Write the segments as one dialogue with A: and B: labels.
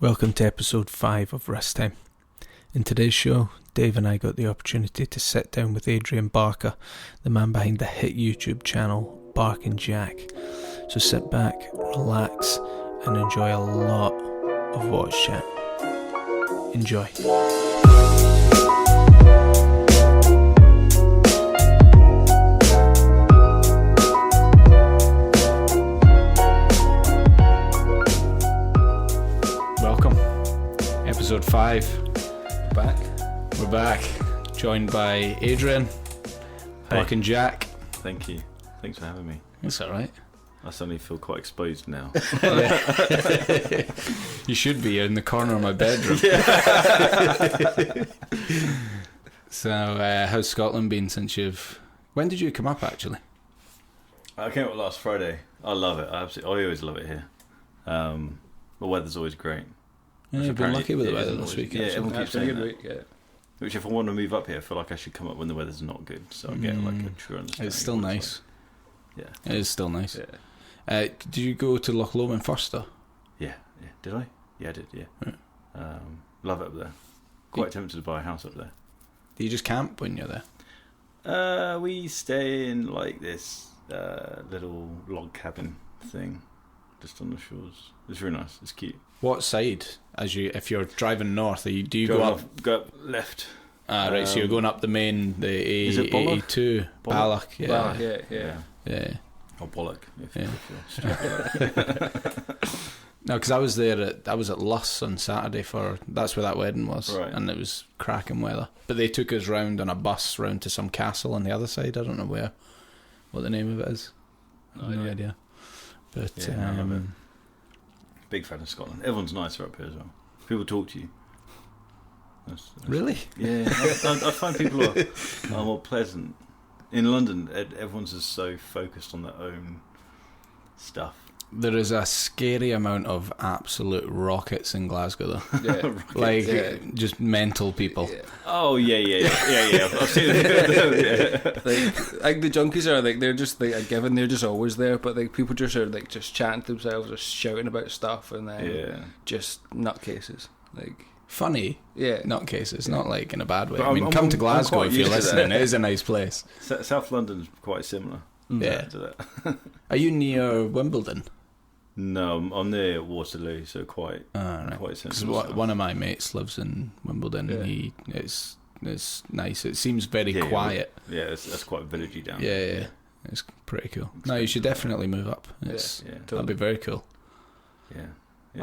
A: Welcome to episode 5 of Rest Time. In today's show, Dave and I got the opportunity to sit down with Adrian Barker, the man behind the hit YouTube channel Bark and Jack. So sit back, relax, and enjoy a lot of watch chat. Enjoy. Episode 5. We're back. Joined by Adrian, Bark and Jack.
B: Thank you. Thanks for having me.
A: That's alright.
B: I suddenly feel quite exposed now.
A: You should be in the corner of my bedroom. So, how's Scotland been since you've... When did you come up, actually?
B: I came up last Friday. I love it. I always love it here. The weather's always great.
A: Yeah, you've been lucky with the weather this week.
B: Yeah, everyone keeps saying that.
C: Week, yeah.
B: Which, if I want to move up here, I feel like I should come up when the weather's not good, so I get like a true understanding.
A: It's still nice.
B: Yeah,
A: it is still nice.
B: Yeah.
A: Did you go to Loch Lomond first, though?
B: Yeah. Did I? Yeah, I did. Yeah. Right. Love it up there. Quite tempted to buy a house up there.
A: Do you just camp when you're there?
B: We stay in like this little log cabin thing, just on the shores. It's really nice. It's cute.
A: What side? If you're driving north, do you go up?
B: Go up left.
A: Ah, right. So you're going up the main, the
B: is it
A: A82, Balloch.
B: Yeah.
C: Balloch, yeah.
B: Or Bollock.
A: No, because I was there. I was at Luss on Saturday that's where that wedding was,
B: right.
A: And it was cracking weather. But they took us round on a bus round to some castle on the other side. I don't know what the name of it is. No idea. But
B: I love it. Big fan of Scotland. Everyone's nicer up here as well. People talk to you. That's
A: really?
B: Yeah, I find people are more pleasant. In London, everyone's just so focused on their own stuff.
A: There is a scary amount of absolute rockets in Glasgow, though. Just mental people.
C: Yeah.
B: Oh yeah. I've seen it.
C: Like the junkies are they're just like a given. They're just always there. But like people just are just chatting to themselves or shouting about stuff, and then just nutcases. Like
A: funny, nutcases, not like in a bad way.
B: But
A: I mean, come to Glasgow if you're listening. It is a nice place.
B: South London's quite similar.
A: Yeah.
B: To that.
A: Are you near Wimbledon?
B: No, I'm near Waterloo, so quite
A: Because
B: sensible.
A: one of my mates lives in Wimbledon, and it's nice. It seems very quiet.
B: Yeah, that's quite villagey down.
A: Yeah, it's pretty cool. No, you should definitely move up. That'd be very cool.
B: Yeah.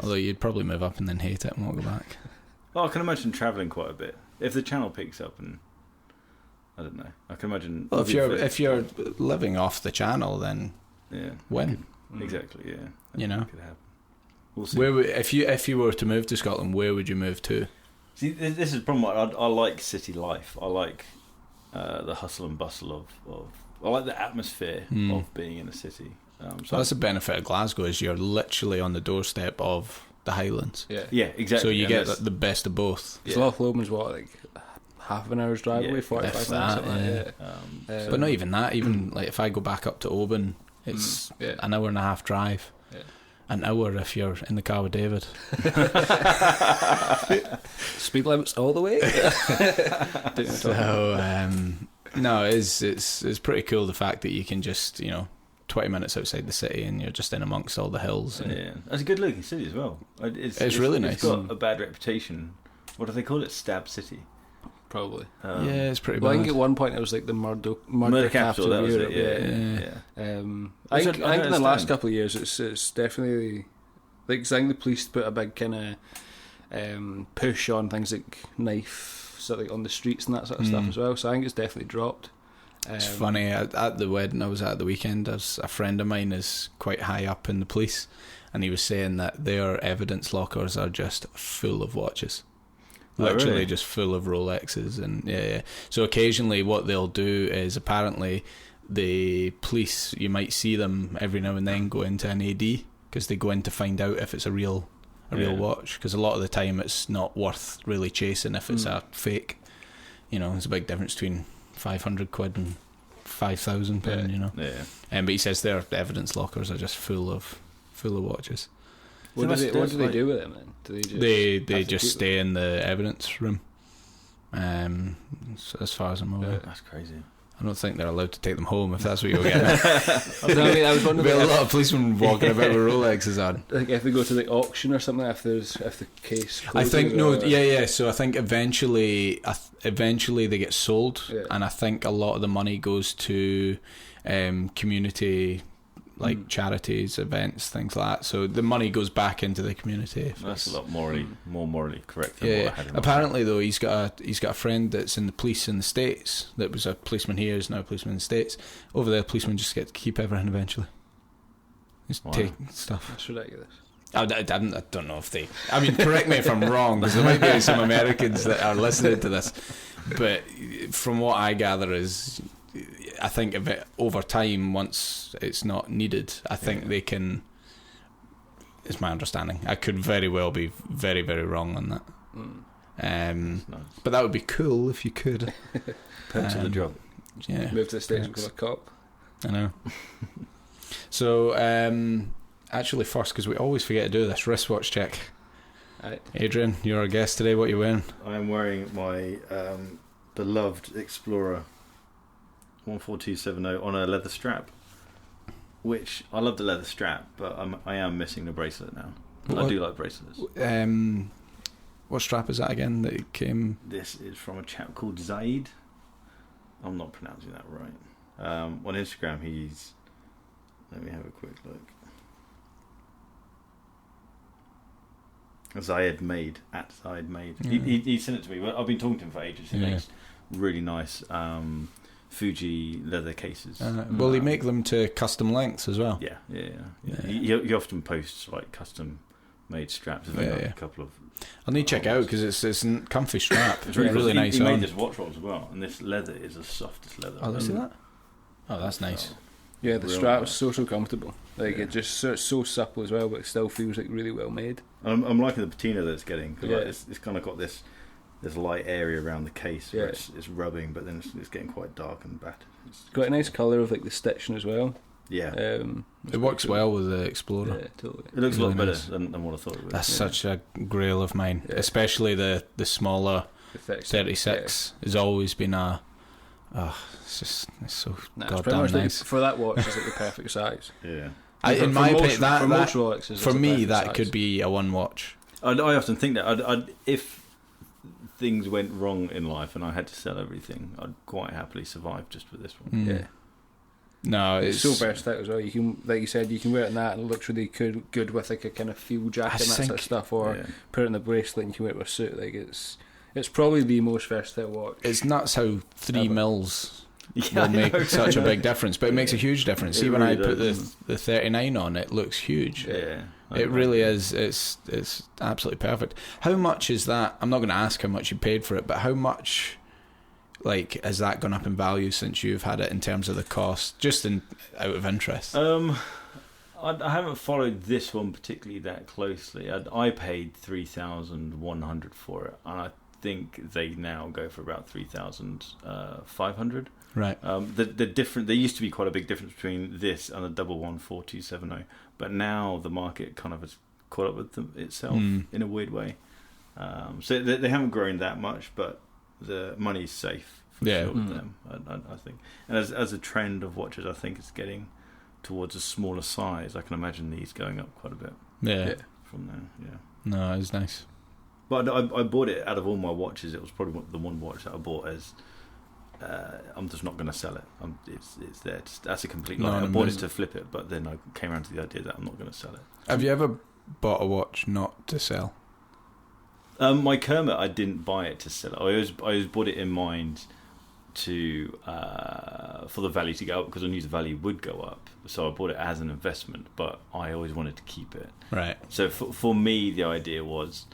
A: Although you'd probably move up and then hate it and won't go back.
B: Well, I can imagine travelling quite a bit if the channel picks up, and I don't know. I can imagine.
A: Well, if you're living off the channel, then when?
B: Exactly, yeah.
A: You know,
B: could happen. We'll see.
A: If you were to move to Scotland, where would you move to?
B: See, this is the problem. I like city life. I like the hustle and bustle of. I like the atmosphere of being in a city.
A: So that's the benefit of Glasgow is you're literally on the doorstep of the Highlands.
B: Yeah, exactly.
A: So you get the best of both.
C: So Loch Lomond's like half an hour's drive away, 45 minutes.
A: That, but not even that. Even like if I go back up to Oban, it's an hour and a half drive. Yeah. An hour if you're in the car with David.
C: Speed limits all the way.
A: So no, it's pretty cool the fact that you can just 20 minutes outside the city and you're just in amongst all the hills. And
B: it's a good looking city as well. It's
A: really nice.
B: It's got a bad reputation. What do they call it? Stab City.
C: Probably.
A: It's pretty bad.
C: I think at one point it was like the murder capital of Europe. I think in the last couple of years it's definitely like I think the police put a big kind of push on things like knife sort of like on the streets and that sort of stuff as well. So I think it's definitely dropped.
A: It's funny, at the wedding I was at the weekend, a friend of mine is quite high up in the police, and he was saying that their evidence lockers are just full of watches. Literally
B: really?
A: Just full of Rolexes. And so occasionally what they'll do is, apparently the police, you might see them every now and then go into an AD because they go in to find out if it's a real watch, because a lot of the time it's not worth really chasing if it's a fake. There's a big difference between 500 quid and £5,000,
B: Yeah.
A: But he says their evidence lockers are just full of watches.
C: What do they do with them then? Do
A: they just stay in the evidence room? So as far as I'm aware,
B: that's crazy.
A: I don't think they're allowed to take them home if that's what you're getting at.
C: I was wondering,
A: a lot of policemen walking about with Rolexes on.
C: Like if they go to the auction or something, if the case closes,
A: I think so I think eventually they get sold, and I think a lot of the money goes to community, like charities, events, things like that. So the money goes back into the community.
B: That's a lot more morally correct than what I had in
A: Apparently, though, he's got a friend that's in the police in the States. That was a policeman here, is now a policeman in the States. Over there, policemen just get to keep everything eventually. Just take stuff.
C: That's ridiculous.
A: I don't know if they... I mean, correct me if I'm wrong, because there might be some Americans that are listening to this. But from what I gather is... I think if it, over time, once it's not needed, I think they can... It's my understanding. I could very well be very, very wrong on that. Nice. But that would be cool if you could.
B: Put to the job.
C: Yeah. Move to the station with a cop.
A: I know. So, actually first, because we always forget to do this, wristwatch check. Right. Adrian, you're our guest today. What are you wearing?
B: I'm wearing my beloved Explorer 14270 on a leather strap, which I love the leather strap, but I am missing the bracelet now. I do like bracelets.
A: What strap is that again that it came?
B: This is from a chap called Zaid. I'm not pronouncing that right. On Instagram, he's... Let me have a quick look. Zaid Made, at Zaid Made. He sent it to me. I've been talking to him for ages. He makes really nice Fuji leather cases.
A: Will he make them to custom lengths as well?
B: Yeah. He often posts like custom made straps. A couple of...
A: I'll need to check out because it's a comfy strap. It's really nice.
B: He made this watch roll as well, and this leather is the softest leather.
A: Oh, see that? Oh, that's nice.
C: Yeah, the strap's so comfortable. Like it just it's so supple as well, but it still feels like really well made.
B: I'm liking the patina that it's getting. Cause like it's kind of got this light area around the case where it's rubbing, but then it's getting quite dark and battered. It's
C: got a nice colour of like the stitching as well.
B: Yeah,
A: it works well with the Explorer.
C: Yeah, totally.
B: It looks really a lot better than what I thought it would.
A: That's such a grail of mine, especially the smaller 36 has always been a... it's so goddamn nice.
C: For that watch, it's like the perfect size.
B: Yeah.
A: In my opinion,
C: for
A: me, that could be a one watch.
B: I often think that if things went wrong in life and I had to sell everything, I'd quite happily survive just with this one.
C: Yeah.
A: No,
C: it's so versatile as well. You can, like you said, you can wear it in that and it looks really good with like a kind of field jacket and that sort of stuff, or put it in the bracelet and you can wear it with a suit. Like it's probably the most versatile watch.
A: It's nuts how 3 mils will make such a big difference, but it makes a huge difference. See, when I put the 39 on, it looks huge.
B: Yeah,
A: it really is. It's absolutely perfect. How much is that? I'm not going to ask how much you paid for it, but how much, like, has that gone up in value since you've had it in terms of the cost, just out of interest?
B: I haven't followed this one particularly that closely. I paid 3,100 for it, and I think they now go for about 3,500.
A: Right.
B: There used to be quite a big difference between this and the double 14270, but now the market kind of has caught up with itself in a weird way. So they haven't grown that much, but the money's safe for sure with them, I think. And as a trend of watches, I think it's getting towards a smaller size. I can imagine these going up quite a bit.
A: Yeah.
B: From there. Yeah.
A: No, it's nice.
B: But I bought it out of all my watches. It was probably the one watch that I bought as. I'm just not going to sell it. It's there. That's a complete lie. I bought it to flip it, but then I came around to the idea that I'm not going to sell it.
A: Have you ever bought a watch not to sell?
B: My Kermit, I didn't buy it to sell it. I always bought it in mind to for the value to go up, because I knew the value would go up. So I bought it as an investment, but I always wanted to keep it.
A: Right.
B: So for me, the idea was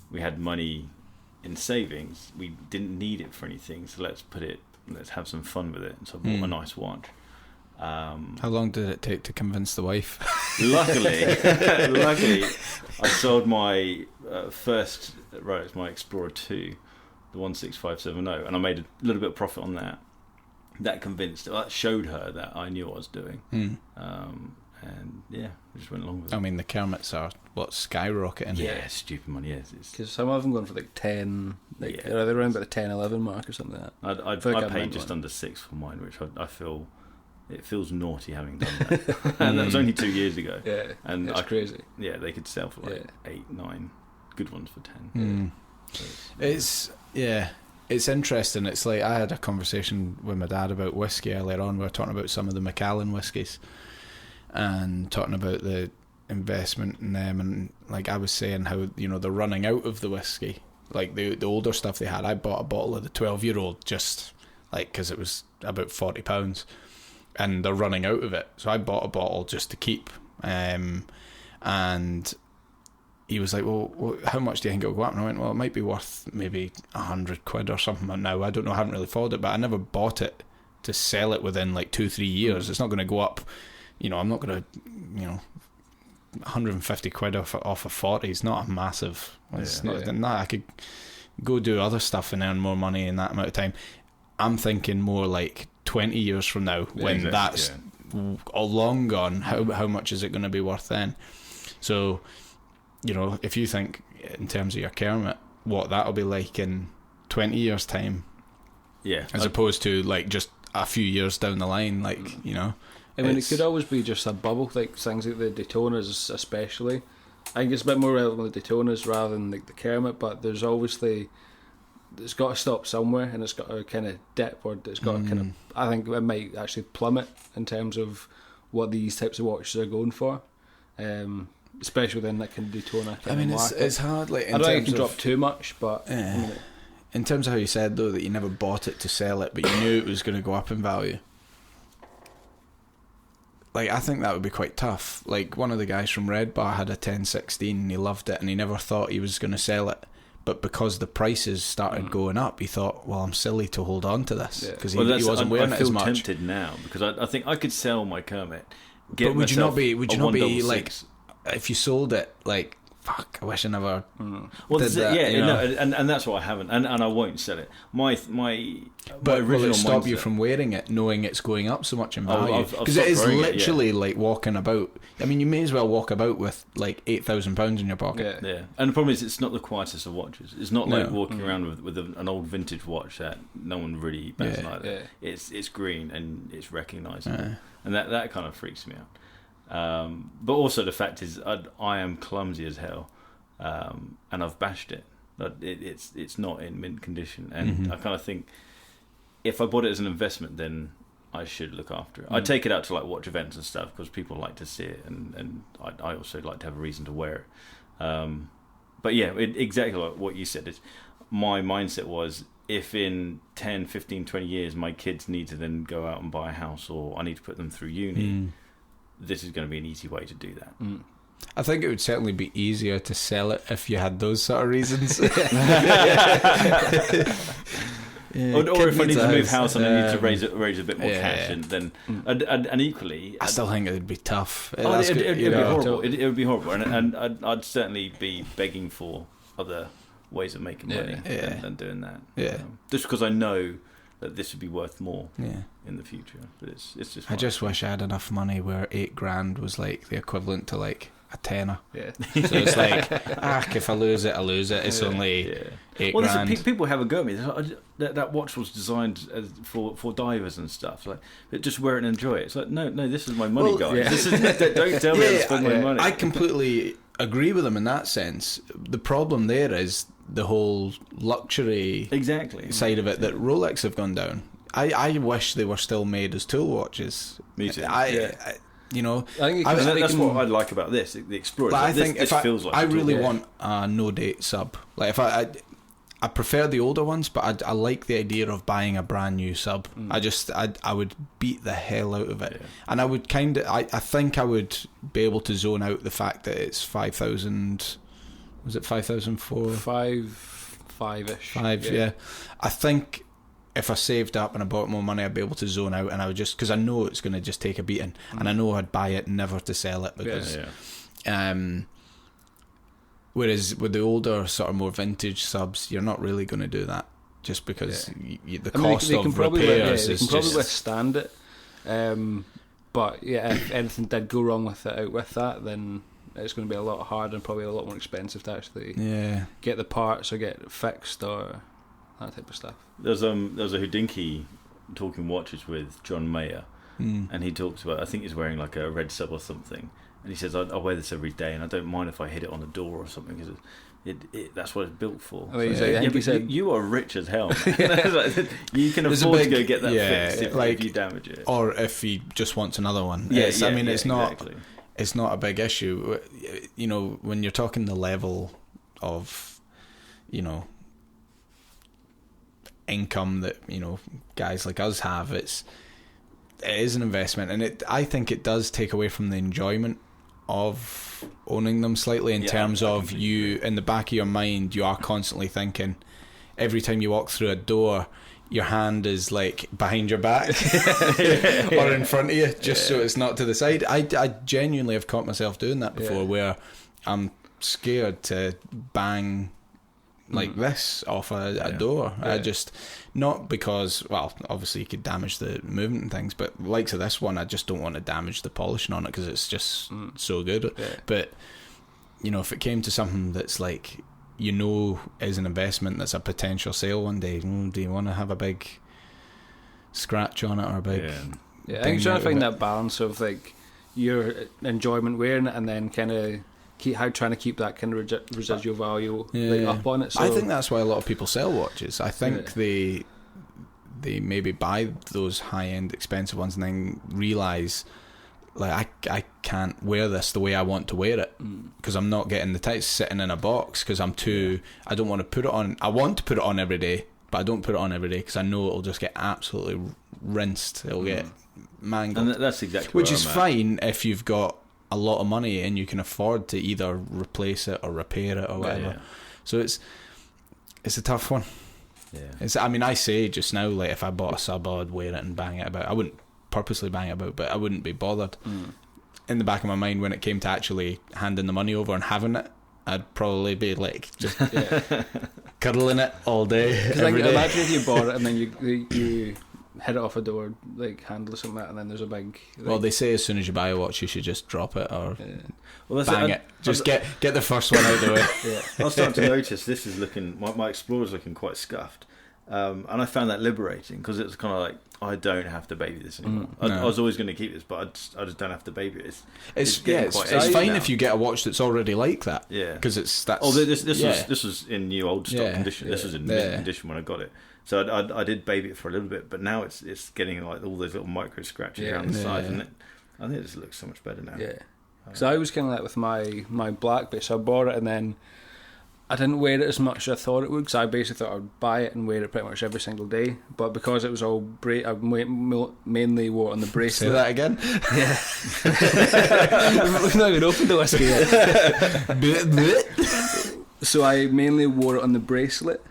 B: we had money in savings. We didn't need it for anything, so let's have some fun with it. So I bought a nice watch.
A: How long did it take to convince the wife?
B: Luckily, I sold my first Rolex, my Explorer 2, the 16570, and I made a little bit of profit on that. That showed her that I knew what I was doing, And we just went along with it.
A: I mean, the Kermits are skyrocketing.
B: Yeah, stupid money. Yeah,
C: because some of them going for like 10. Like, they're around about the 10, 11 mark or something like that.
B: I paid just under 6 for mine, which I feel it feels naughty having done that. And that was only 2 years ago.
C: Yeah,
B: and
C: it's crazy.
B: Yeah, they could sell for like 8, 9 good ones for 10.
A: So it's interesting. It's like I had a conversation with my dad about whiskey earlier on. We were talking about some of the Macallan whiskies and talking about the investment in them, and like I was saying how they're running out of the whiskey, like the older stuff they had. I bought a bottle of the 12-year-old just like because it was about £40, and they're running out of it, so I bought a bottle just to keep. And he was like, well, how much do you think it'll go up? And I went, well, it might be worth maybe £100 or something now. I don't know, I haven't really followed it, but I never bought it to sell it within like 2-3 years. It's not going to go up. I'm not going to, £150 off a 40 is not a massive. It's not. I could go do other stuff and earn more money in that amount of time. I'm thinking more like 20 years from now, when that's all long gone. How much is it going to be worth then? So, if you think in terms of your Kermit, what that'll be like in 20 years' time, as opposed to like just a few years down the line, I mean, it could always be just a bubble, like things like the Daytonas especially. I think it's a bit more relevant with the Daytonas rather than like the Kermit, but there's obviously, it's got to stop somewhere, and it's got to kind of dip, or it's got to kind of, I think it might actually plummet in terms of what these types of watches are going for, especially within that kind of Daytona kind of market. It's hard. Like,
C: I don't think it can drop too much, but...
A: in terms of how you said, though, that you never bought it to sell it, but you knew it was going to go up in value. Like, I think that would be quite tough. Like, one of the guys from Red Bar had a 1016 and he loved it, and he never thought he was going to sell it. But because the prices started going up, he thought, well, I'm silly to hold on to this, because he wasn't wearing it as much.
B: I feel tempted now, because I think I could sell my Kermit.
A: But would you not be like, if you sold it, like, fuck, I wish I never did that,
B: and that's what I haven't, and I won't sell it. My
A: but
B: original
A: will it stop you
B: mindset,
A: from wearing it, knowing it's going up so much in value? Because it is literally like walking about. I mean, you may as well walk about with like £8,000 in your pocket.
B: Yeah. And the problem is, it's not the quietest of watches. It's not like walking around with an old vintage watch that no one really bats like that. It's green and it's recognisable, and that kind of freaks me out. But also the fact is, I am clumsy as hell, and I've bashed it. It's not in mint condition, and I kind of think if I bought it as an investment, then I should look after it. I take it out to like watch events and stuff because people like to see it, and I also like to have a reason to wear it. But yeah, exactly like what you said. My mindset was, if in 10, 15, 20 years my kids need to then go out and buy a house, or I need to put them through uni, this is going to be an easy way to do that.
A: I think it would certainly be easier to sell it if you had those sort of reasons.
B: Or if I need to move house and I need to raise a bit more cash, and then and equally,
A: I still think it would be tough.
B: It would be horrible. It would be horrible, and I'd certainly be begging for other ways of making money than doing that. Just because I know that this would be worth more in the future. But it's just.
A: I just wish I had enough money where $8,000 was like the equivalent to like a tenner. So it's like, if I lose it, I lose it. It's only $8,000.
B: People have a go at me. That watch was designed for divers and stuff. Like, just wear it and enjoy it. It's like, no, this is my money, guys. Don't tell me how to spend my money.
A: I completely agree with them in that sense. The problem there is the whole luxury side of it that Rolex have gone down. I wish they were still made as tool watches. Me too.
B: That's what I like about this, the Explorer.
A: I think I really want a no date sub. Like, if I prefer the older ones, but I like the idea of buying a brand new sub. I would beat the hell out of it, and I would I think I would be able to zone out the fact that it's 5,000. Was it 5,004?
C: 5-ish.
A: Yeah. I think if I saved up and I bought more money, I'd be able to zone out, and I would just, because I know it's going to just take a beating, and I know I'd buy it never to sell it, because whereas with the older sort of more vintage subs, you're not really going to do that, just because the cost of repairs
C: they can probably withstand it. But yeah, if anything did go wrong with that, then it's going to be a lot harder and probably a lot more expensive to actually get the parts or get it fixed or that type of stuff.
B: There's a Hodinkee talking watches with John Mayer, and he talks about, I think he's wearing like a red sub or something, and he says, I wear this every day and I don't mind if I hit it on the door or something, because that's what it's built for.
C: I mean,
B: he said, you are rich as hell, man. You can afford to go get that fixed if you damage it,
A: or if he just wants another one. It's not exactly. It's not a big issue, you know, when you're talking the level of, you know, income that, you know, guys like us have. It is an investment, and I think it does take away from the enjoyment of owning them slightly, in terms of you, in the back of your mind, you are constantly thinking, every time you walk through a door, your hand is like behind your back or in front of you, just so it's not to the side. I genuinely have caught myself doing that before, where I'm scared to bang like this off a door. I just, not because, well, obviously you could damage the movement and things, but likes of this one, I just don't want to damage the polishing on it because it's just so good. But you know, if it came to something that's like, you know, is an investment that's a potential sale one day, do you want to have a big scratch on it or a big
C: I think trying to find that balance of like your enjoyment wearing it and then kind of trying to keep that kind of residual value up on it. So
A: I think that's why a lot of people sell watches. I think they maybe buy those high-end expensive ones and then realise, like, I can't wear this the way I want to wear it because I'm not getting the tights sitting in a box, because I'm too, I don't want to put it on. I want to put it on every day, but I don't put it on every day because I know it'll just get absolutely rinsed. It'll get mangled.
B: And that's exactly
A: which is fine if you've got a lot of money and you can afford to either replace it or repair it or whatever. So it's a tough one. I mean, I say just now, like, if I bought a sub, I'd wear it and bang it about. I wouldn't purposely bang it about, but I wouldn't be bothered. In the back of my mind, when it came to actually handing the money over and having it, I'd probably be like just cuddling it all day. Every day.
C: Imagine if you bought it and then you hit it off a door, like handle or something like that, and then there's a big...
A: Well, they say as soon as you buy a watch, you should just drop it or bang it. Just get the first one out of the way.
B: I was starting to notice this is looking... My Explorer's looking quite scuffed. And I found that liberating, because it was kind of like, I don't have to baby this anymore. I was always going to keep this, but I just don't have to baby it. It's
A: fine now. If you get a watch that's already like that.
B: Yeah.
A: Because that's...
B: Oh, this was in new old stock condition. This was in mint condition when I got it. So I did baby it for a little bit, but now it's getting like all those little micro scratches around the sides, and I think it just looks so much better now.
C: Yeah. So I was kind of like with my black bit, so I bought it and then I didn't wear it as much as I thought it would, because I basically thought I'd buy it and wear it pretty much every single day. But because it was all I mainly wore it on the bracelet.
A: Say that again?
C: Yeah. We've not even opened the whiskey yet. So I mainly wore it on the bracelet.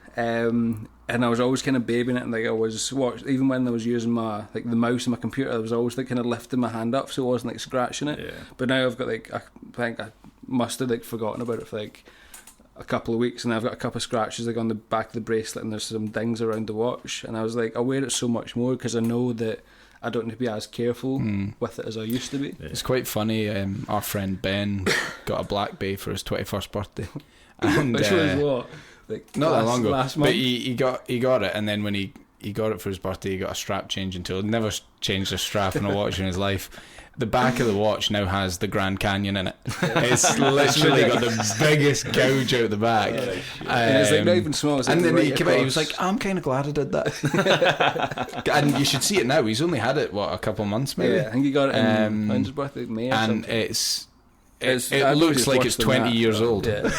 C: And I was always kind of babying it, and like I was even when I was using the mouse on my computer, I was always like kind of lifting my hand up so I wasn't like scratching it. But now I've got I think I must have like forgotten about it for like a couple of weeks, and I've got a couple of scratches like on the back of the bracelet, and there's some dings around the watch, and I was like, I wear it so much more because I know that I don't need to be as careful with it as I used to be.
A: It's quite funny. Our friend Ben got a Black Bay for his 21st birthday, and
C: which was what? Like
A: not that long ago,
C: last month.
A: But he got it, and then when he got it for his birthday, he got a strap changing tool. Never changed a strap in a watch in his life. The back of the watch now has the Grand Canyon in it. It's literally got the biggest gouge out the back.
C: And it's like not even small.
A: And then he came out, he was like, I'm kind of glad I did that. And you should see it now. He's only had it, a couple of months maybe?
C: Yeah, I think he got it in his birthday, May or something.
A: And it looks like it's 20 years old.
C: Yeah.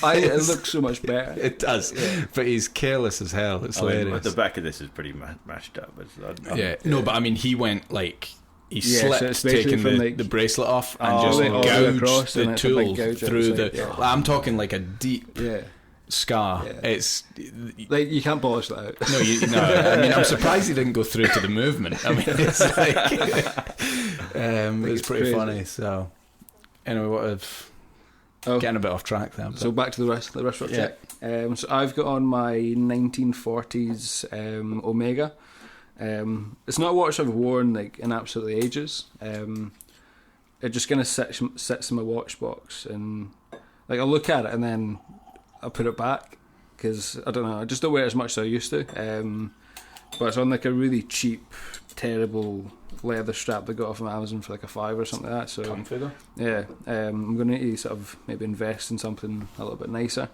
C: It looks so much better.
A: It does, but he's careless as hell. It's hilarious.
B: The back of this is pretty mashed up.
A: No, but I mean, he went like he slipped, taking the bracelet off and just gouged the tool through the. I'm talking like a deep scar. Yeah. It's
C: like you can't polish that out.
A: No. I mean, I'm surprised he didn't go through to the movement. I mean, it's like it's pretty funny. So anyway, getting a bit off track there.
C: So back to the rest check. So I've got on my 1940s Omega. It's not a watch I've worn like in absolutely ages. It just kind of sits in my watch box, and like I'll look at it and then I'll put it back because I don't know. I just don't wear it as much as I used to. But it's on like a really cheap, terrible leather strap they got off of Amazon for like a $5 or something like that. So yeah, I'm going to need to sort of maybe invest in something a little bit nicer.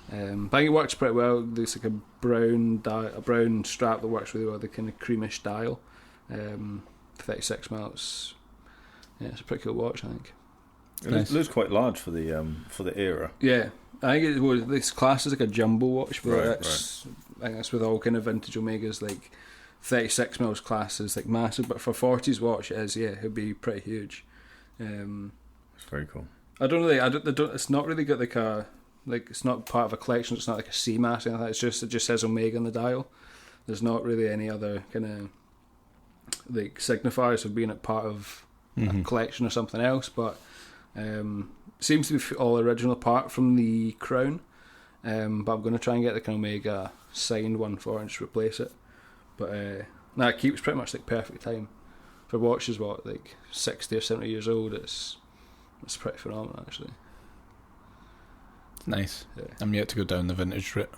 C: But I think it works pretty well. There's like a brown strap that works really well. The kind of creamish dial, 36 mils. Yeah, it's a pretty cool watch, I think.
B: It looks quite large for the era.
C: Yeah, I think this class is like a jumbo watch, but I think that's with all kind of vintage Omegas, like 36 mils class is like massive, but for 40s watch it is, it'd be pretty huge.
B: It's very cool.
C: It's not really got like it's not part of a collection. It's not like a Seamaster or anything. It just says Omega on the dial. There's not really any other kind of like signifiers of being a part of a collection or something else, but seems to be all original apart from the crown. But I'm going to try and get the kind of Omega signed one for it and just replace it. But it keeps pretty much like perfect time for watches. Like 60 or 70 years old. It's pretty phenomenal actually.
A: Nice.
C: Yeah.
A: I'm yet to go down the vintage route.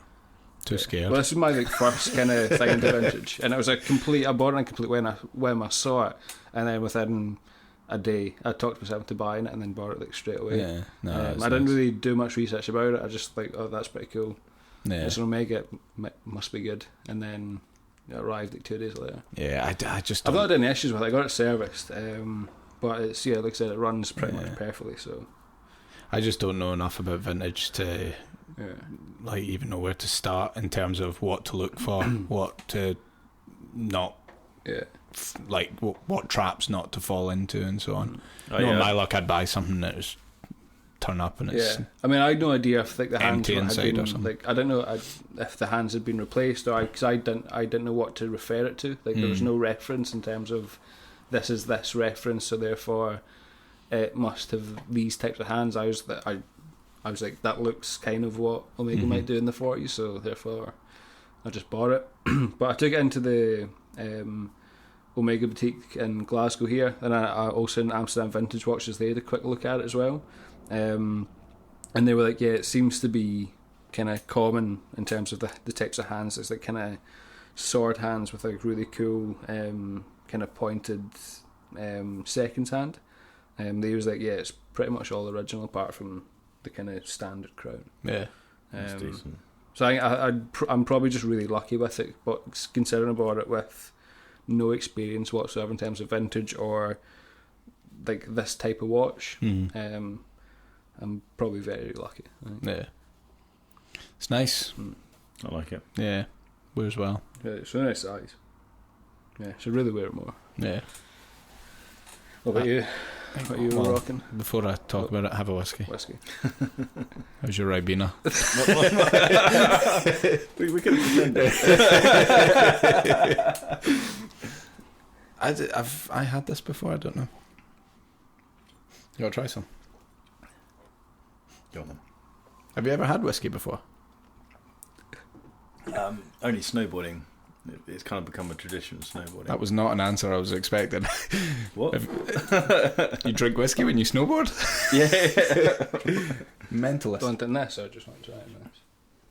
A: Too scared.
C: Well, this is my like first kind of thing into vintage, and it was a complete. I bought it complete when I saw it, and then within a day, I talked myself into buying it, and then bought it like straight away.
A: Yeah, no,
C: I didn't really do much research about it. I just like, oh, that's pretty cool.
A: Yeah.
C: It's an Omega, it must be good, and then it arrived like 2 days later.
A: Yeah, I just.
C: I've not had any issues with it. I got it serviced, but it's like I said, it runs pretty much perfectly. So.
A: I just don't know enough about vintage to like even know where to start in terms of what to look for, what to not, like what traps not to fall into, and so on. My luck, I'd buy something that was turn up and it's
C: I mean, I had no idea if like the hands
A: empty inside
C: been,
A: or something.
C: like I don't know if the hands had been replaced, or because I didn't know what to refer it to. Like there was no reference in terms of this is this reference, so therefore it must have these types of hands. I was like, that looks kind of what Omega might do in the 40s, so therefore I just bought it. But I took it into the Omega boutique in Glasgow here, and I also in Amsterdam Vintage Watches, they had a quick look at it as well, and they were like, it seems to be kind of common in terms of the types of hands. It's like kind of sword hands with like really cool kind of pointed seconds hand. They was like, it's pretty much all original apart from the kind of standard crown.
B: Yeah, that's decent.
C: So I'm probably just really lucky with it, but considering I bought it with no experience whatsoever in terms of vintage or like this type of watch, I'm probably very lucky.
A: Yeah, it's nice.
B: I like it.
A: Yeah, wears well.
C: Yeah, it's a nice size. Yeah, should really wear it more.
A: Yeah.
C: What about you? What you were rocking?
A: Before I talk about it, have a whiskey. How's your Ribena?
B: we can pretend it.
A: I had this before. I don't know. You gotta try some.
B: Go on then.
A: Have you ever had whiskey before?
B: Only snowboarding. It's kind of become a tradition, snowboarding.
A: That was not an answer I was expecting.
B: What?
A: You drink whiskey when you snowboard?
B: Yeah.
A: Mentalist.
C: Don't in this, I just want to try it.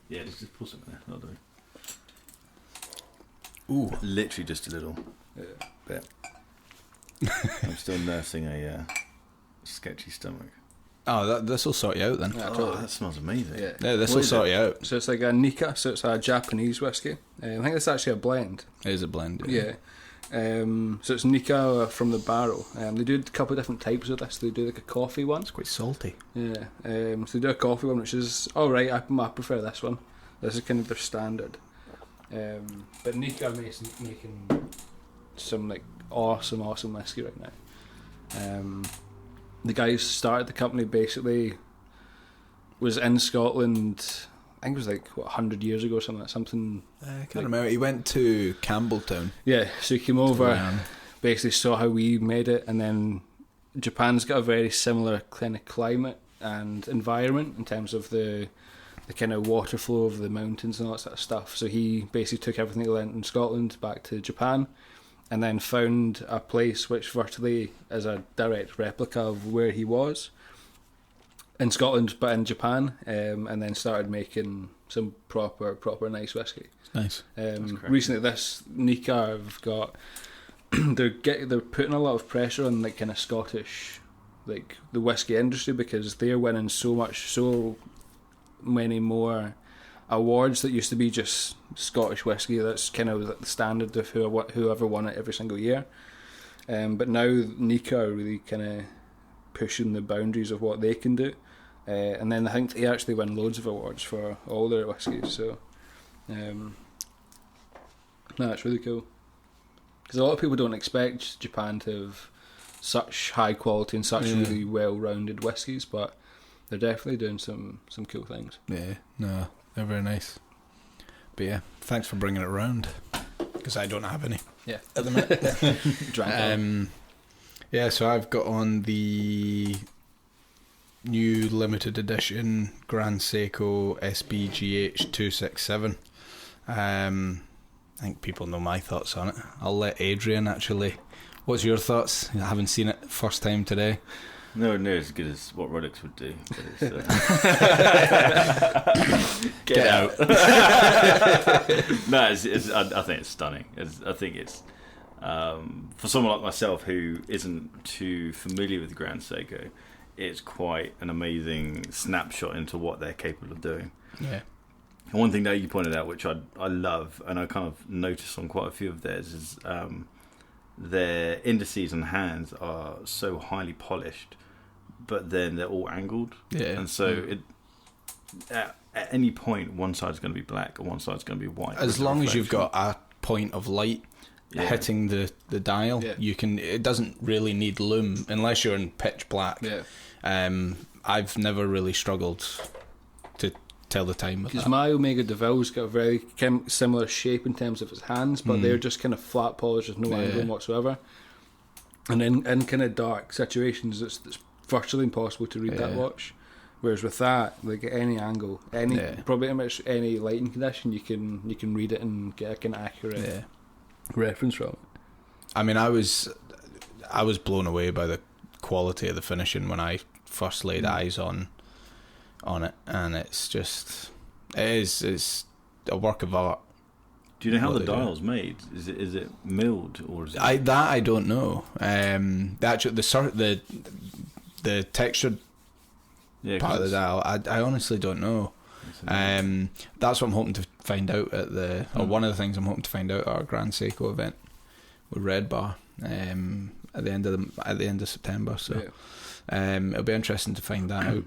B: Yeah, just pull something there. That'll do.
A: Ooh.
B: Literally just a little bit. I'm still nursing a sketchy stomach.
A: Oh, this will sort you out then.
C: Yeah, totally.
B: That smells amazing.
A: Yeah, this will sort you out.
C: So it's like a Nika, so it's a Japanese whiskey. I think it's actually a blend.
A: It is a blend.
C: Yeah. So it's Nika from the barrel. They do a couple of different types of this. They do like a coffee one.
A: It's quite salty.
C: Yeah. So they do a coffee one, which is alright. I prefer this one. This is kind of their standard. But Nika making some like awesome whiskey right now. The guy who started the company basically was in Scotland, I think it was like 100 years ago or something.
A: I can't remember. He went to Campbelltown.
C: Yeah, so he came over, basically saw how we made it, and then Japan's got a very similar kind of climate and environment in terms of the the kind of water flow of the mountains and all that sort of stuff. So he basically took everything he learnt in Scotland back to Japan, and then found a place which virtually is a direct replica of where he was in Scotland, but in Japan, and then started making some proper nice whiskey.
A: Nice.
C: Recently, this Nika have got they're putting a lot of pressure on like kind of Scottish, like the whiskey industry, because they're winning so many more awards that used to be just Scottish whiskey. That's kind of the standard of whoever won it every single year. But now Nika are really kind of pushing the boundaries of what they can do. And then I think they actually win loads of awards for all their whiskies. So, it's really cool. Because a lot of people don't expect Japan to have such high quality and such really well-rounded whiskies, but they're definitely doing some cool things.
A: Yeah, no, they're very nice. But yeah, thanks for bringing it around, because I don't have any.
C: Yeah,
A: at the minute. Yeah, so I've got on the new limited edition Grand Seiko SBGH 267. I think people know my thoughts on it. I'll let Adrian actually. What's your thoughts? I haven't seen it first time today.
B: No, as good as what Rolex would do. But
A: Get out.
B: No, I think it's stunning. I think it's for someone like myself who isn't too familiar with Grand Seiko, it's quite an amazing snapshot into what they're capable of doing.
A: Yeah.
B: And one thing that you pointed out, which I love, and I kind of noticed on quite a few of theirs, is their indices and hands are so highly polished, but then they're all angled. Yeah. And so at any point, one side's going to be black and one side's going to be white.
A: As long as you've got a point of light hitting the dial, you can. It doesn't really need lume unless you're in pitch black. Yeah. I've never really struggled to tell the time with that.
C: Because my Omega DeVille's got a very similar shape in terms of its hands, but they're just kind of flat polished with no angling whatsoever. And in kind of dark situations, it's virtually impossible to read that watch. Whereas with that, like at any angle, probably much any lighting condition, you can read it and get a kind of accurate reference from it.
A: I mean, I was blown away by the quality of the finishing when I first laid eyes on it, and it's a work of art.
B: Do you know how the dial's made? Is it milled or is it?
A: I don't know. The textured part of the dial, I honestly don't know. That's what I'm hoping to find out at or one of the things I'm hoping to find out at our Grand Seiko event with Red Bar at the end of September. So it'll be interesting to find that out.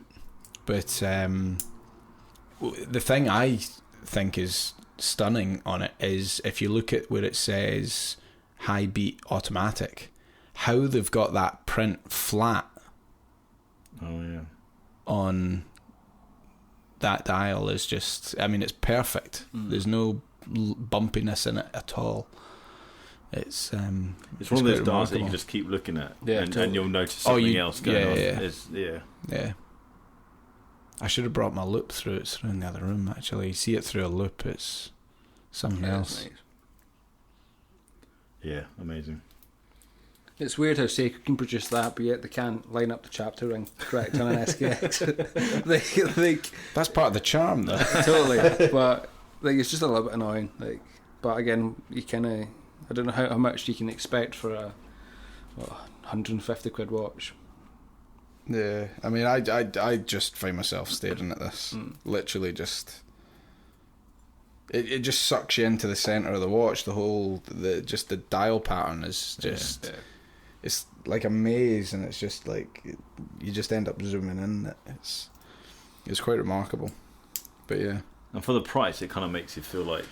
A: But the thing I think is stunning on it is if you look at where it says high beat automatic, how they've got that print flat on that dial is just, I mean, it's perfect. There's no bumpiness in it at all. It's one
B: of those dials that you can just keep looking at and you'll notice something else going on.
A: Yeah. I should have brought my loop through. It's through in the other room, actually. You see it through a loop, it's something else.
C: Nice.
B: Yeah, amazing.
C: It's weird how Seiko can produce that, but yet they can't line up the chapter ring correct on an SKX.
A: That's part of the charm, though.
C: Totally, but it's just a little bit annoying. But again, you kind of, I don't know how much you can expect for a £150 watch.
A: Yeah, I mean, I just find myself staring at this. Literally, just it just sucks you into the center of the watch. The dial pattern is just it's like a maze, and it's just like you just end up zooming in. It's quite remarkable, but yeah.
B: And for the price, it kind of makes you feel like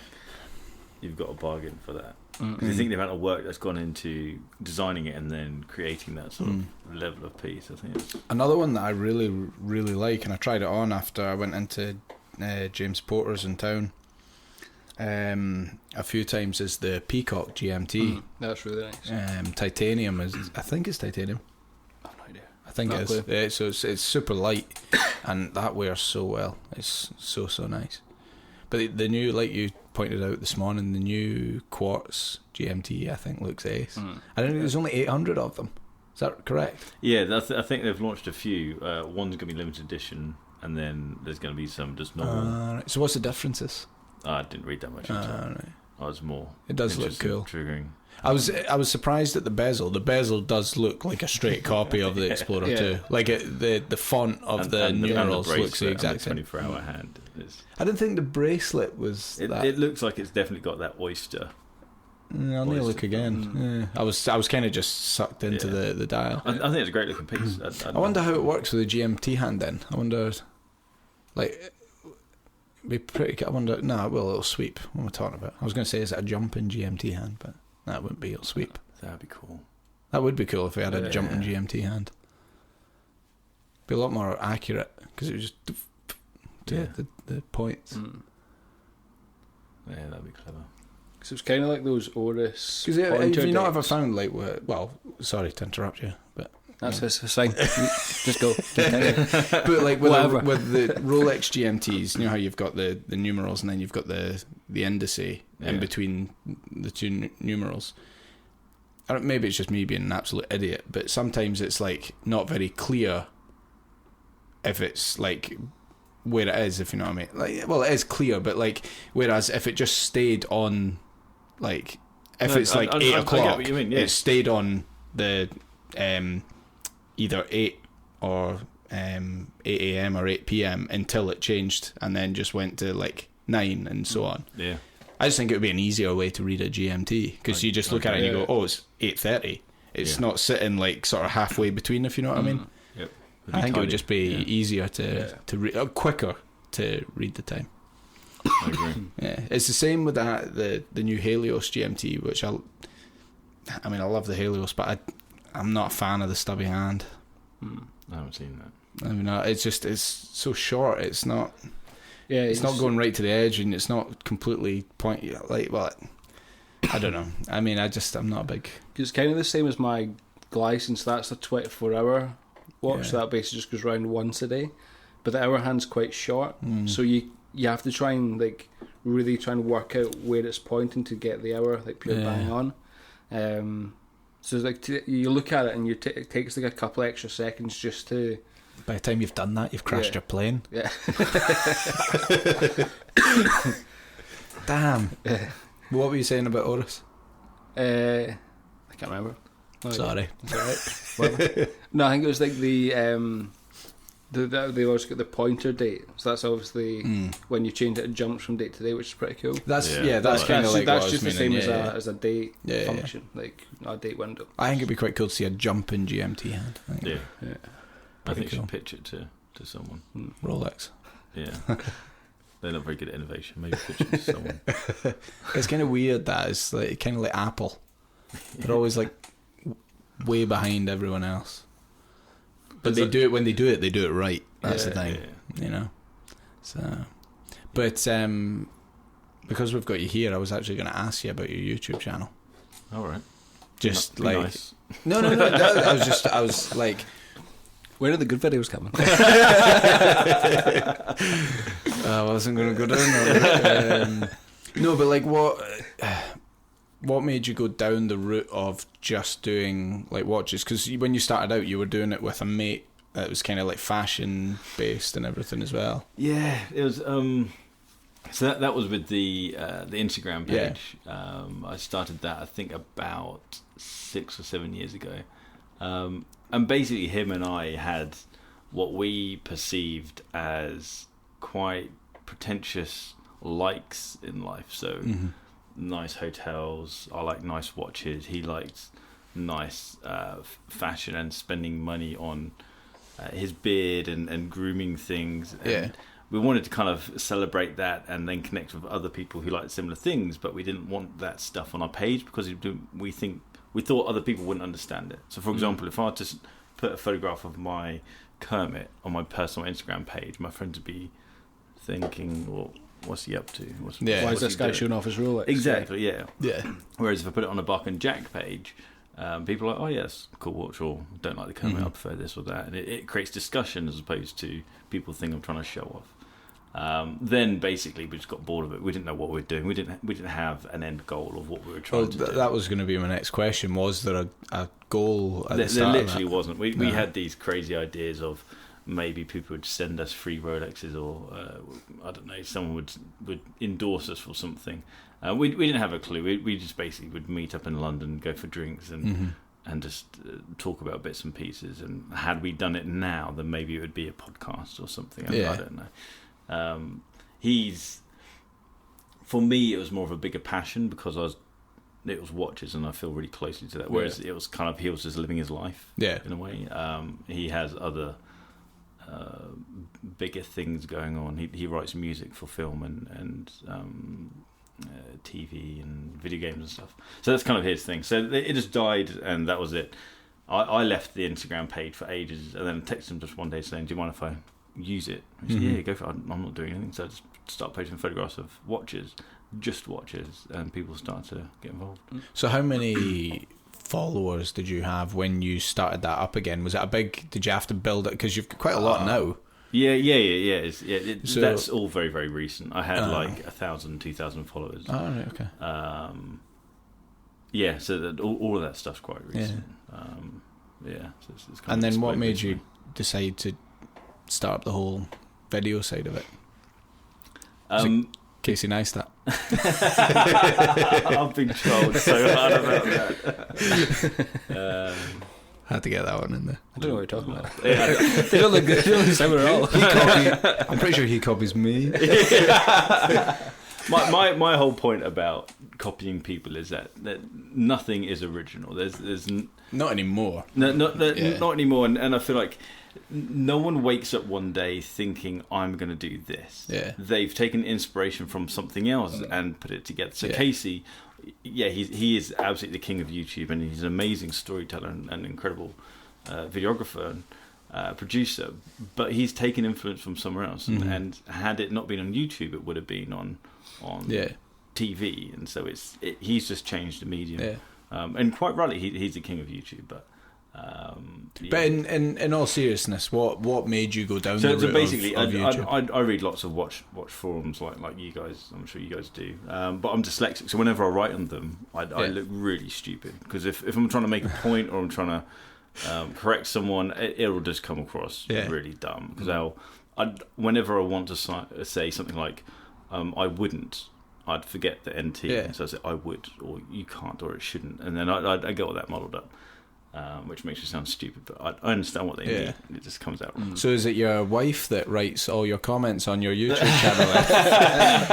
B: you've got a bargain for that. Because you think the amount of work that's gone into designing it and then creating that sort of level of piece. I think it's
A: another one that I really, really like, and I tried it on after I went into James Porter's in town a few times, is the Peacock Gmt.
C: That's really nice.
A: Titanium I think it's titanium.
C: I have no idea.
A: I think it is. Yeah, so it's super light, and that wears so well. It's so nice. But the new, like you pointed out this morning, the new Quartz Gmt, I think, looks ace. I don't think there's only 800 of them. Is that correct?
B: Yeah, I think they've launched a few. One's going to be limited edition, and then there's going to be some just normal.
A: Right. So what's the differences?
B: I didn't read that much into it.
A: Right.
B: I was more.
A: It does look cool.
B: Triggering.
A: I was surprised at the bezel. The bezel does look like a straight copy of the Explorer 2. Like the font of the numerals looks the exact same.
B: 24-hour hand.
A: I didn't think the bracelet was that.
B: It looks like it's definitely got that oyster.
A: I'll need to look again. Yeah. I was kind of just sucked into the dial.
B: I think it's a great looking piece.
A: I wonder how it works with the GMT hand then. I wonder, like, it'd be pretty. I wonder. No, well, it'll sweep. What am I talking about? I was going to say, is it a jumping GMT hand? But that wouldn't be. It'll sweep.
B: That'd be cool.
A: That would be cool if we had a jumping GMT hand. Be a lot more accurate because it would just do the points.
B: Yeah, that'd be clever.
C: Because it was kind of like those Oris.
A: Because have you not ever found, like, well, sorry to interrupt you, but
C: that's his sign. Just go.
A: But like with the Rolex GMTs, you know how you've got the numerals and then you've got the indice in between the two numerals. Maybe it's just me being an absolute idiot, but sometimes it's like not very clear if it's like where it is, if you know what I mean. Like, well, it is clear, but like, whereas if it just stayed on, like, if it's like 8 o'clock, I get what you mean, it stayed on the either 8 or 8 a.m. or 8 p.m. until it changed, and then just went to like 9 and so on.
B: Yeah,
A: I just think it would be an easier way to read a GMT because you just look at it and you go, oh, it's 8:30. It's not sitting like sort of halfway between, if you know what I mean.
B: Yep.
A: I think it would just be easier to read, quicker to read the time.
B: I agree.
A: Yeah, it's the same with the new Helios GMT, which I love the Helios, but I'm not a fan of the stubby hand.
B: I haven't seen that.
A: I mean, it's so short. It's not.
C: Yeah,
A: it's not going right to the edge, and it's not completely pointy. Like, well, I don't know. I mean, I'm not a big.
C: It's kind of the same as my Glycine. That's a 24-hour watch. So that basically just goes round once a day, but the hour hand's quite short, so you have to try and like really try and work out where it's pointing to get the hour like pure bang on. So it's like you look at it and it takes like a couple extra seconds just to.
A: By the time you've done that, you've crashed your plane.
C: Yeah.
A: Damn. What were you saying about Oris?
C: I can't remember.
A: Sorry.
C: It's alright. No, I think it was like they always got the pointer date, so that's obviously when you change it, it jumps from date to date, which is pretty cool.
A: That's kind of like
C: that's just the same as a date function, like a date window.
A: I think it'd be quite cool to see a jump in GMT hand.
B: I think you should pitch it to someone.
A: Rolex.
B: Yeah. They're not very good at innovation. Maybe pitch it to someone.
A: It's kind of weird that it's like kind of like Apple. They're always like way behind everyone else. But they do it right. That's the thing, you know. So, but because we've got you here, I was actually going to ask you about your YouTube channel.
B: All right.
A: Just
B: be
A: like
B: nice.
A: No. I was like,
C: where are the good videos coming?
A: I wasn't going to go down there. No, but like what made you go down the route of just doing like watches? Because when you started out, you were doing it with a mate that was kind of like fashion based and everything as well.
B: Yeah, it was. So that was with the Instagram page. I started that I think about 6 or 7 years ago. And basically him and I had what we perceived as quite pretentious likes in life. So nice hotels, I like nice watches, he liked nice fashion and spending money on his beard and grooming things. And we wanted to kind of celebrate that and then connect with other people who liked similar things, but we didn't want that stuff on our page because we thought other people wouldn't understand it. So, for example, if I just put a photograph of my Kermit on my personal Instagram page, my friends would be thinking, well, what's he up to? Why
C: is this guy showing off his Rolex?
B: Exactly, yeah.
A: Yeah.
B: Whereas if I put it on a Buck and Jack page, people are like, oh yes, cool watch, or don't like the colour, I prefer this or that, and it creates discussion as opposed to people think I'm trying to show off. Then basically we just got bored of it. We didn't know what we were doing. We didn't have an end goal of what we were trying to do.
A: That was going to be my next question. Was there a goal at the start?
B: There literally wasn't. We had these crazy ideas of maybe people would send us free Rolexes, or I don't know, someone would endorse us for something. We didn't have a clue. We just basically would meet up in London, go for drinks, and just talk about bits and pieces. And had we done it now, then maybe it would be a podcast or something. I don't know. For me, it was more of a bigger passion because it was watches, and I feel really closely to that. Whereas he was just living his life, in a way. He has other bigger things going on. He writes music for film and TV and video games and stuff. So that's kind of his thing. So it just died, and that was it. I left the Instagram page for ages, and then texted him just one day saying, "Do you mind if I use it?" He said, "Yeah, go for it. I'm not doing anything." So I just start posting photographs of watches, just watches, and people start to get involved.
A: So how many followers did you have when you started that up again? Was it a big? Did you have to build it? Because you've got quite a lot now.
B: Yeah. So, that's all very, very recent. I had 1,000, 2,000 followers.
A: Oh, right, okay.
B: So that, all of that stuff's quite recent. So it's kind
A: and
B: of
A: then what made
B: recently.
A: you decide to start up the whole video side of it? Casey Neistat.
B: I've been trolled so hard about that.
A: Had to get that one in there.
C: I don't know what you're talking about. They don't look good. They don't look similar at all.
A: I'm pretty sure he copies me.
B: My whole point about copying people is that nothing is original. There's
A: not anymore.
B: Not anymore. And I feel like no one wakes up one day thinking, I'm going to do this.
A: Yeah.
B: They've taken inspiration from something else and put it together. So Casey, he is absolutely the king of YouTube, and he's an amazing storyteller and incredible videographer and producer. But he's taken influence from somewhere else, and had it not been on YouTube, it would have been on TV. And so he's just changed the medium.
A: Yeah.
B: And quite rightly, he's the king of YouTube, but.
C: But in all seriousness, what made you go down the route
B: basically,
C: of YouTube?
B: I read lots of watch forums like you guys. I'm sure you guys do. But I'm dyslexic, so whenever I write on them, I look really stupid, because if I'm trying to make a point or I'm trying to correct someone, it'll just come across really dumb. Because whenever I want to say something like I wouldn't, I'd forget the NT, so I say I would, or you can't, or it shouldn't, and then I get all that muddled up. Which makes you sound stupid, but I understand what they mean. It just comes out wrong.
A: So is it your wife that writes all your comments on your YouTube channel?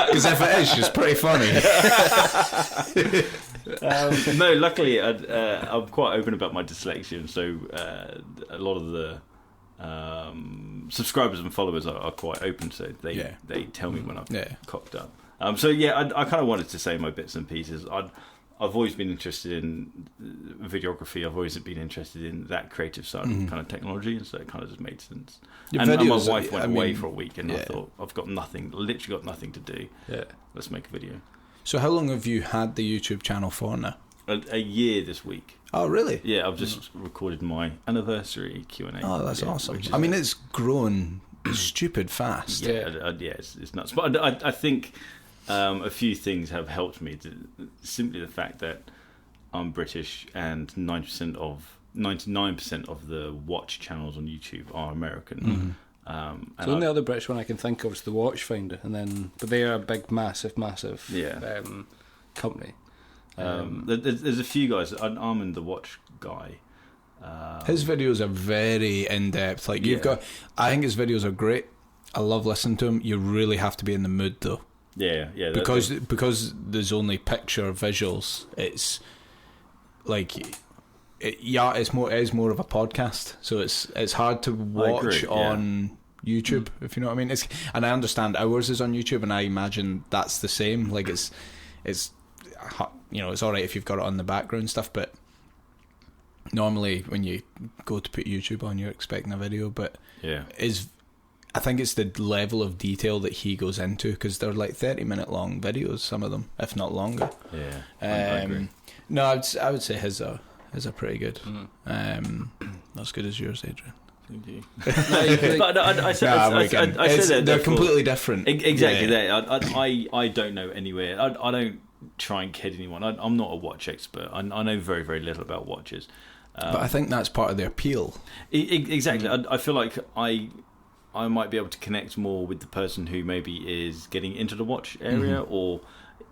A: Because if it is, she's pretty funny.
B: No, luckily I'm quite open about my dyslexia, and so a lot of the subscribers and followers are quite open, so they tell me when I've cocked up. I kind of wanted to say my bits and pieces. I've always been interested in videography. I've always been interested in that creative side of kind of technology, and so it kind of just made sense. And my wife went away for a week, and I thought, I've got literally got nothing to do. Yeah, let's make a video.
A: So how long have you had the YouTube channel for now?
B: A year this week.
A: Oh, really?
B: Yeah, I've just recorded my anniversary Q&A.
A: Oh, that's awesome. I mean, it's grown stupid fast.
B: It's nuts. But I think... a few things have helped me. Simply the fact that I'm British, and 99% of the watch channels on YouTube are American.
C: So the only other British one I can think of is the Watchfinder, but they are a big, massive company.
B: There's a few guys. Armin, the watch guy.
A: His videos are very in depth. Like I think his videos are great. I love listening to him. You really have to be in the mood though.
B: Yeah.
A: Because there's only picture visuals. It's like it is more of a podcast, so it's hard to watch on YouTube, if you know what I mean. And I understand ours is on YouTube, and I imagine that's the same. Like it's it's all right if you've got it on the background stuff, but normally when you go to put YouTube on, you're expecting a video. But I think it's the level of detail that he goes into, because they're like 30-minute long videos, some of them, if not longer.
B: I agree.
A: No, I would say his are is a pretty good. Not as good as yours, Adrian.
B: Thank you. But I said
A: they're completely different.
B: Exactly. Yeah. I don't know anywhere. I don't try and kid anyone. I'm not a watch expert. I know very, very little about watches.
A: But I think that's part of the appeal.
B: Exactly. I feel like I might be able to connect more with the person who maybe is getting into the watch area or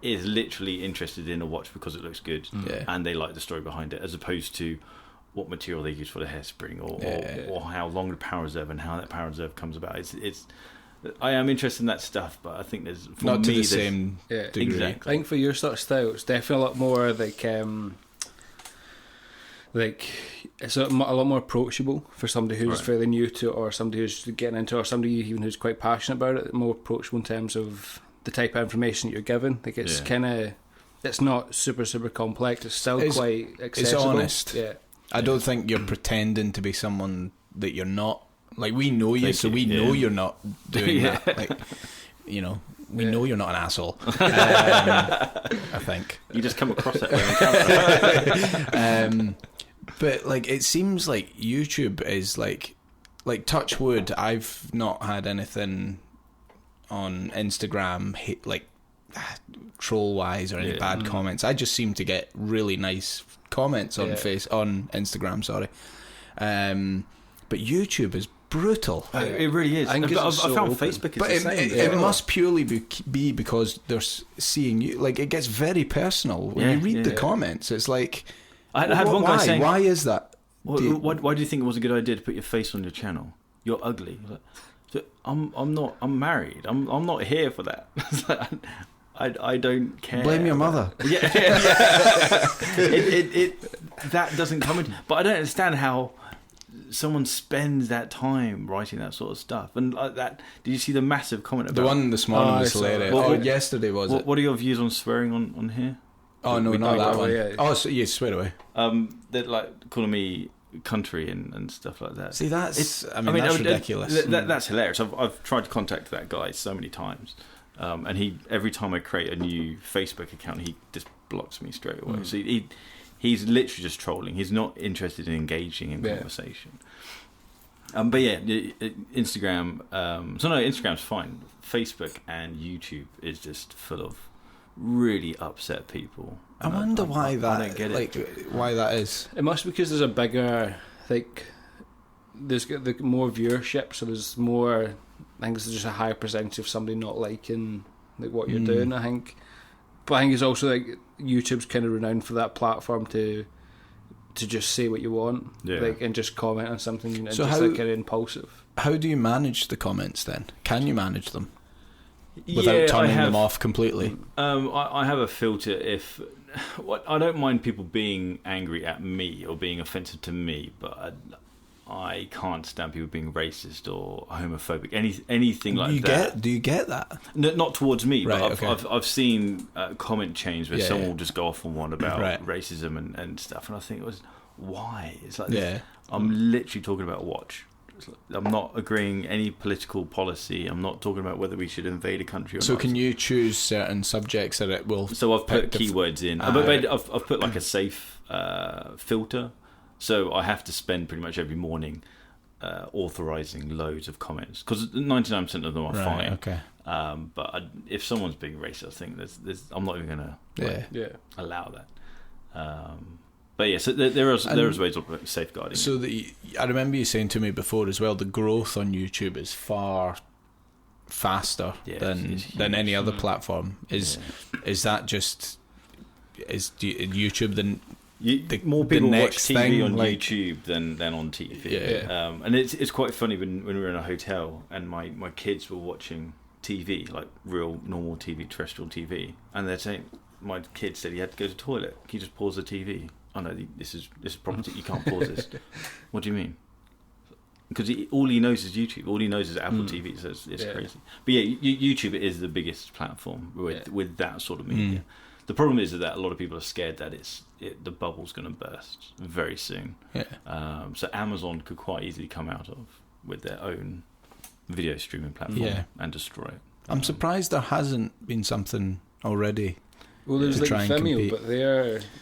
B: is literally interested in a watch because it looks good and they like the story behind it, as opposed to what material they use for the hairspring or how long the power reserve and how that power reserve comes about. It's I am interested in that stuff, but I think there's
A: not to the same degree.
B: Exactly.
C: I think for your sort of style, it's definitely a lot more like it's a lot more approachable for somebody who's fairly new to it, or somebody who's getting into it, or somebody even who's quite passionate about it. More approachable in terms of the type of information that you're given. Like it's kind of, it's not super complex. It's still quite accessible.
A: It's honest.
C: Yeah.
A: I don't think you're pretending to be someone that you're not. Like, we know you, so we know you're not doing that. Like, we know you're not an asshole. I think
B: you just come across that way on camera.
A: But like, it seems like YouTube is like touch wood. I've not had anything on Instagram like troll wise or any bad comments. I just seem to get really nice comments on Instagram. Sorry, but YouTube is brutal.
B: It really is. I found Facebook is
A: but
B: the same.
A: It must purely be because they're seeing you. Like, it gets very personal when you read the comments. It's like,
B: I had one guy saying,
A: "Why is that?
B: Why do you think it was a good idea to put your face on your channel? You're ugly." Like, I'm married. I'm not here for that. I don't care.
A: Blame your mother.
B: That doesn't come in. But I don't understand how someone spends that time writing that sort of stuff. And like that, did you see the massive comment about
A: the one this morning was hilarious? Yesterday was it?
B: What are your views on swearing on here?
A: Oh no, not that one. Yeah. Oh, so you swear away.
B: They're like calling me country and stuff like that.
A: See, that's that's ridiculous.
B: That's hilarious. I've tried to contact that guy so many times, and every time I create a new Facebook account, he just blocks me straight away. So he's literally just trolling. He's not interested in engaging in conversation. But yeah, Instagram. Instagram's fine. Facebook and YouTube is just full of really upset people.
A: I wonder why that. I don't get it. Like, why that is.
C: It must be because there's a bigger, like, there's the more viewership, so there's more. I think there's just a higher percentage of somebody not liking like what you're doing. I think, but I think it's also like YouTube's kind of renowned for that platform to just say what you want, like, and just comment on something, and so just like kind of impulsive.
A: How do you manage the comments then? Can you manage them without turning them off completely?
B: I have a filter. I don't mind people being angry at me or being offensive to me, but I can't stand people being racist or homophobic. Anything like that.
A: Do you get that?
B: No, not towards me, but I've seen comment chains where someone will just go off on one about racism and stuff, and I think it was why. It's like I'm literally talking about a watch. I'm not agreeing any political policy. I'm not talking about whether we should invade a country or not.
A: So can you choose certain subjects that it will...
B: So I've put keywords in. I've put like a safe filter. So I have to spend pretty much every morning authorising loads of comments. Because 99% of them are fine.
A: Okay.
B: But if someone's being racist, I think I'm not even going to allow that. But yeah, so there is ways of safeguarding.
A: So I remember you saying to me before as well, the growth on YouTube is far faster than any other platform. Is that just YouTube
B: more people watch TV on YouTube than on TV? Yeah. And it's quite funny when we were in a hotel and my kids were watching TV, like real normal TV, terrestrial TV, and they're saying, my kid said he had to go to the toilet. Can you just pause the TV? Oh no, this is property. You can't pause this. What do you mean? Because all he knows is YouTube. All he knows is Apple TV. So it's crazy. But yeah, YouTube is the biggest platform with that sort of media. The problem is that a lot of people are scared that the bubble's going to burst very soon. Yeah. So Amazon could quite easily come out with their own video streaming platform and destroy it.
A: I'm surprised there hasn't been something already.
C: Well, there's like Vimeo, but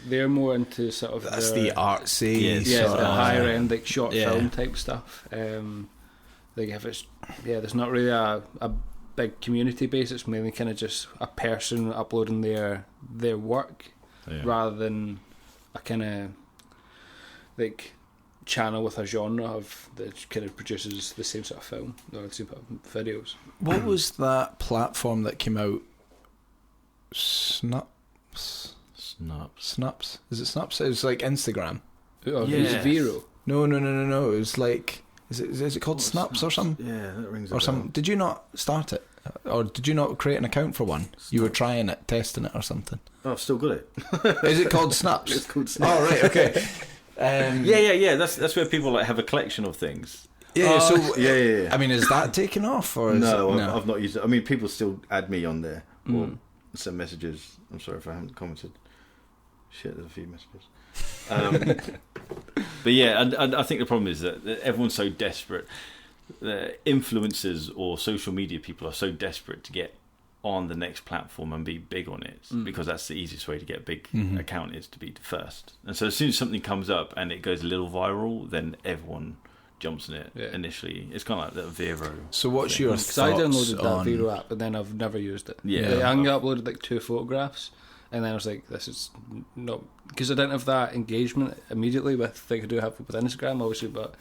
C: they're more into sort of
A: that's the artsy,
C: the higher end like short film type stuff. Like if it's there's not really a big community base. It's mainly kind of just a person uploading their work rather than a kind of like channel with a genre of that kind of produces the same sort of film or the same sort of videos.
A: What was that platform that came out? Snaps. Is it Snaps? It was like Instagram.
C: Oh, is it Vero?
A: No. It was like is it called Snaps or something?
B: Yeah, that rings a
A: or
B: bell.
A: something. Did you not start it, or did you not create an account for one? Snaps. You were trying it, testing it, or something.
B: Oh, I've still got it.
A: Is it called Snaps?
B: It's called Snaps.
A: Oh right, okay.
B: Yeah. That's where people like have a collection of things.
A: Yeah. So
B: yeah.
A: I mean, is that taken off or is
B: no?
A: No,
B: I've not used it. I mean, people still add me on there or send messages. I'm sorry if I haven't commented. Shit, there's a few messages. But yeah, and I think the problem is that everyone's so desperate. The influencers or social media people are so desperate to get on the next platform and be big on it because that's the easiest way to get a big account is to be the first. And so as soon as something comes up and it goes a little viral, then everyone jumps on it initially. It's kind of like that Vero.
A: So what's your thoughts?
C: Because I downloaded that Vero app, but then I've never used it.
B: Yeah,
C: I uploaded like 2 photographs, and then I was like, this is not, because I didn't have that engagement immediately with like I do have with Instagram, obviously, but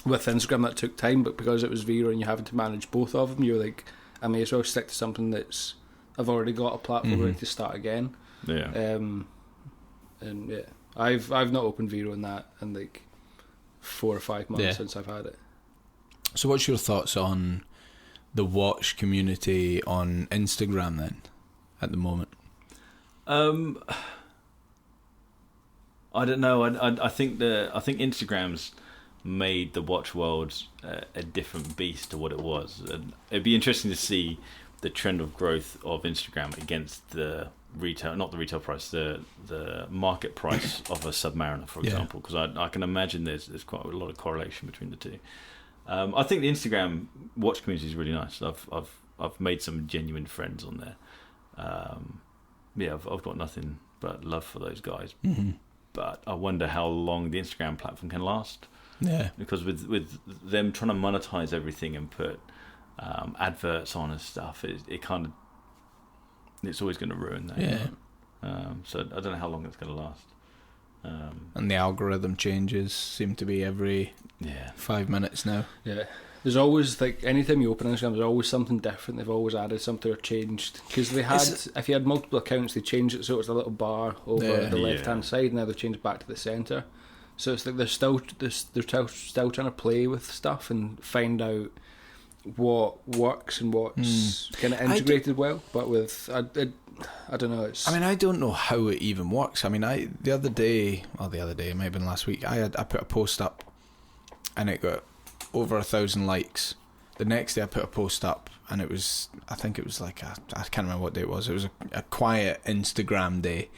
C: with Instagram that took time. But because it was Vero and you're having to manage both of them, you're like, I may as well stick to something that's I've already got a platform ready to start again.
B: Yeah.
C: And yeah, I've not opened Vero in that in like 4 or 5 months since I've had it.
A: So what's your thoughts on the watch community on Instagram then at the moment?
B: I don't know. I think Instagram's made the watch world a different beast to what it was. And it'd be interesting to see the trend of growth of Instagram against the retail, not the retail price, the market price of a Submariner, for example. Because I can imagine there's quite a lot of correlation between the two. I think the Instagram watch community is really nice. I've made some genuine friends on there. I've got nothing but love for those guys. But I wonder how long the Instagram platform can last.
A: Yeah,
B: because with them trying to monetize everything and put adverts on and stuff, it kind of it's always going to ruin that.
A: Yeah.
B: So I don't know how long it's going to last.
A: And the algorithm changes seem to be every 5 minutes now.
C: Yeah. There's always, like, anytime you open Instagram, there's always something different. They've always added something or changed. Because they had, if you had multiple accounts, they changed it so it was a little bar over the left-hand side, and now they've changed it back to the centre. So it's like they're still trying to play with stuff and find out what works and what's kind of integrated well. But with, I don't know.
A: I mean, I don't know how it even works. I mean, the other day, it might have been last week, I put a post up and it got over 1,000 likes. The next day I put a post up and it was, I think it was like I can't remember what day it was. It was a quiet Instagram day,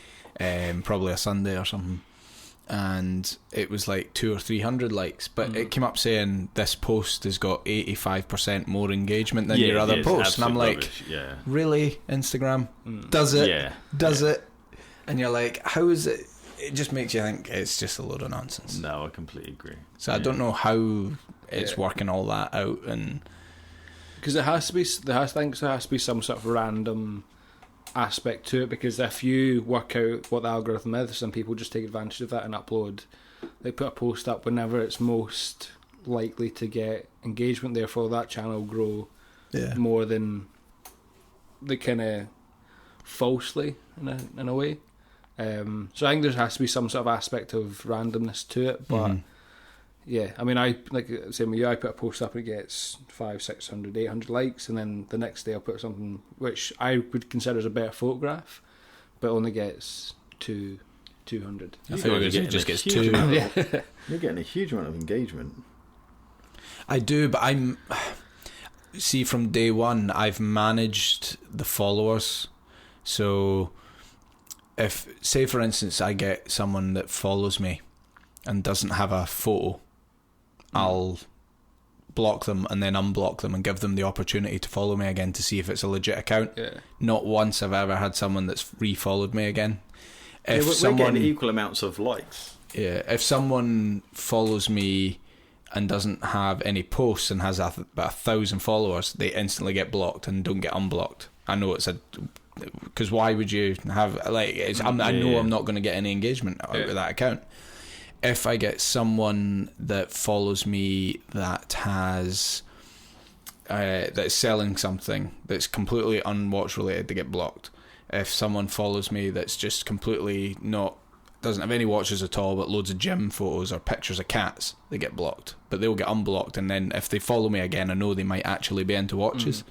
A: probably a Sunday or something, and it was like 200 or 300 likes, but it came up saying this post has got 85% more engagement than your other posts, and I'm like, really, Instagram? Does it? Does it? And you're like, how is it? It just makes you think it's just a load of nonsense.
B: No, I completely agree.
A: So I don't know how it's working all that out, and
C: because there has to be some sort of random aspect to it. Because if you work out what the algorithm is, some people just take advantage of that and upload. They put a post up whenever it's most likely to get engagement. Therefore, that channel will grow more than the kind of falsely in a way. So I think there has to be some sort of aspect of randomness to it, but yeah, I mean, I like same with you. I put a post up and it gets 500, 600, 800 likes, and then the next day I'll put something which I would consider as a better photograph, but only gets 200.
A: I feel it just gets 2.
B: You're getting a huge amount of engagement.
A: I do, but see, from day one I've managed the followers. So if, say for instance, I get someone that follows me and doesn't have a photo, I'll block them and then unblock them and give them the opportunity to follow me again to see if it's a legit account. Not once have I ever had someone that's re-followed me again.
B: If we're getting equal amounts of likes.
A: Yeah, if someone follows me and doesn't have any posts and has about 1,000 followers, they instantly get blocked and don't get unblocked. I know because why would you have I know I'm not going to get any engagement out of that account. If I get someone that follows me that has that's selling something that's completely unwatch related, they get blocked. If someone follows me that's just completely doesn't have any watches at all but loads of gym photos or pictures of cats, they get blocked. But they'll get unblocked, and then if they follow me again, I know they might actually be into watches.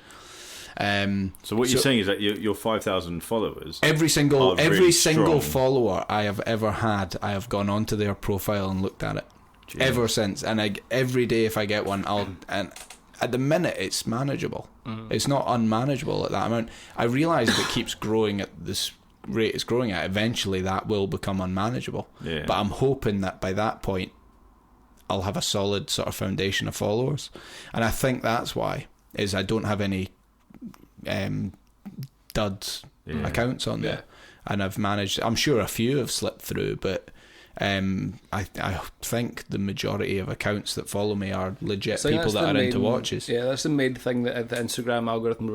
B: So what you're saying is that your 5,000 followers,
A: every single follower I have ever had, I have gone onto their profile and looked at it. Jeez. Ever since, and every day if I get one, and at the minute it's manageable. It's not unmanageable at that amount. I realise if it keeps growing at this rate it's growing at, eventually that will become unmanageable. But I'm hoping that by that point I'll have a solid sort of foundation of followers, and I think that's why is I don't have any duds accounts on there, and I've managed. I'm sure a few have slipped through, but I think the majority of accounts that follow me are legit people that are into watches.
C: Yeah, that's the main thing that the Instagram algorithm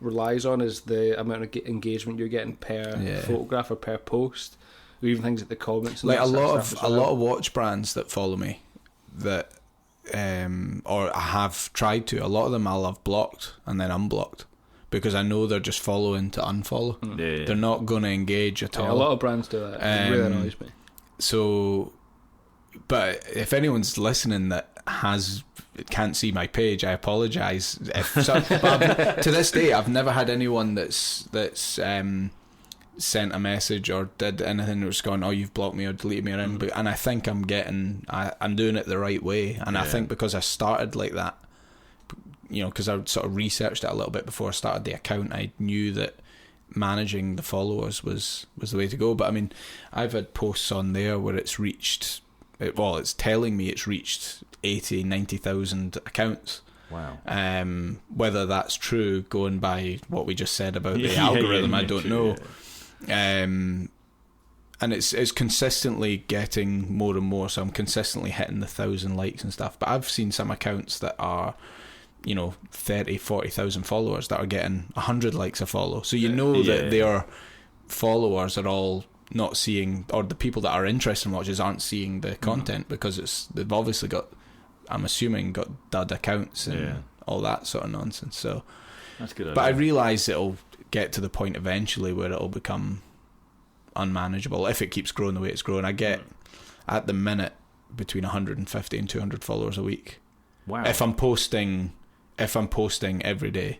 C: relies on, is the amount of engagement you're getting per photograph or per post, or even things like the comments. And
A: like a lot of watch brands that follow me, that or I have tried to. A lot of them I'll have blocked and then unblocked, because I know they're just following to unfollow. They're not going to engage at all.
C: A lot of brands do that. It really annoys me.
A: So, but if anyone's listening that can't see my page, I apologise. To this day, I've never had anyone that's sent a message or did anything that was gone, "Oh, you've blocked me or deleted me," and I think I'm doing it the right way, and I think because I started like that, because I sort of researched it a little bit before I started the account, I knew that managing the followers was the way to go. But I mean, I've had posts on there where it's telling me it's reached 80,000-90,000 accounts.
B: Wow.
A: Whether that's true, going by what we just said about the algorithm, I don't know. And it's consistently getting more and more, so I'm consistently hitting the 1,000 likes and stuff. But I've seen some accounts that are 30,000-40,000 followers that are getting 100 likes a follow. So that their followers are all not seeing, or the people that are interested in watches aren't seeing the content, because they've obviously got, I'm assuming, got dud accounts and all that sort of nonsense. So
B: that's good.
A: But I realise it'll get to the point eventually where it'll become unmanageable if it keeps growing the way it's growing. I get at the minute between 150 and 200 followers a week.
B: Wow.
A: If I'm posting every day.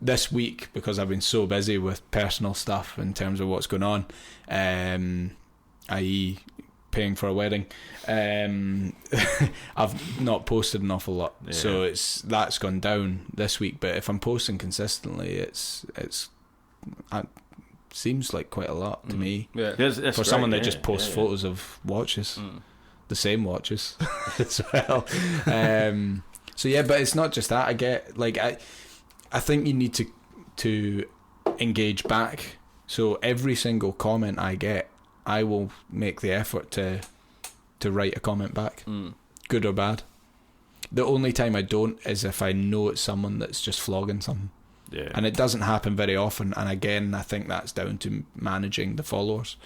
A: This week, because I've been so busy with personal stuff in terms of what's going on, i.e. paying for a wedding, I've not posted an awful lot. So that's gone down this week. But if I'm posting consistently, it seems like quite a lot to me.
B: That's
A: for
B: great,
A: someone that just posts photos of watches, the same watches as well. So but it's not just that. I get I think you need to engage back. So every single comment I get, I will make the effort to write a comment back, good or bad. The only time I don't is if I know it's someone that's just flogging something. And it doesn't happen very often. And again, I think that's down to managing the followers.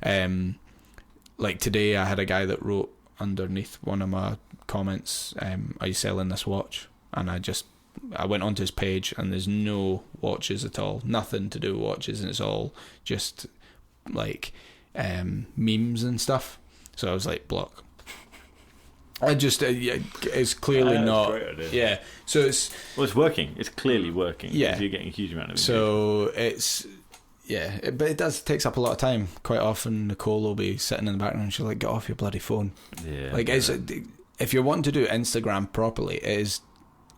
A: Like today, I had a guy that wrote underneath one of my comments, "Are you selling this watch?" And I went onto his page, and there's no watches at all, nothing to do with watches, and it's all just like memes and stuff. So I was like, block. I just it's clearly not. So it's
B: working. It's clearly working.
A: Yeah,
B: you're getting a huge amount of engagement.
A: So it's but it takes up a lot of time. Quite often, Nicole will be sitting in the background, and she'll like, "Get off your bloody phone." If you're wanting to do Instagram properly,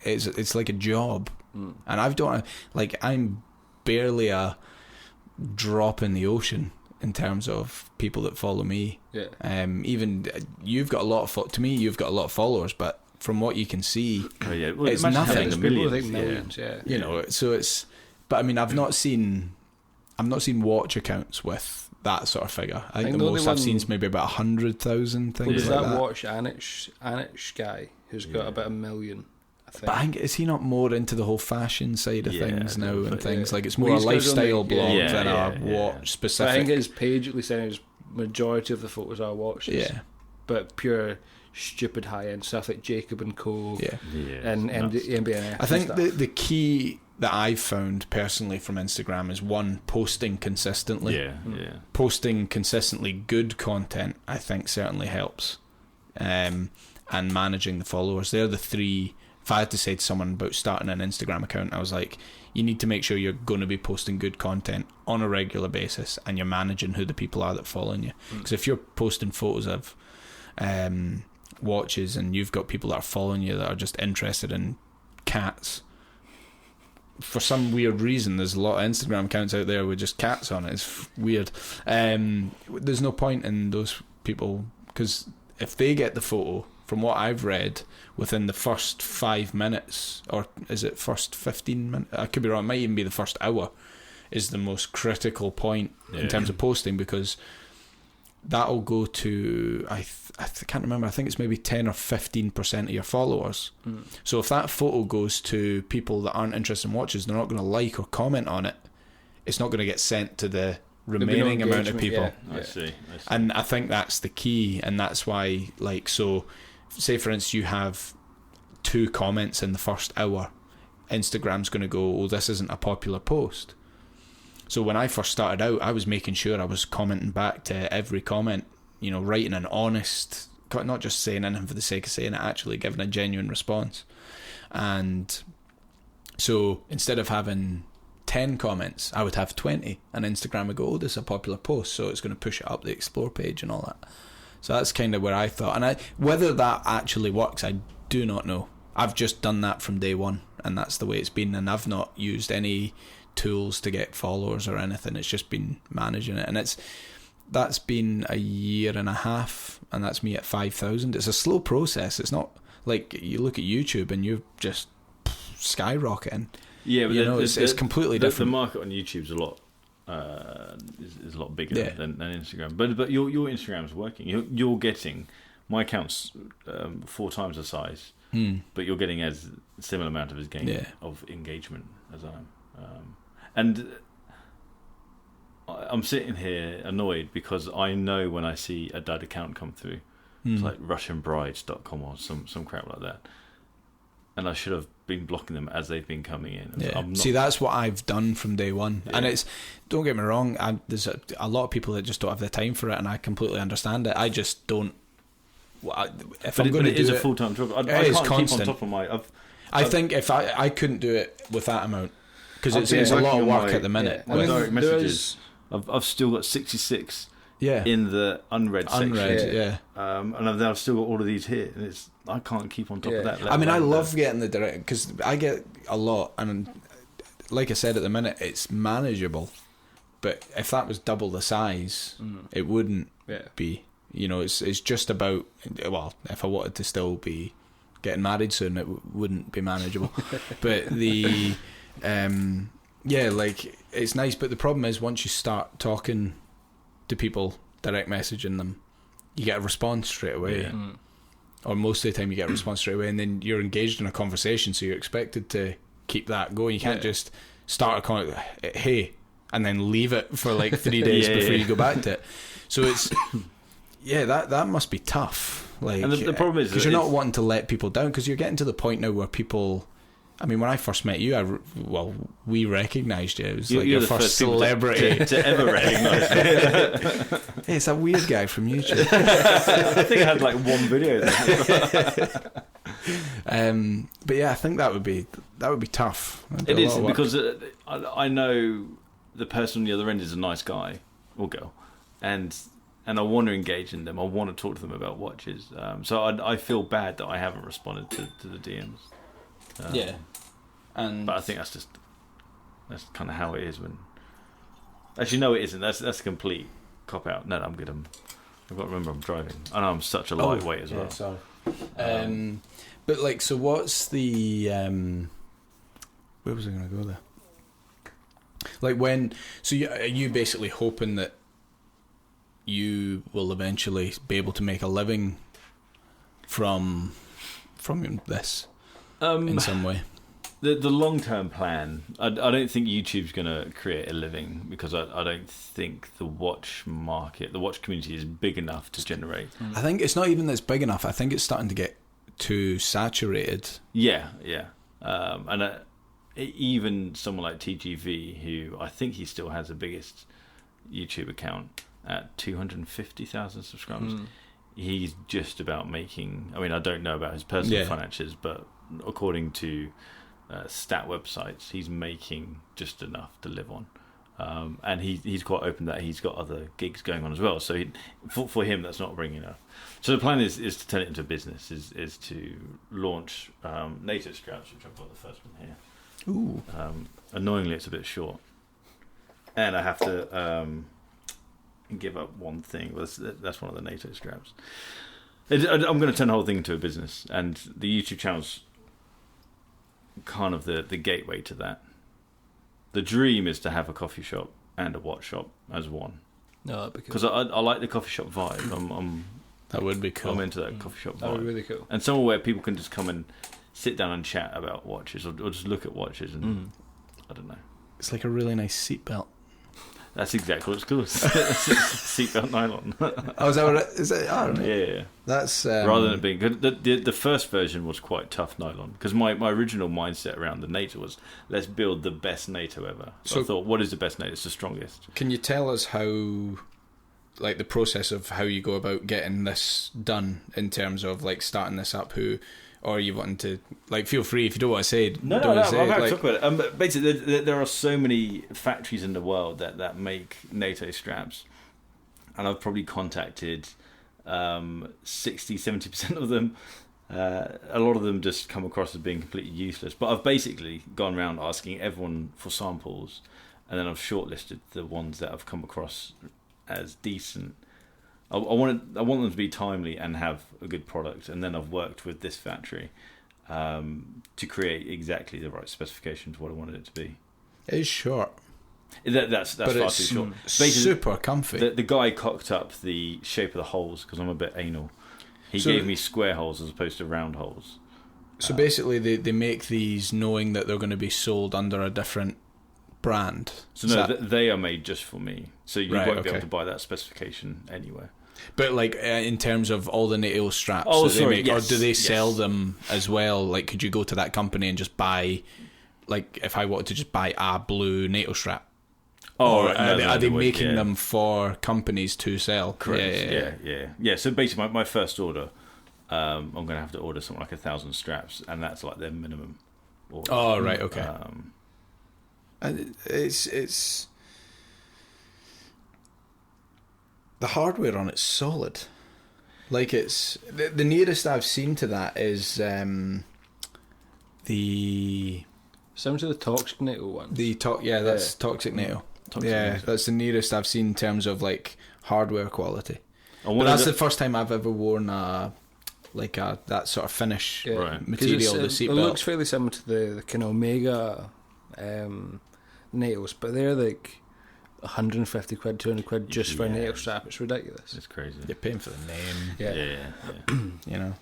A: it's like a job, and I'm barely a drop in the ocean in terms of people that follow me. Even you've got a lot of you've got a lot of followers, but from what you can see,
B: well,
A: it's nothing.
C: Millions,
A: You know, so it's. But I mean, I've not seen watch accounts with that sort of figure. I think the most I've seen is maybe about 100,000 things.
C: There's
A: like
C: that watch Anish guy who's got about 1 million.
A: But I think, is he not more into the whole fashion side of things now and things? Like, it's more a
C: he's got his
A: lifestyle
C: own-
A: blog than a watch specific.
C: I think his page at least says majority of the photos are watches.
A: Yeah.
C: But pure stupid high end stuff like Jacob and Co.
A: Yeah.
C: And MBNF.
A: I think the key that I've found personally from Instagram is, one, posting consistently. Posting consistently good content, I think, certainly helps. And managing the followers. They're the three. If I had to say to someone about starting an Instagram account, I was like, you need to make sure you're going to be posting good content on a regular basis, and you're managing who the people are that follow you. Because if you're posting photos of watches and you've got people that are following you that are just interested in cats, for some weird reason there's a lot of Instagram accounts out there with just cats on it. It's weird. There's no point in those people, because if they get the photo, from what I've read, within the first 5 minutes, or is it first 15 minutes? I could be wrong. It might even be the first hour is the most critical point in terms of posting, because that'll go to, I can't remember, I think it's maybe 10 or 15% of your followers. So if that photo goes to people that aren't interested in watches, they're not going to like or comment on it. It's not going to get sent to the remaining amount of people.
B: I see.
A: And I think that's the key, and that's why, like, so say for instance you have 2 comments in the first hour, Instagram's going to go, oh, this isn't a popular post. So when I first started out, I was making sure I was commenting back to every comment, you know, writing an honest, not just saying anything for the sake of saying it, actually giving a genuine response. And so instead of having 10 comments, I would have 20, and Instagram would go, oh, this is a popular post, so it's going to push it up the explore page and all that. So that's kind of where I thought, and whether that actually works, I do not know. I've just done that from day one, and that's the way it's been, and I've not used any tools to get followers or anything. It's just been managing it, and that's been a year and a half, and that's me at 5,000. It's a slow process. It's not like you look at YouTube and you're just skyrocketing.
B: Yeah, but
A: you know, it's completely different.
B: The market on YouTube's a lot is a lot bigger than Instagram. But your Instagram's working. You're getting, my account's 4 times the size, but you're getting as similar amount of engagement as I am. And I'm sitting here annoyed because I know when I see a dud account come through, it's like RussianBrides.com or some crap like that, and I should have been blocking them as they've been coming in.
A: Yeah. See, that's what I've done from day one. And it's, don't get me wrong, there's a lot of people that just don't have the time for it, and I completely understand it. I just don't. If I'm going to do it,
B: is a full-time job. I can't keep on top of my.
A: I think if I couldn't do it with that amount, because it's a lot of work at the minute.
B: My direct messages, I've still got 66 in the unread section. And I've still got all of these here, and I can't keep on top of that.
A: I mean, I love getting the direct, because I get a lot, and like I said, at the minute it's manageable. But if that was double the size, it wouldn't be. You know, it's just about, well, if I wanted to still be getting married soon, it wouldn't be manageable. But the like, it's nice, but the problem is once you start talking to people, direct messaging them, you get a response straight away. Or most of the time you get a response straight away, and then you're engaged in a conversation, so you're expected to keep that going. You can't just start a comment, hey, and then leave it for like 3 days before you go back to it. So it's that must be tough. Like,
B: and the problem is
A: because you're not wanting to let people down, because you're getting to the point now where people, I mean, when I first met you, we recognised you. It was like your first celebrity
B: to ever recognise me.
A: Hey, it's that weird guy from YouTube.
B: I think I had like one video
A: there. But yeah, I think that would be tough.
B: It is, because I know the person on the other end is a nice guy or girl, and I want to engage in them. I want to talk to them about watches. So I feel bad that I haven't responded to the DMs. But I think that's kind of how it is. When actually, no, it isn't. That's a complete cop out. No, I'm good. I've got to remember I'm driving. I know I'm such a lightweight as well.
A: Sorry. But like, so what's the where was I going to go there? Like are you basically hoping that you will eventually be able to make a living from this in some way?
B: The long-term plan, I don't think YouTube's going to create a living, because I don't think the watch market, the watch community is big enough to generate.
A: I think it's not even that it's big enough. I think it's starting to get too saturated.
B: Yeah. And even someone like TGV, who I think he still has the biggest YouTube account at 250,000 subscribers, he's just about making... I mean, I don't know about his personal finances, but according to stat websites, he's making just enough to live on. And he's quite open that he's got other gigs going on as well. So for him, that's not bringing enough. So the plan is to turn it into a business, is to launch NATO straps, which I've got the first one here.
A: Ooh.
B: Annoyingly, it's a bit short. And I have to give up one thing. That's one of the NATO straps. I'm going to turn the whole thing into a business. And the YouTube channel's kind of the gateway to that. The dream is to have a coffee shop and a watch shop as one.
C: No, that'd be cool.
B: Because I like the coffee shop vibe.
A: That would be cool.
B: I'm into that coffee shop vibe.
C: That would be really cool.
B: And somewhere where people can just come and sit down and chat about watches, or just look at watches, and I don't know.
A: It's like a really nice seatbelt.
B: That's exactly what it's called. Seatbelt nylon.
A: Oh, is that what is it? I don't know.
B: Yeah.
A: That's
B: rather than it being good. The first version was quite tough nylon, because my original mindset around the NATO was, let's build the best NATO ever. So I thought, what is the best NATO? It's the strongest.
A: Can you tell us how, like, the process of how you go about getting this done in terms of like starting this up? Or you wanting to, like, feel free if you don't want to say it.
B: No, I'm happy to talk about it. Basically, there are so many factories in the world that make NATO straps, and I've probably contacted 60-70% of them. A lot of them just come across as being completely useless. But I've basically gone around asking everyone for samples, and then I've shortlisted the ones that I've come across as decent. I want them to be timely and have a good product, and then I've worked with this factory to create exactly the right specification to what I wanted it to be.
A: It is short.
B: That's far too short.
A: Super comfy.
B: The guy cocked up the shape of the holes, because I'm a bit anal. He gave me square holes as opposed to round holes.
A: So basically, they make these knowing that they're going to be sold under a different brand.
B: So they are made just for me. So you won't be able to buy that specification anywhere.
A: But like in terms of all the NATO straps
B: they make,
A: or do they sell them as well? Like, could you go to that company and just buy, like, if I wanted to just buy a blue NATO strap?
B: Oh,
A: are they making them for companies to sell?
B: Correct. Yeah. So basically, my first order, I'm going to have to order something like 1,000 straps, and that's like their minimum order.
A: Oh, right, okay. It's the hardware on it's solid. Like, it's the nearest I've seen to that is the
C: similar to the Toxic NATO one.
A: That's Toxic NATO. That's the nearest I've seen in terms of like hardware quality. But that's the first time I've ever worn that sort of finish material. The seatbelt.
C: It looks fairly similar to the kind of Omega NATOs, but they're like 150 quid, 200 quid just for a NATO strap. It's ridiculous.
B: It's crazy.
A: You're paying for the name.
B: Yeah.
A: You know,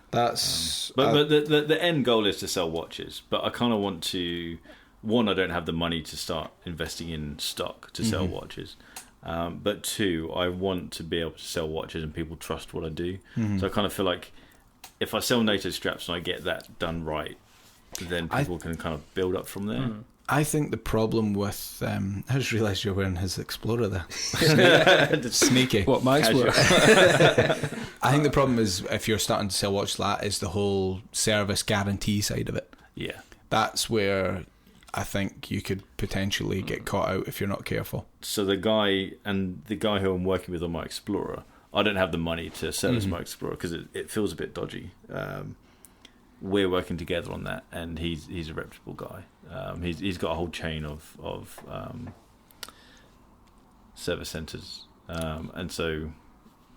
A: that's.
B: But the end goal is to sell watches. But I kind of want to. One, I don't have the money to start investing in stock to sell watches. But two, I want to be able to sell watches and people trust what I do. So I kind of feel like if I sell NATO straps and I get that done right, then people can kind of build up from there.
A: I think the problem with I just realised you're wearing his Explorer there. Sneaky.
C: What, my Explorer?
A: I think the problem is if you're starting to sell watches like that is the whole service guarantee side of it.
B: Yeah.
A: That's where I think you could potentially get caught out if you're not careful.
B: So the guy who I'm working with on my Explorer, I don't have the money to sell as my Explorer because it feels a bit dodgy. We're working together on that, and he's a reputable guy. He's got a whole chain of service centres, and so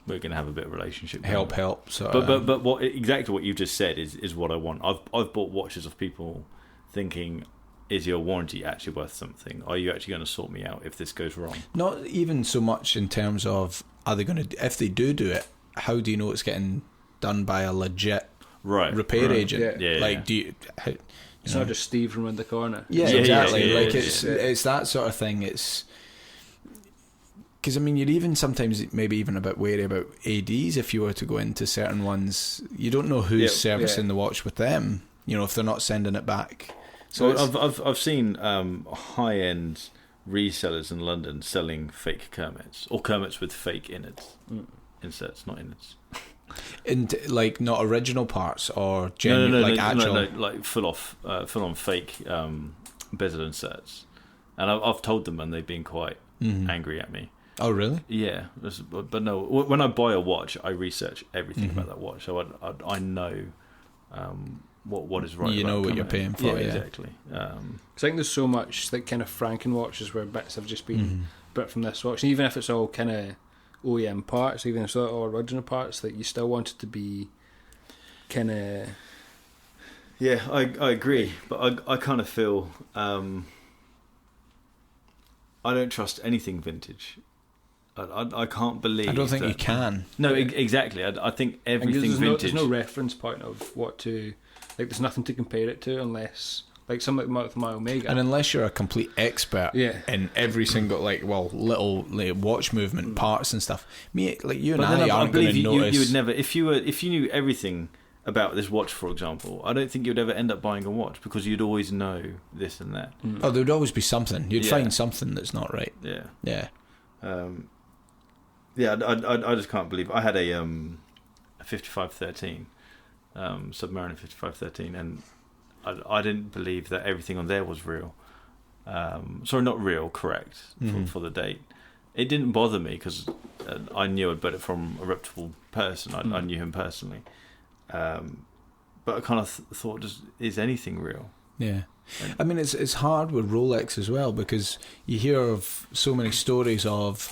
B: we're going to have a bit of a relationship.
A: Help. So,
B: but what exactly what you just said is what I want. I've bought watches of people thinking, is your warranty actually worth something? Are you actually going to sort me out if this goes wrong?
A: Not even so much in terms of, are they going to, if they do it, how do you know it's getting done by a legit repair agent?
B: Yeah.
A: Like, do you...
C: It's not just Steve from around the corner.
A: Yeah, exactly. It's that sort of thing. It's because, I mean, you're even sometimes maybe even a bit wary about ADs if you were to go into certain ones. You don't know who's servicing the watch with them. You know, if they're not sending it back.
B: So I've seen high end resellers in London selling fake Gmts or Gmts with fake innards, inserts, not innards.
A: Like not original parts or
B: like full on fake bezel inserts, and I've told them and they've been quite angry at me.
A: Oh really?
B: Yeah, but no. When I buy a watch, I research everything about that watch, so I know what is right.
A: You know what you're paying for. Yeah,
B: exactly.
C: I think there's so much like kind of Franken watches where bits have just been bit from this watch, and even if it's all kind of OEM parts, even if it's all original parts, that you still want it to be kind of...
B: Yeah, I agree, but I kind of feel I don't trust anything vintage. I can't believe...
A: I don't think you can.
B: No, exactly. I think everything vintage...
C: There's no reference point of what to... Like, there's nothing to compare it to unless... Like something like my Omega.
A: And unless you're a complete expert in every single, little watch movement parts and stuff. Me, like you and I aren't going to notice.
B: You would never, if you knew everything about this watch, for example, I don't think you'd ever end up buying a watch because you'd always know this and that.
A: Oh, there would always be something. You'd find something that's not right.
B: Yeah.
A: Yeah.
B: I just can't believe it. I had a 5513, Submariner 5513, and I didn't believe that everything on there was real. Sorry, not real, correct, for the date. It didn't bother me because I knew I'd bought it from a reputable person. I knew him personally. But I kind of thought, is anything real?
A: Yeah. I mean, it's hard with Rolex as well because you hear of so many stories of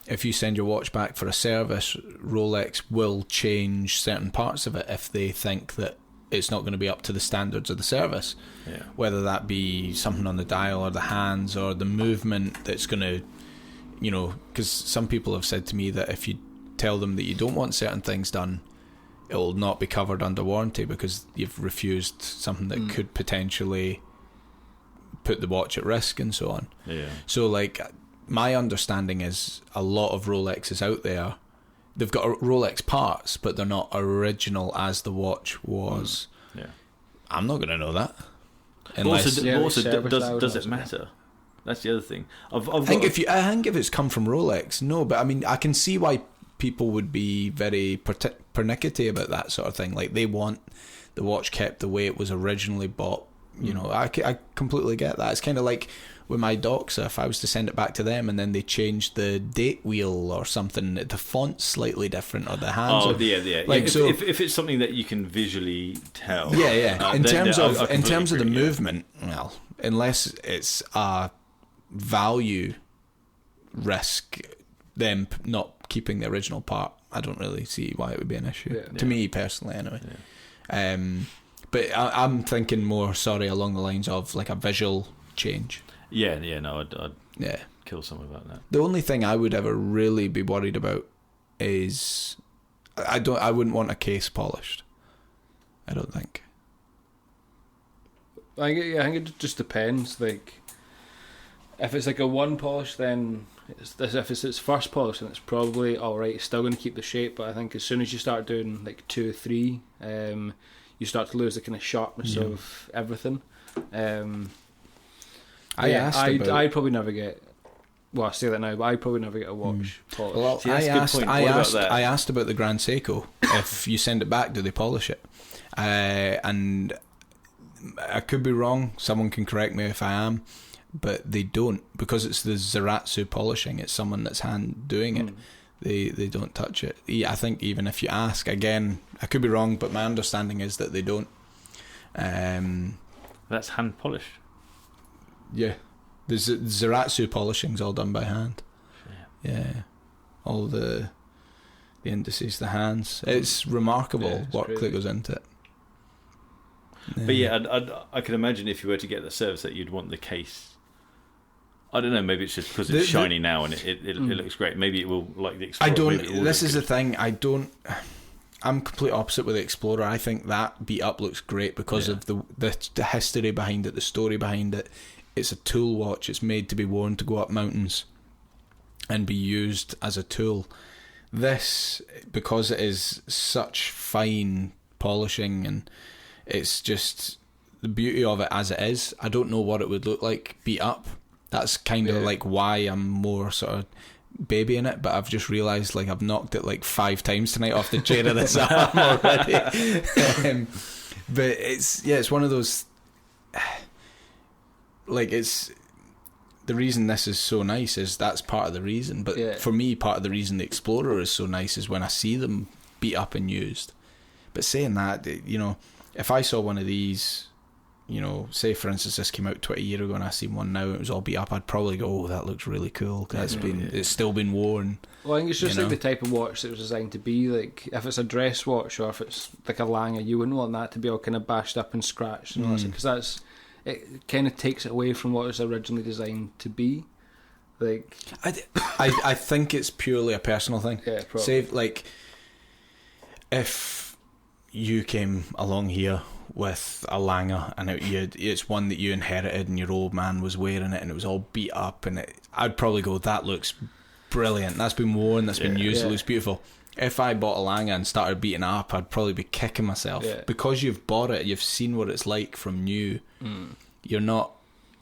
A: if you send your watch back for a service, Rolex will change certain parts of it if they think that it's not going to be up to the standards of the service.
B: Yeah. Whether
A: that be something on the dial or the hands or the movement that's going to, you know, because some people have said to me that if you tell them that you don't want certain things done, it will not be covered under warranty because you've refused something that could potentially put the watch at risk and so on.
B: Yeah.
A: So, like, my understanding is a lot of Rolexes out there, they've got Rolex parts, but they're not original as the watch was.
B: Yeah,
A: I'm not going to know that.
B: Does it matter? That's the other thing. I think
A: if it's come from Rolex, no. But I mean, I can see why people would be very pernickety about that sort of thing. Like they want the watch kept the way it was originally bought. You know, I completely get that. It's kind of like with my Doxa, if I was to send it back to them and then they changed the date wheel or something, the font's slightly different or the hands.
B: Oh, yeah.
A: Like,
B: if it's something that you can visually tell.
A: Yeah. In terms of the movement, well, unless it's a value risk, them not keeping the original part, I don't really see why it would be an issue. To me personally, anyway. Yeah. But I'm thinking more, along the lines of like a visual change.
B: I'd kill someone about that.
A: The only thing I would ever really be worried about is I wouldn't want a case polished. I don't think.
C: I think it just depends. Like, if it's like a one polish, then if it's its first polish, then it's probably all right. It's still going to keep the shape, but I think as soon as you start doing like 2 or 3, you start to lose the kind of sharpness of everything. I probably never get. Well, I say that now, but I probably never get a watch polished.
A: Well,
B: see,
A: I asked about the Grand Seiko. If you send it back, do they polish it? And I could be wrong. Someone can correct me if I am, but they don't, because it's the Zaratsu polishing. It's someone that's hand doing it. They don't touch it. I think even if you ask, again, I could be wrong, but my understanding is that they don't.
B: That's hand polished.
A: Yeah, the Zaratsu polishing's all done by hand. Yeah, all the the indices, the hands. It's remarkable work that goes into it.
B: But I can imagine if you were to get the service that you'd want the case. I don't know. Maybe it's just because it's shiny now and it looks great. Maybe it will like the Explorer.
A: I don't. This is the thing. I don't. I'm complete opposite with the Explorer. I think that beat up looks great because of the history behind it, the story behind it. It's a tool watch. It's made to be worn to go up mountains and be used as a tool. This, because it is such fine polishing and it's just the beauty of it as it is, I don't know what it would look like beat up. That's kind of like why I'm more sort of babying it, but I've just realised like I've knocked it like 5 times tonight off the chair of this arm already. But it's one of those, like, it's the reason this is so nice is that's part of the reason, but for me part of the reason the Explorer is so nice is when I see them beat up and used. But saying that, you know, if I saw one of these, you know, say for instance this came out 20 years ago and I seen one now and it was all beat up, I'd probably go, oh, that looks really cool, because it's still been worn.
C: Well, I think it's just like the type of watch that it was designed to be. Like, if it's a dress watch or if it's like a Lange, you wouldn't want that to be all kind of bashed up and scratched and all that, because it kind of takes it away from what it was originally designed to be. Like,
A: I think it's purely a personal thing.
C: Yeah, probably.
A: Say, like, if you came along here with a Lange and it's one that you inherited and your old man was wearing it and it was all beat up, and I'd probably go, that looks brilliant, that's been worn, that's been used, it looks beautiful. If I bought a Lange and started beating it up, I'd probably be kicking myself, because you've bought it, you've seen what it's like from new. You're not,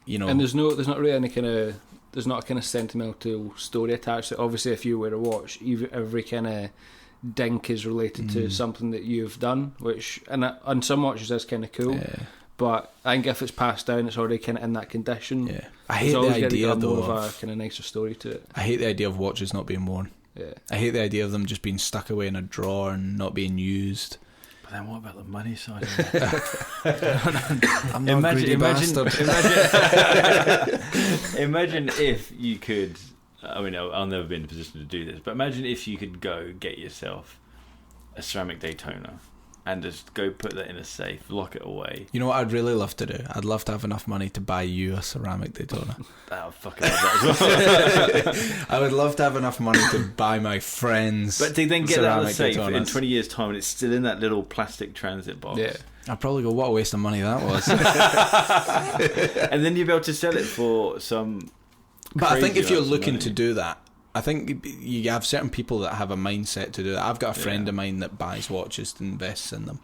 A: you know,
C: and there's not really any kind of, there's not a kind of sentimental story attached to it. Obviously if you wear a watch, every kind of dink is related to something that you've done, which and on some watches is kind of cool, but I think if it's passed down, it's already kind of in that condition.
A: I hate the idea though
C: of a kind of nicer story to it.
A: I hate the idea of watches not being worn. I hate the idea of them just being stuck away in a drawer and not being used.
B: But then what about the money side of it?
A: I'm not a greedy bastard.
B: Imagine if you could, I mean, I'll never be in a position to do this, but imagine if you could go get yourself a ceramic Daytona and just go put that in a safe, lock it away.
A: You know what I'd really love to do? I'd love to have enough money to buy you a ceramic Daytona.
B: I'll fucking love that as well.
A: I would love to have enough money to buy my friends.
B: But to then get that out of the safe
A: Daytonas
B: in 20 years' time and it's still in that little plastic transit box.
C: Yeah.
A: I'd probably go, what a waste of money that was.
B: And then you'd be able to sell it for some...
A: But I think if you're looking to do that, I think you have certain people that have a mindset to do that. I've got a friend of mine that buys watches and invests in them,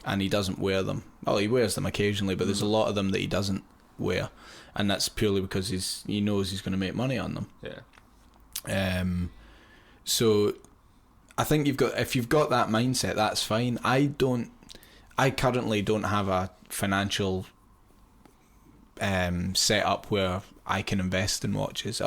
A: and he doesn't wear them. Well, he wears them occasionally, but there's a lot of them that he doesn't wear, and that's purely because he knows he's going to make money on them. So I think if you've got that mindset, that's fine. I currently don't have a financial set up where I can invest in watches.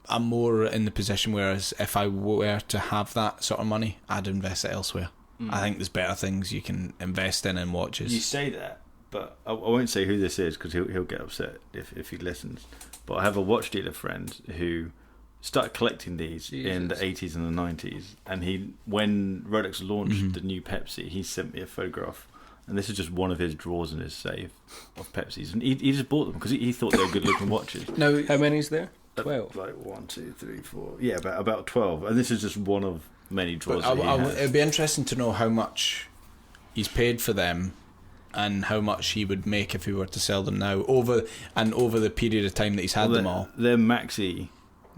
A: I'm more in the position whereas if I were to have that sort of money, I'd invest it elsewhere. I think there's better things you can invest in watches.
B: You say that, but I won't say who this is because he'll get upset if he listens. But I have a watch dealer friend who started collecting these in the 80s and the 90s, and when Rolex launched the new Pepsi, he sent me a photograph. And this is just one of his drawers in his safe of Pepsis. And he just bought them because he thought they were good-looking watches.
C: Now, how many is there? 12?
B: Like 1, 2, 3, 4... Yeah, about 12. And this is just one of many drawers
A: it'd be interesting to know how much he's paid for them and how much he would make if he were to sell them now over the period of time that he's had them all.
B: They're maxi...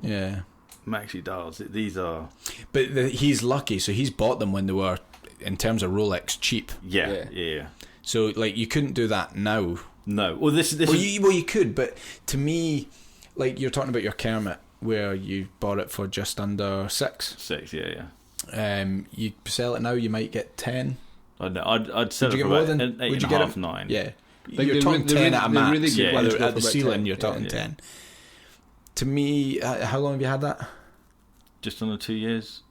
A: Yeah.
B: Maxi dials. These are...
A: But he's lucky, so he's bought them when they were... in terms of Rolex, cheap.
B: Yeah.
A: So, like, you couldn't do that now.
B: No. Well,
A: you could, but to me, like, you're talking about your Kermit, where you bought it for just under 6.
B: 6, yeah.
A: You sell it now, you might get 10.
B: I'd sell it for
A: more
B: about
A: than
B: 8.5, 9.
A: Yeah.
C: Like
A: you're talking 10 at a max.
C: Really good
A: at the ceiling, you're talking 10. To me, how long have you had that?
B: Just under 2 years.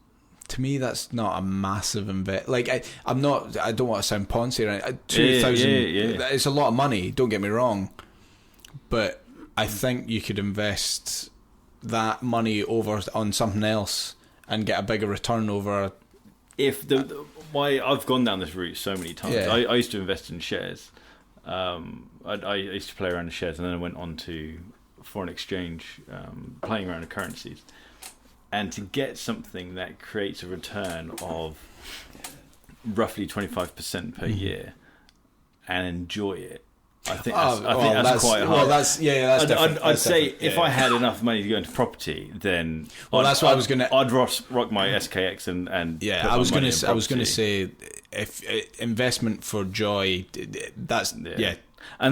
A: To me, that's not a massive invest. Like, I don't want to sound poncy, right? 2,000. It's a lot of money. Don't get me wrong, but I think you could invest that money over on something else and get a bigger return over.
B: If I've gone down this route so many times. I used to invest in shares. I used to play around with shares, and then I went on to foreign exchange, playing around with currencies. And to get something that creates a return of roughly 25% per year and enjoy it, I think that's quite hard.
A: Well, that's
B: I'd say if I had enough money to go into property, then
A: that's what I was gonna.
B: I'd rock my SKX and
A: I was gonna say if investment for joy, that's
B: and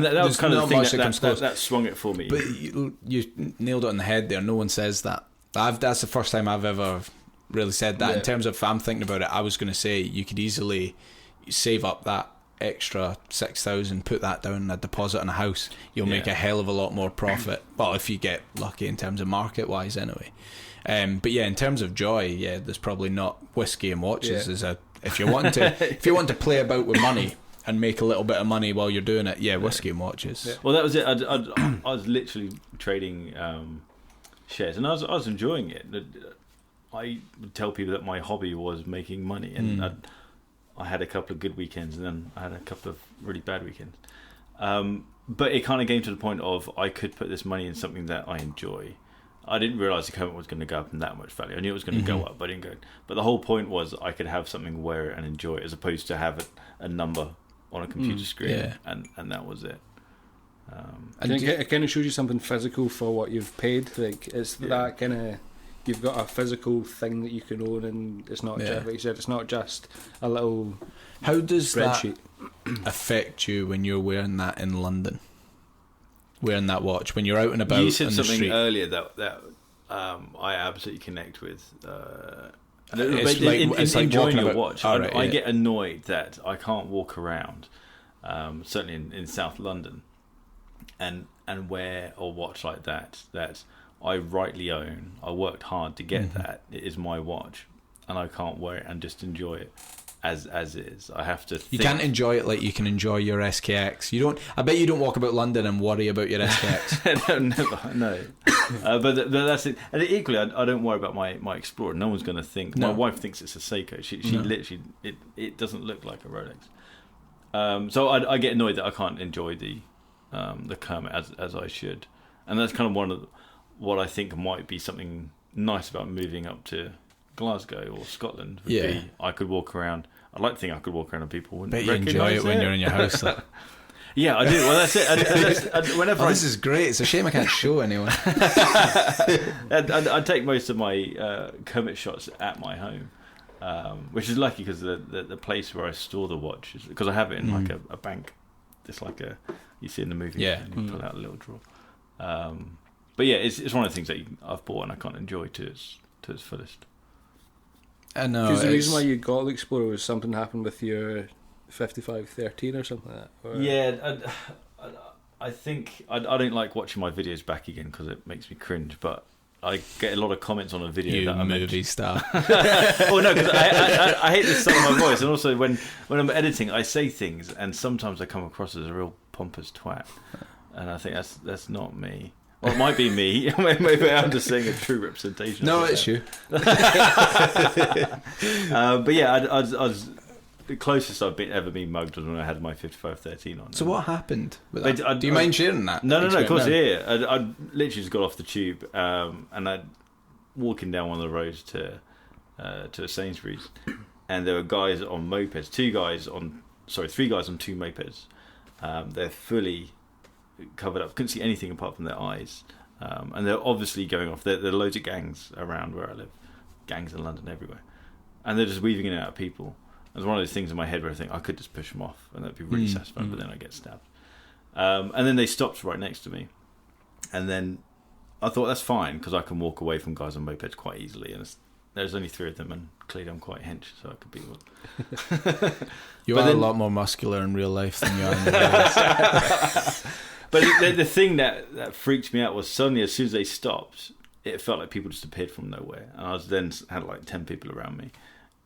B: that was kind of the thing that swung it for me.
A: But you nailed it on the head there. No one says that. That's the first time I've ever really said that. In terms of, if I'm thinking about it, I was going to say you could easily save up that extra 6,000, put that down in a deposit on a house. You'll make a hell of a lot more profit. Well, if you get lucky in terms of market wise, anyway. But in terms of joy, there's probably not whiskey and watches. If you want to play about with money and make a little bit of money while you're doing it, whiskey and watches.
B: Yeah. Well, that was it. I was literally trading shares, and I was enjoying it. I would tell people that my hobby was making money, and I had a couple of good weekends, and then I had a couple of really bad weekends. But it kind of came to the point of I could put this money in something that I enjoy. I didn't realise the Gmt was going to go up in that much value. I knew it was going to go up, but I didn't go. But the whole point was I could have something, wear it and enjoy it, as opposed to have a number on a computer screen, and that was it.
C: And it kind of shows you something physical for what you've paid. Like it's that kind of, you've got a physical thing that you can own, and it's not just, like you said, it's not just a little.
A: How does
C: spreadsheet
A: that affect you when you're wearing that in London? Wearing that watch when you're out and about.
B: You said
A: on the
B: something
A: street.
B: earlier that I absolutely connect with.
A: It's like
B: enjoying your
A: about,
B: watch.
A: Right,
B: I get annoyed that I can't walk around, certainly in South London, and wear a watch like that I rightly own. I worked hard to get that. It is my watch, and I can't wear it and just enjoy it as is. I have to think.
A: You can't enjoy it like you can enjoy your SKX. You don't. I bet you don't walk about London and worry about your SKX.
B: No. But that's it. And equally, I don't worry about my Explorer. No one's going to think. No. My wife thinks it's a Seiko. She literally it doesn't look like a Rolex. So I get annoyed that I can't enjoy the Gmt as I should, and that's kind of one of what I think might be something nice about moving up to Glasgow or Scotland. Would be I could walk around. I'd like to think I could walk around and people wouldn't recognise it.
A: You enjoy it when you're in your house.
B: Yeah, I do. Well, that's it. Whenever
A: this is great. It's a shame I can't show anyone.
B: I take most of my Gmt shots at my home, which is lucky because the place where I store the watch is because I have it in like a bank. It's like you see in the movie.
A: Yeah,
B: and you pull out a little drawer. But it's one of the things that I've bought and I can't enjoy to its fullest.
C: I know. Because the reason why you got the Explorer was something happened with your 5513 or something like that. Or...
B: Yeah, I think I don't like watching my videos back again because it makes me cringe. But I get a lot of comments on a video that I'm
A: movie star.
B: Well, no, because I hate the sound of my voice, and also when I'm editing, I say things, and sometimes I come across as a real pompous twat, and I think that's not me. Well, it might be me. Maybe I'm just saying a true representation.
A: No, it's you.
B: But yeah, I was the closest I've ever been mugged was when I had my 5513 on.
A: So what happened with that? Do you mind sharing that?
B: No, of course, yeah. I literally just got off the tube and I'd walking down one of the roads to Sainsbury's, and there were guys on mopeds. Three guys on two mopeds. They're fully covered up, couldn't see anything apart from their eyes, and they're obviously going off. There are loads of gangs around where I live, gangs in London everywhere, and they're just weaving in and out of people. There's one of those things in my head where I think I could just push them off and that'd be really satisfying, but then I get stabbed. And then they stopped right next to me, and then I thought that's fine because I can walk away from guys on mopeds quite easily, and there's only three of them, and clearly I'm quite hench, so I could be one.
A: You are a lot more muscular in real life than you are in the videos.
B: But the thing that freaked me out was suddenly, as soon as they stopped, it felt like people just appeared from nowhere, and I was then had like 10 people around me,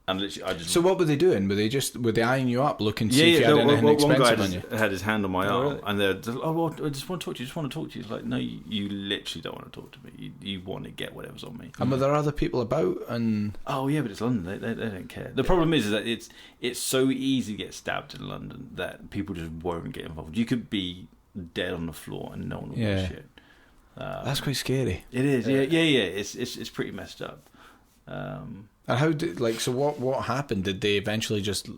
B: And literally, I just.
A: So what were they doing? Were they eyeing you up, looking to see if you had anything expensive on you?
B: One guy had his hand on my arm,
C: really?
B: and they're just, well, I just want to talk to you. Just want to talk to you. It's like, no, you literally don't want to talk to me. You want to get whatever's on me.
A: And were there other people about? And
B: oh yeah, but it's London. They don't care. The problem is that it's so easy to get stabbed in London that people just won't get involved. You could be dead on the floor and no one will give a shit.
A: That's quite scary.
B: It is. Yeah. It's pretty messed up.
A: And how did so what happened? Did they eventually just?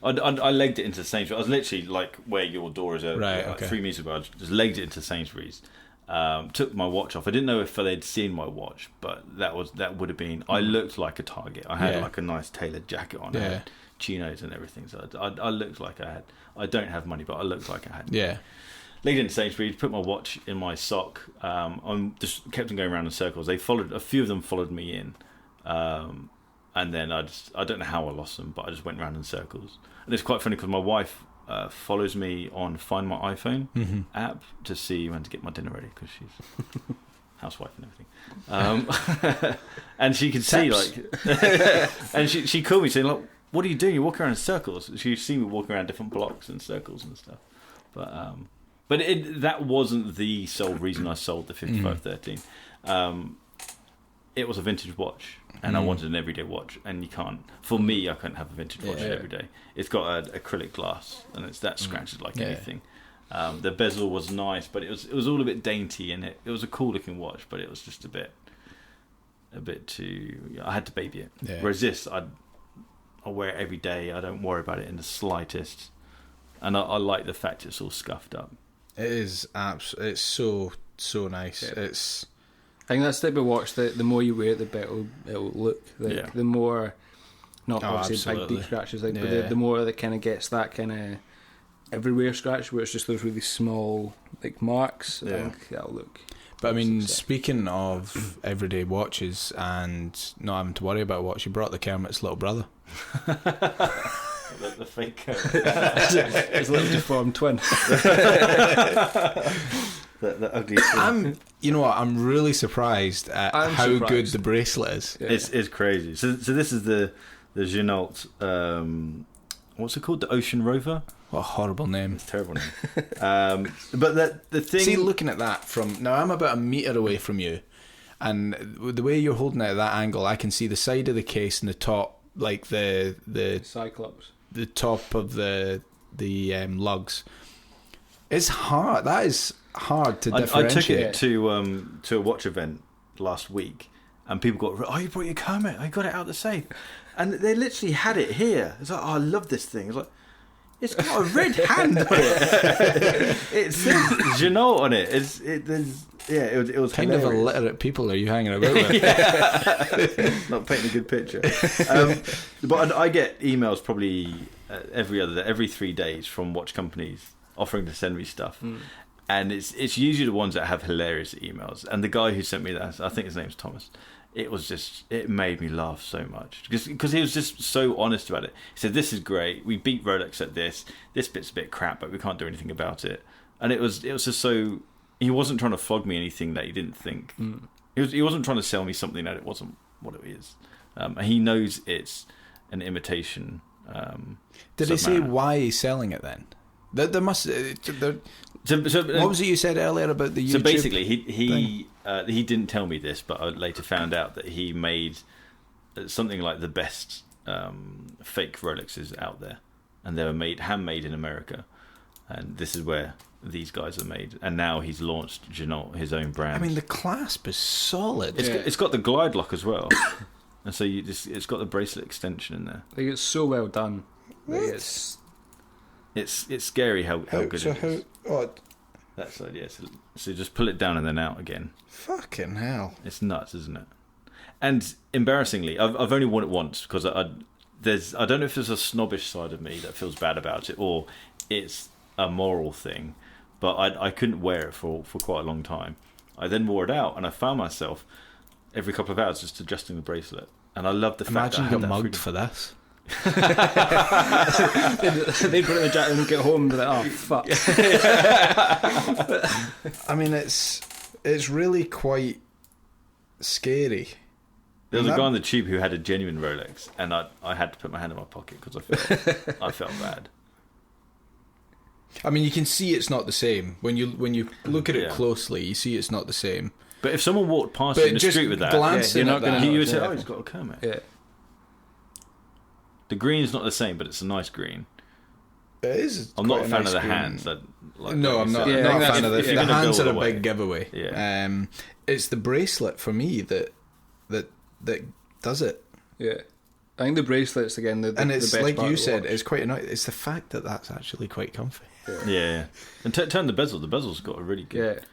B: I legged it into Sainsbury's. I was literally like where your door is at,
A: right?
B: Like 3 meters away. I just legged it into Sainsbury's. Took my watch off. I didn't know if they'd seen my watch, but that would have been. I looked like a target. I had like a nice tailored jacket on. I had chinos and everything. So I looked like I had. I don't have money, but I looked like I had.
A: Yeah.
B: Legged into Sainsbury's. Put my watch in my sock. I just kept on going around in circles. A few of them followed me in. And then I don't know how I lost them, but I just went round in circles. And it's quite funny because my wife follows me on Find My iPhone app to see when to get my dinner ready because she's housewife and everything. And she could see and she called me saying like, "What are you doing? You're walking around in circles." She'd seen me walking around different blocks and circles and stuff. But that wasn't the sole reason I sold the 5513. It was a vintage watch. And I wanted an everyday watch, and you can't. For me, I couldn't have a vintage watch every day. It's got acrylic glass, and it's that scratches like anything. The bezel was nice, but it was all a bit dainty, and it was a cool looking watch, but it was just a bit too. I had to baby it. Yeah. Whereas this, I wear it every day. I don't worry about it in the slightest, and I like the fact it's all scuffed up.
A: It is it's so nice. Yeah. It's.
C: I think that's the type of watch that the more you wear it, the better it'll look. The more, not obviously big deep scratches, but the more that kind of gets that kind of everywhere scratch, where it's just those really small marks. I think that'll look.
A: But I mean, speaking of everyday watches and not having to worry about a watch, you brought the Kermit's little brother.
B: The fake
C: his little deformed twin.
B: The ugly twin.
A: You know what? I'm really surprised at how good the bracelet is.
B: Yeah. It's crazy. So this is the Gmt. What's it called? The Ocean Rover.
A: What a horrible name!
B: It's a terrible name. But the thing.
A: See, looking at that from now, I'm about a metre away from you, and the way you're holding it at that angle, I can see the side of the case and the top, like the
C: Cyclops,
A: the top of the lugs. It's hard. That is hard to differentiate.
B: I took it to a watch event last week, and people got, "Oh, you brought your Kermit! I got it out the safe," and they literally had it here. It's like, "Oh, I love this thing." It's like, it's got a red hand on it. It says Gmt on it. It was
A: kind
B: hilarious.
A: of illiterate people are you hanging about with?
B: Not painting a good picture. But I get emails probably every 3 days from watch companies offering to send me stuff. And it's usually the ones that have hilarious emails. And the guy who sent me that, I think his name's Thomas, it made me laugh so much. Because he was just so honest about it. He said, "This is great. We beat Rolex at this. This bit's a bit crap, but we can't do anything about it." And it was just so... He wasn't trying to flog me anything that he didn't think. He wasn't trying to sell me something that it wasn't what it is. He knows it's an imitation.
A: Did he say why he's selling it then? There must. What was it you said earlier about the YouTube?
B: So basically, he didn't tell me this, but I later found out that he made something like the best fake Rolexes out there, and they were handmade in America, and this is where these guys are made. And now he's launched Gmt, his own brand.
A: I mean, the clasp is solid.
B: It's got the glide lock as well, and so it's got the bracelet extension in there.
C: I think it's so well done.
B: It's scary how good it is.
A: Odd.
B: That side, yes. So just pull it down and then out again.
A: Fucking hell!
B: It's nuts, isn't it? And embarrassingly, I've only worn it once because I don't know if there's a snobbish side of me that feels bad about it or it's a moral thing, but I couldn't wear it for quite a long time. I then wore it out and I found myself every couple of hours just adjusting the bracelet, and I love the fact that I had
A: you got
B: that
A: mugged
B: freedom.
A: for this.
C: They'd put it in the jacket and get home and be like, "Oh fuck."
A: I mean, it's really quite scary
B: There was a guy on the tube who had a genuine Rolex, and I had to put my hand in my pocket because I felt bad.
A: I mean, you can see it's not the same when you look at it closely. You see it's not the same.
B: But if someone walked past you in the street with that,
A: glancing at that,
B: you would say, "Oh, he's got a Kermit."
C: Yeah.
B: The green's not the same, but it's a nice green.
A: It is.
B: I'm not a fan
A: nice
B: of the
A: green.
B: hands.
A: No, I'm not. Not a fan of the hands are a big giveaway.
B: Yeah.
A: It's the bracelet for me that does it.
C: Yeah. I think the bracelet's again
A: and it's
C: the best
A: like
C: part
A: you
C: to
A: said.
C: watch.
A: It's quite annoying. It's the fact that that's actually quite comfy.
B: Yeah. And turn the bezel. The bezel's got a really good.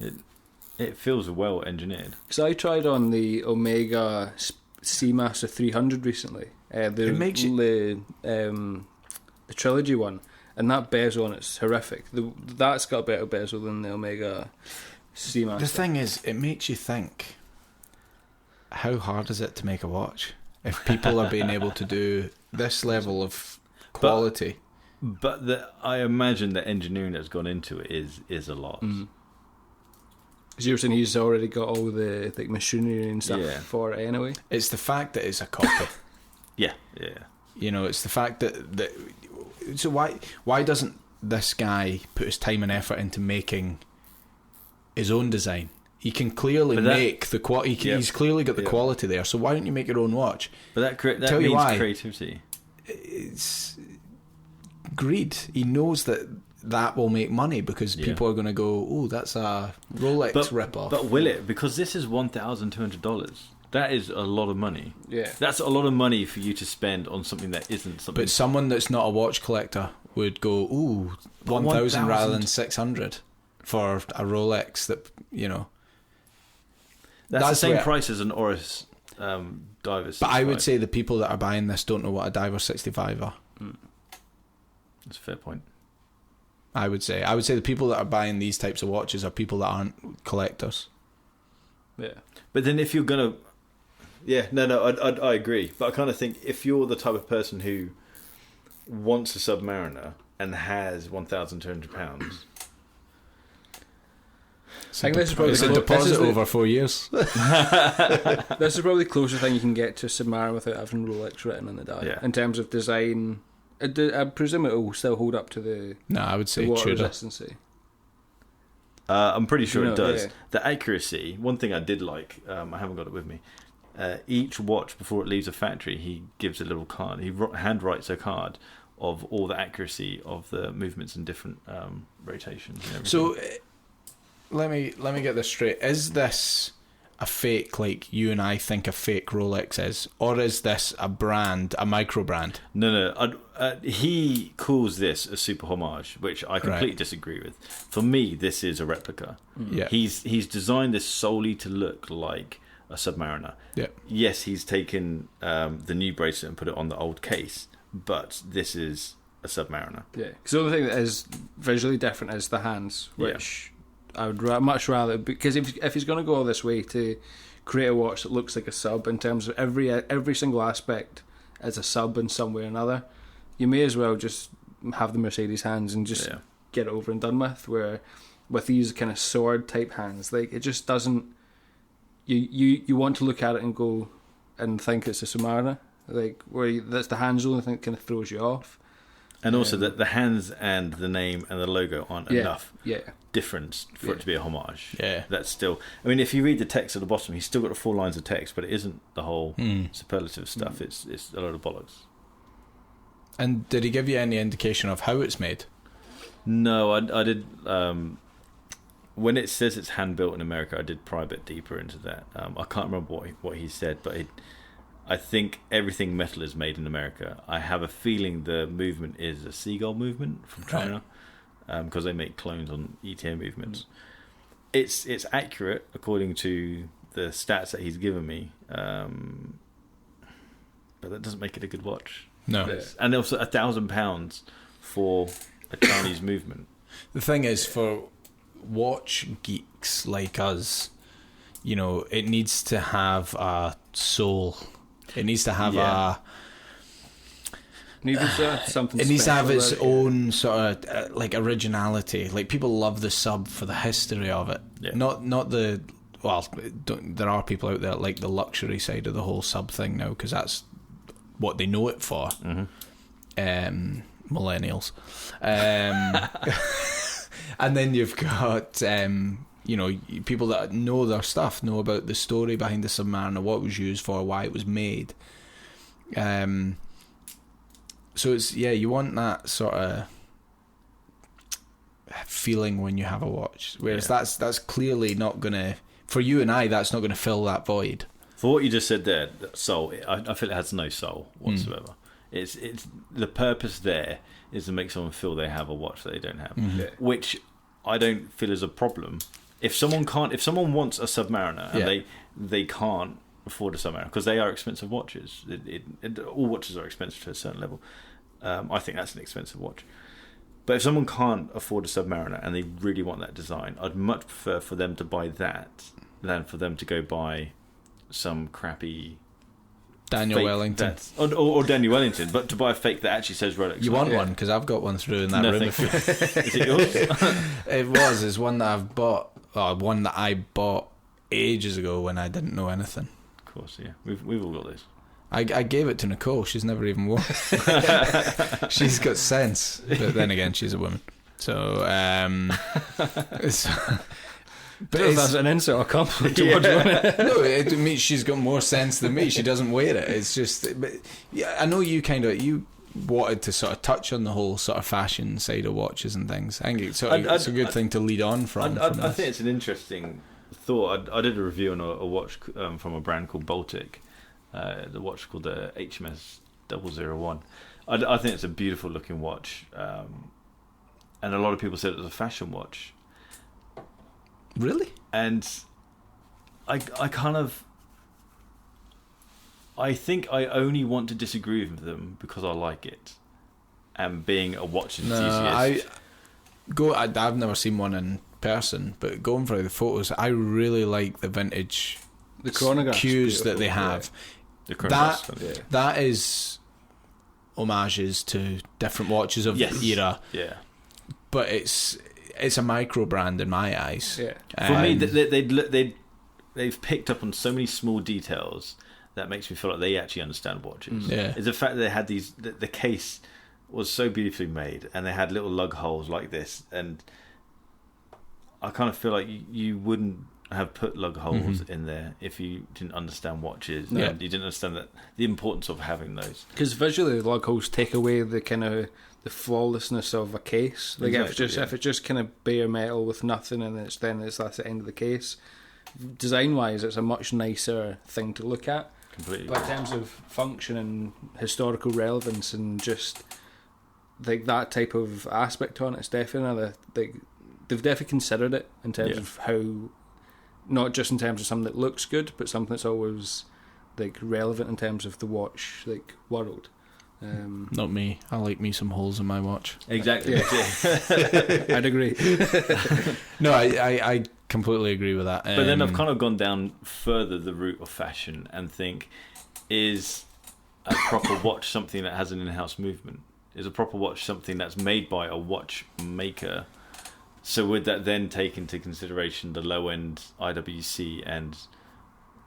C: Yeah.
B: It feels well engineered.
C: So I tried on the Omega Seamaster 300 recently.
A: It makes
C: the trilogy one, and that bezel on it's horrific. That's got a better bezel than the Omega Seamaster.
A: The thing is, it makes you think: how hard is it to make a watch? If people are being able to do this level of quality,
B: but I imagine the engineering that's gone into it is a lot.
C: Because you were saying he's already got all the machinery and stuff for it anyway.
A: It's the fact that it's a copy.
B: Yeah.
A: You know, it's the fact that so why doesn't this guy put his time and effort into making his own design? He can clearly make the quality. He's clearly got the quality there. So why don't you make your own watch?
B: But that means creativity.
A: It's greed. He knows that will make money because people are going to go, oh, that's a Rolex rip-off.
B: But will it? Because this is $1,200. That is a lot of money.
C: Yeah.
B: That's a lot of money for you to spend on something that isn't something.
A: But someone that's not a watch collector would go, ooh, 1,000 rather than 600 for a Rolex that, you know.
B: That's the same price as an Oris Diver 65.
A: But I would say the people that are buying this don't know what a Diver 65 are.
B: That's a fair point.
A: I would say the people that are buying these types of watches are people that aren't collectors.
C: Yeah.
B: But then if you're going to... Yeah, no, I agree. But I kind of think if you're the type of person who wants a Submariner and has £1,200...
A: I think this is probably a deposit over 4 years.
C: This is probably the closest thing you can get to a Submariner without having Rolex written on the dial.
B: Yeah.
C: In terms of design, I presume it will still hold up to the...
A: No, I would say
C: water
A: Tudor.
C: resistance.
B: I'm pretty sure it does.
C: Yeah.
B: The accuracy, one thing I did like, I haven't got it with me, each watch before it leaves a factory, he gives a little card. He handwrites a card of all the accuracy of the movements and different rotations and everything.
A: So let me get this straight. Is this a fake, like you and I think a fake Rolex is, or is this a brand, a micro brand?
B: No. He calls this a super homage, which I completely disagree with. For me, this is a replica.
A: Yeah.
B: He's designed this solely to look like a Submariner.
A: Yeah.
B: Yes, he's taken the new bracelet and put it on the old case, but this is a Submariner.
C: Yeah. Because the only thing that is visually different is the hands, which I would much rather, because if he's going to go all this way to create a watch that looks like a sub in terms of every single aspect as a sub in some way or another, you may as well just have the Mercedes hands and just get it over and done with. Where with these kind of sword type hands, like it just doesn't. You want to look at it and go and think it's a Submariner, like where that's the hands only thing that kind of throws you off.
B: And also that the hands and the name and the logo aren't enough difference for it to be a homage.
A: Yeah.
B: That's still... I mean, if you read the text at the bottom, he's still got 4 lines of text, but it isn't the whole superlative stuff. It's a load of bollocks.
A: And did he give you any indication of how it's made?
B: No, I did... when it says it's hand-built in America, I did pry a bit deeper into that. I can't remember what he said, but I think everything metal is made in America. I have a feeling the movement is a seagull movement from China, because they make clones on ETA movements. It's accurate according to the stats that he's given me, but that doesn't make it a good watch.
A: No.
B: And also £1,000 for a Chinese movement.
A: The thing is, for watch geeks like us, you know, it needs to have a soul. It needs to have
C: something.
A: It needs to have its own sort of like originality. Like people love the sub for the history of it, not the well, there are people out there that like the luxury side of the whole sub thing now, because that's what they know it for. Millennials. And then you've got people that know their stuff, know about the story behind the Submariner, what it was used for, why it was made. So it's, you want that sort of feeling when you have a watch, whereas that's clearly not gonna, for you and I, that's not gonna fill that void.
B: For what you just said there, soul, I feel it has no soul whatsoever. It's the purpose there is to make someone feel they have a watch that they don't have, which I don't feel is a problem. If someone wants a Submariner and they can't afford a Submariner because they are expensive watches, all watches are expensive to a certain level. I think that's an expensive watch. But if someone can't afford a Submariner and they really want that design, I'd much prefer for them to buy that than for them to go buy some crappy
A: Daniel Wellington
B: or Daniel Wellington, but to buy a fake that actually says Rolex.
A: You want one? Because I've got one through in that room.
B: Is it yours?
A: It's one that I've bought. One that I bought ages ago when I didn't know anything.
B: Of course, yeah, we've all got this.
A: I gave it to Nicole. She's never even worn it. She's got sense, but then again, she's a woman. So,
C: but that's an insult or compliment towards women.
A: No, it means she's got more sense than me. She doesn't wear it. It's just, but I know you wanted to sort of touch on the whole sort of fashion side of watches and things. I think it's a good thing to lead on from.
B: I think it's an interesting thought. I did a review on a watch from a brand called Baltic. The watch called the HMS 001. I think it's a beautiful looking watch, and a lot of people said it was a fashion watch.
A: Really?
B: And I think I only want to disagree with them because I like it, and being a watch enthusiast.
A: I've never seen one in person, but going through the photos, I really like the vintage,
C: the chronograph
A: cues that they have.
B: The chronograph,
A: that is homages to different watches of the era.
B: Yeah,
A: but it's a micro brand in my eyes.
C: Yeah,
B: for me, they've picked up on so many small details that makes me feel like they actually understand watches.
A: Yeah,
B: it's the fact that they had these. The case was so beautifully made, and they had little lug holes like this, and I kind of feel like you wouldn't have put lug holes in there if you didn't understand watches.
A: Yeah.
B: And you didn't understand that the importance of having those.
C: Because visually, the lug holes take away the kind of the flawlessness of a case. Like if it's just kind of bare metal with nothing, and that's the end of the case. Design wise, it's a much nicer thing to look at.
B: Completely.
C: But in terms of function and historical relevance and just like that type of aspect on it, it's definitely they've definitely considered it in terms of how. Not just in terms of something that looks good, but something that's always like relevant in terms of the watch like world.
A: Not me. I like me some holes in my watch.
B: Exactly.
C: Yeah. I'd agree.
A: No, I completely agree with that.
B: But then I've kind of gone down further the route of fashion and think, is a proper watch something that has an in-house movement? Is a proper watch something that's made by a watchmaker? So would that then take into consideration the low-end IWC and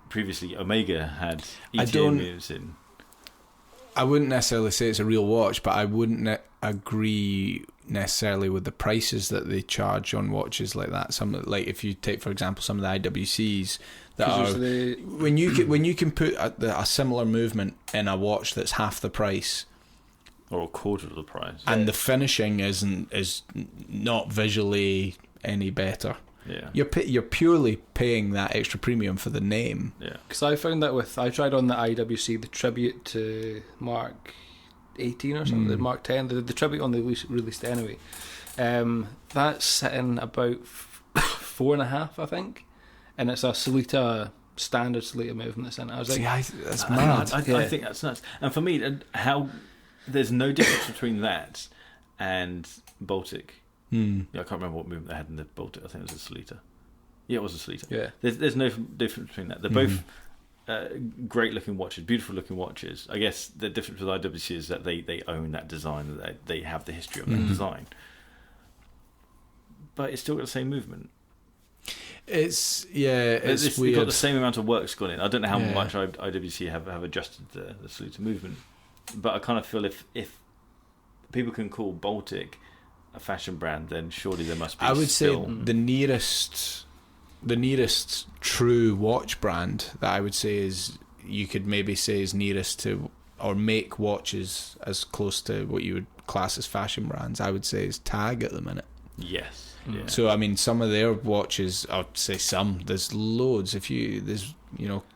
B: previously Omega had ETA moves in?
A: I wouldn't necessarily say it's a real watch, but I wouldn't agree necessarily with the prices that they charge on watches like that. Some, like if you take, for example, some of the IWCs that are when you can put a similar movement in a watch that's half the price.
B: Or a quarter of the price.
A: And the finishing is not visually any better.
B: Yeah.
A: You're purely paying that extra premium for the name.
B: Yeah.
C: Because I found that I tried on the IWC, the tribute to Mark 18 or something, Mark 10, the tribute on the released anyway. That's sitting about 4.5, I think. And it's a Slàinte, standard Slàinte movement that's in it. I was like,
A: that's mad.
B: I think that's nuts. And for me, there's no difference between that and Baltic. Yeah, I can't remember what movement they had in the Baltic. I think it was a Slàinte. Yeah, it was a Slàinte.
C: Yeah.
B: There's no difference between that. They're both great looking watches, beautiful looking watches. I guess the difference with IWC is that they own that design, that they have the history of that design. But it's still got the same movement.
A: It's
B: weird.
A: weird.
B: You've got the same amount of work's gone in. I don't know how much IWC have adjusted the Slàinte movement, but I kind of feel if people can call Baltic a fashion brand, then surely there must be.
A: I would say the nearest true watch brand that I would say is, you could maybe say is nearest to, or make watches as close to what you would class as fashion brands, I would say is Tag at the minute.
B: Yes. Yeah.
A: So I mean, some of their watches, I'd say there's loads. There's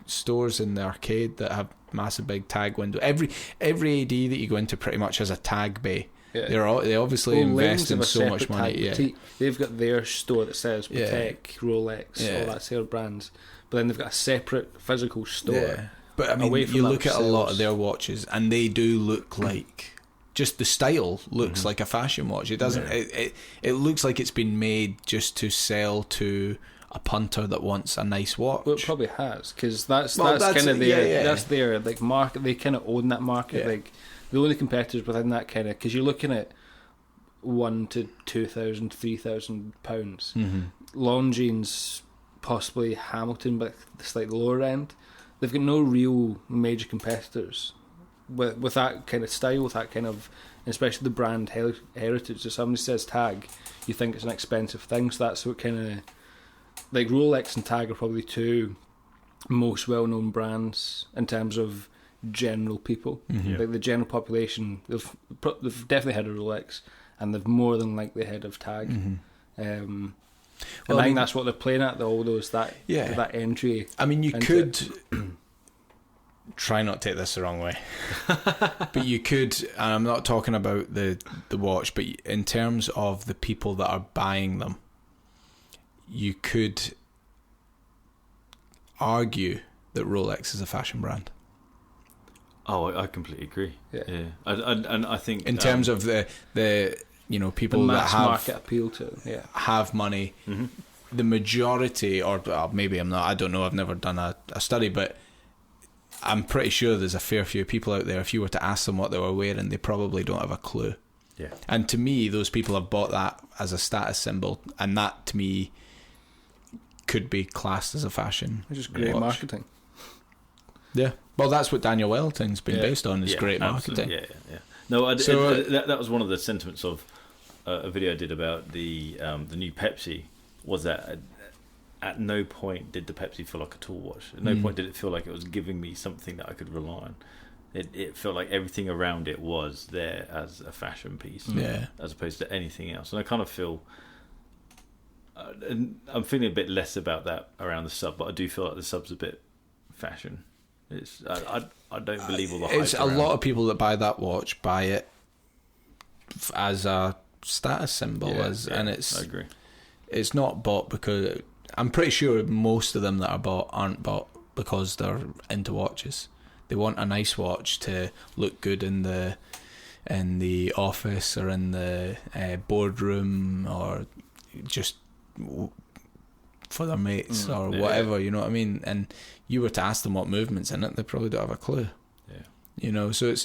A: stores in the arcade that have massive big Tag window. Every AD that you go into pretty much has a Tag bay. Yeah. They obviously invest in so much money. Yeah.
C: They've got their store that says Patek, Rolex, all that sort of brands. But then they've got a separate physical store. Yeah.
A: But I mean, you look at a lot of their watches, and they do look like, just the style looks like a fashion watch. It doesn't. Yeah. It looks like it's been made just to sell to a punter that wants a nice watch.
C: Well, it probably has, because that's kind of that's their like market. They kind of own that market. Yeah. Like the only competitors within that kind of, because you're looking at £1,000 to £2,000, £3,000. Longines, possibly Hamilton, but slightly lower end. They've got no real major competitors with that kind of style, with that kind of, especially the brand heritage. If somebody says Tag, you think it's an expensive thing. So that's what kind of, like Rolex and Tag are probably two most well-known brands in terms of general people. Like the general population, they've definitely heard of Rolex, and they've more than likely heard of Tag. And I think that's what they're playing at, all those that entry.
A: I mean, you could try not to take this the wrong way, but you could, and I'm not talking about the watch, but in terms of the people that are buying them, you could argue that Rolex is a fashion brand.
B: Oh, I completely agree. Yeah. And I think
A: in terms of the people
C: the mass
A: that have
C: market appeal to
A: have money, the majority, or maybe I'm not, I don't know, I've never done a study, but I'm pretty sure there's a fair few people out there, if you were to ask them what they were wearing, they probably don't have a clue.
B: Yeah.
A: And to me, those people have bought that as a status symbol, and that to me could be classed as a fashion.
C: Which is great marketing.
A: Yeah. Well, that's what Daniel Wellington's been based on, is great marketing.
B: Yeah. No, that was one of the sentiments of a video I did about the new Pepsi, was that at no point did the Pepsi feel like a tool watch. At no point did it feel like it was giving me something that I could rely on. It felt like everything around it was there as a fashion piece, as opposed to anything else. And I kind of feel, I'm feeling a bit less about that around the sub, but I do feel like the sub's a bit fashion. I don't believe all the hype.
A: It's a lot of people that buy that watch buy it as a status symbol, and it's.
B: I agree.
A: It's not bought because, I'm pretty sure most of them that are bought aren't bought because they're into watches. They want a nice watch to look good in the office or in the boardroom, or just for their mates or whatever, you know what I mean? And you were to ask them what movement's in it, they probably don't have a clue. Yeah. So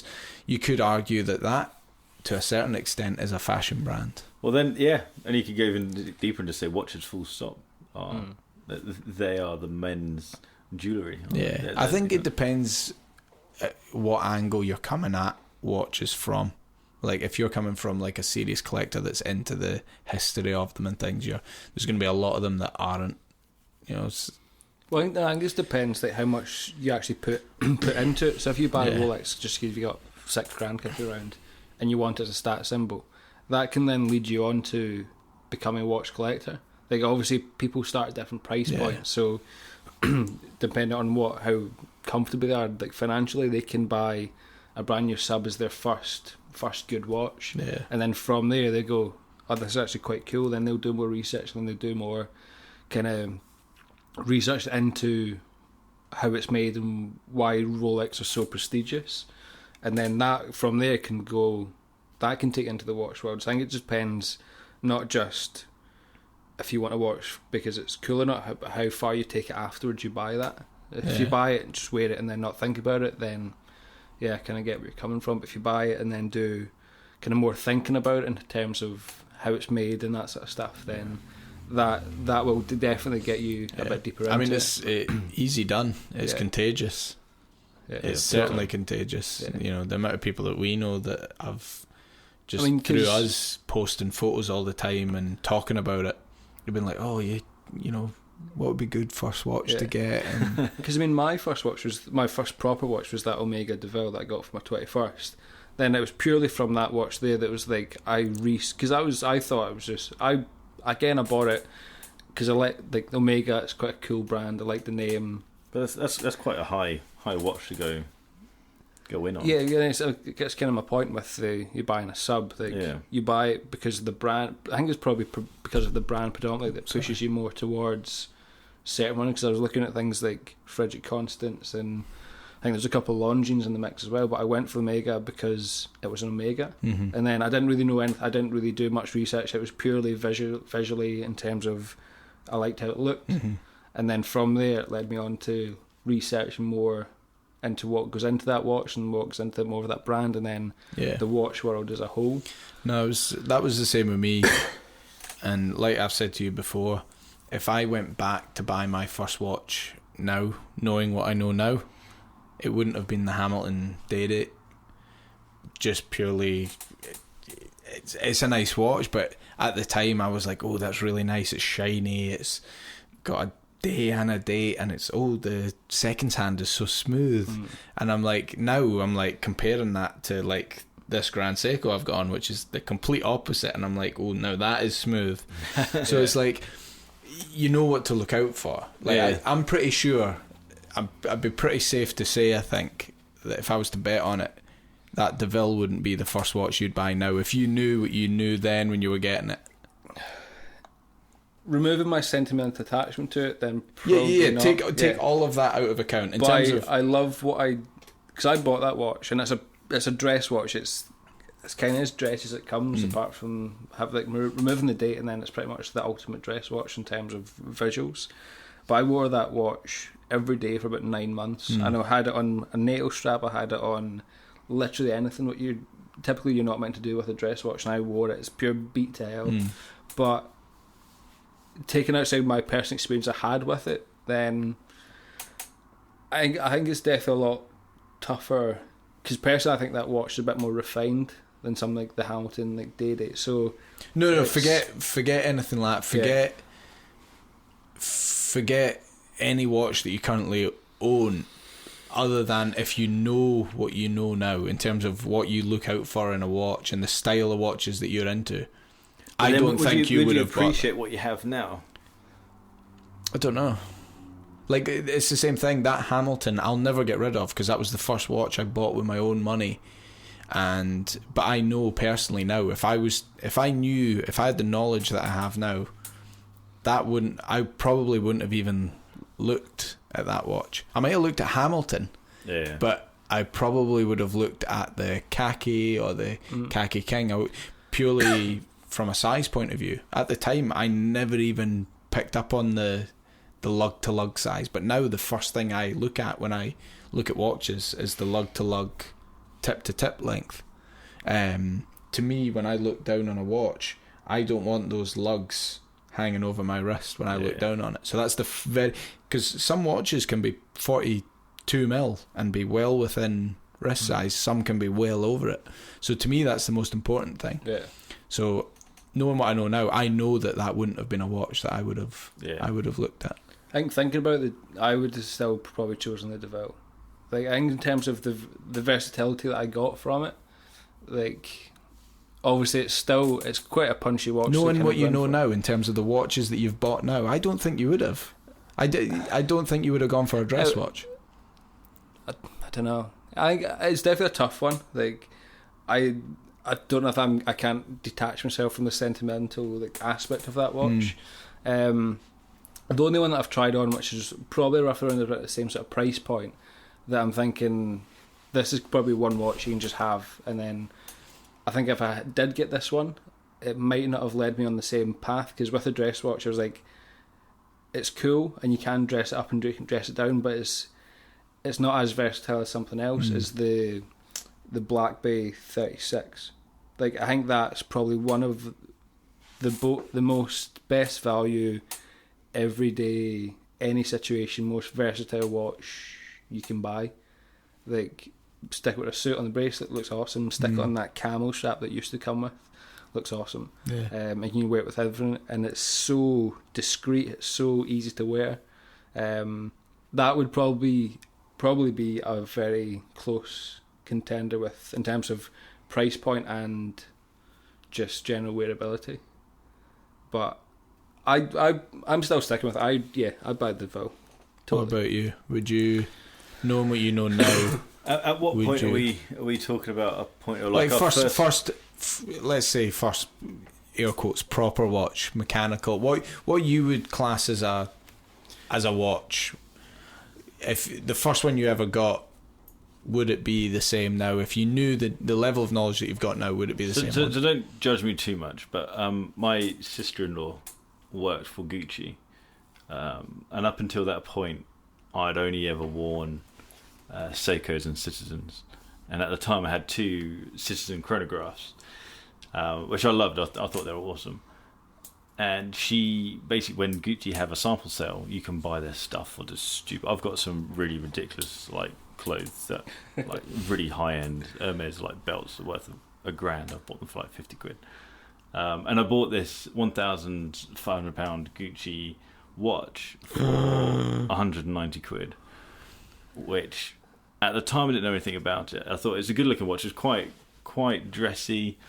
A: you could argue that to a certain extent is a fashion brand.
B: Well then, and you could go even deeper and just say watches full stop they are the men's jewellery.
A: Yeah. I think it depends what angle you're coming at watches from. Like, if you're coming from like a serious collector that's into the history of them and things, there's going to be a lot of them that aren't.
C: Well, I think it just depends like how much you actually put into it. So if you buy a Rolex just because you've got £6,000 kicking around and you want it as a status symbol, that can then lead you on to becoming a watch collector. Like, obviously people start at different price points, so depending on how comfortable they are, like financially, they can buy a brand new sub as their first good watch, and then from there they go, oh, this is actually quite cool. Then they'll do more research, and they'll do more kind of research into how it's made and why Rolex are so prestigious, and then that from there can take into the watch world. So I think it just depends, not just if you want to watch because it's cool or not, but how far you take it afterwards you buy that. If you buy it and just wear it and then not think about it, then I kind of get where you're coming from. But if you buy it and then do kind of more thinking about it in terms of how it's made and that sort of stuff, then that will definitely get you a bit deeper into it.
A: I mean, it's easy done. It's contagious. It's certainly contagious.
C: Yeah.
A: The amount of people that we know that have just through us posting photos all the time and talking about it, they've been like, oh, you know, what would be good first watch to get?
C: Because my first proper watch was that Omega DeVille that I got for my 21st. Then it was purely from that watch there that was like because I thought it was just I bought it because I like Omega. It's quite a cool brand. I like the name.
B: But that's quite a high watch to go in on.
C: Yeah, it gets kind of my point with you buying a sub. You buy it because of the brand. I think it's probably because of the brand predominantly that pushes you more towards certain ones. Because I was looking at things like Frederick Constance, and I think there's a couple of Longines in the mix as well. But I went for Omega because it was an Omega, and then I didn't really know anything. I didn't really do much research. It was purely visually in terms of I liked how it looked, and then from there it led me on to researching more into what goes into that watch and what goes into more of that brand, and then the watch world as a whole. No,
A: that was the same with me. And like I've said to you before, if I went back to buy my first watch now, knowing what I know now, it wouldn't have been the Hamilton Day-Date. Just purely, it's a nice watch, but at the time I was like, oh, that's really nice, it's shiny, it's got a day and a date, and it's the seconds hand is so smooth. And I'm like, now I'm like comparing that to like this Grand Seiko I've got on, which is the complete opposite, and I'm like, oh, now that is smooth. So it's like, you know what to look out for. Like I'm pretty sure, I'd be pretty safe to say, I think, that if I was to bet on it, that DeVille wouldn't be the first watch you'd buy now if you knew what you knew then when you were getting it.
C: Removing my sentimental attachment to it, then probably not.
A: Take all of that out of account.
C: I love because I bought that watch, and it's a dress watch. It's kind of as dressy as it comes, apart from removing the date, and then it's pretty much the ultimate dress watch in terms of visuals. But I wore that watch every day for about 9 months, and I had it on a NATO strap. I had it on literally anything what you're not meant to do with a dress watch, and I wore it. It's pure beat to hell, but taking outside my personal experience I had with it, then I think it's definitely a lot tougher, because personally I think that watch is a bit more refined than something like the Hamilton Day-Date. So
A: no, forget anything like that. Forget any watch that you currently own, other than if you know what you know now in terms of what you look out for in a watch and the style of watches that you're into. I don't think you would have
B: appreciate what you have now.
A: I don't know. Like, it's the same thing. That Hamilton, I'll never get rid of, because that was the first watch I bought with my own money. But I know personally now, if I had the knowledge that I have now, I probably wouldn't have even looked at that watch. I might have looked at Hamilton, but I probably would have looked at the Khaki or the Khaki King, purely from a size point of view. At the time, I never even picked up on the lug to lug size, but now the first thing I look at when I look at watches is the lug to lug, tip to tip length. To me, when I look down on a watch, I don't want those lugs hanging over my wrist when I look down on it. So that's because some watches can be 42 mil and be well within wrist size. Some can be well over it. So to me, that's the most important thing. So knowing what I know now, I know that wouldn't have been a watch that I would have looked at.
C: I think thinking about it, I would have still probably chosen the DeVille. Like, I think in terms of the versatility that I got from it, like, obviously it's quite a punchy watch.
A: Knowing what you know now in terms of the watches that you've bought now, I don't think you would have. I don't think you would have gone for a dress watch.
C: I don't know. It's definitely a tough one. Like, I don't know if I can't detach myself from the sentimental aspect of that watch. The only one that I've tried on, which is probably roughly around about the same sort of price point, that I'm thinking this is probably one watch you can just have, and then I think if I did get this one, it might not have led me on the same path, because with a dress watch I was like, it's cool and you can dress it up and you can dress it down, but it's not as versatile as something else. Is the Black Bay 36. Like, I think that's probably one of the most best value, everyday, any situation, most versatile watch you can buy. Like, stick it with a suit on the bracelet, looks awesome. Stick it on that camel strap that used to come with, looks awesome.
A: Yeah.
C: And you can wear it with everything, and it's so discreet, it's so easy to wear. That would probably be a very close contender with, in terms of price point and just general wearability. But I'm still sticking with I'd buy the DeVoe. Totally.
A: What about you? Would you, knowing what you know now?
B: At what point are we talking about a point of
A: like first let's say first air quotes proper watch, mechanical, what you would class as a watch? If the first one you ever got, would it be the same now? If you knew the level of knowledge that you've got now, would it be the same?
B: So don't judge me too much, but my sister-in-law worked for Gucci, and up until that point I'd only ever worn Seikos and Citizens, and at the time I had 2 Citizen chronographs, which I loved. I thought they were awesome. And she basically, when Gucci have a sample sale, you can buy their stuff for just stupid. I've got some really ridiculous like clothes that like really high end Hermes like belts are worth £1,000. I bought them for like 50 quid. And I bought this £1,500 Gucci watch for 190 quid, which at the time I didn't know anything about it. I thought it was a good looking watch. It was quite dressy.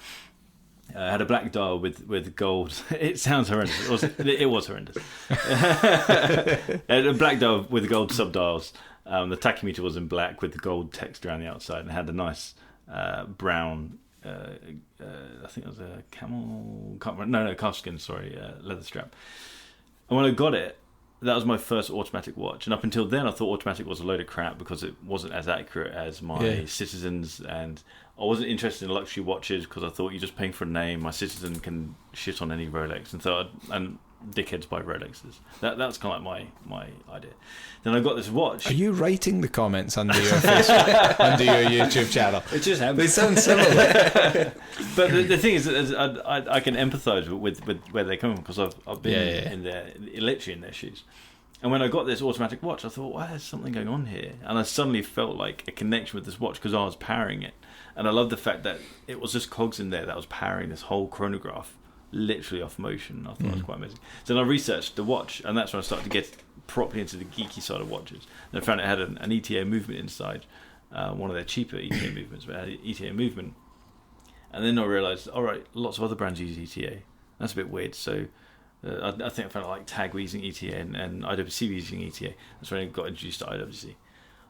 B: Had a black dial with gold. It sounds horrendous. It was horrendous. A black dial with gold subdials. The tachymeter was in black with the gold text around the outside, and had a nice brown. I think it was a camel. Calfskin. Sorry, leather strap. And when I got it, that was my first automatic watch. And up until then, I thought automatic was a load of crap because it wasn't as accurate as my Citizens, and I wasn't interested in luxury watches because I thought you're just paying for a name. My Citizen can shit on any Rolex, and dickheads buy Rolexes. That's kind of like my idea. Then I got this watch.
A: Are you writing the comments under your Facebook, under your YouTube channel?
C: It just happens.
A: They sound similar.
B: But the thing is I can empathise with where they come from, because I've been literally in their shoes. And when I got this automatic watch, I thought, wow, there's something going on here. And I suddenly felt like a connection with this watch because I was powering it. And I love the fact that it was just cogs in there that was powering this whole chronograph, literally off motion. I thought it was quite amazing. So then I researched the watch, and that's when I started to get properly into the geeky side of watches. And I found it had an ETA movement inside, one of their cheaper ETA movements, but it had an ETA movement. And then I realised, all right, lots of other brands use ETA. That's a bit weird. So I think I found like TAG were using ETA and IWC were using ETA. That's when I got introduced to IWC.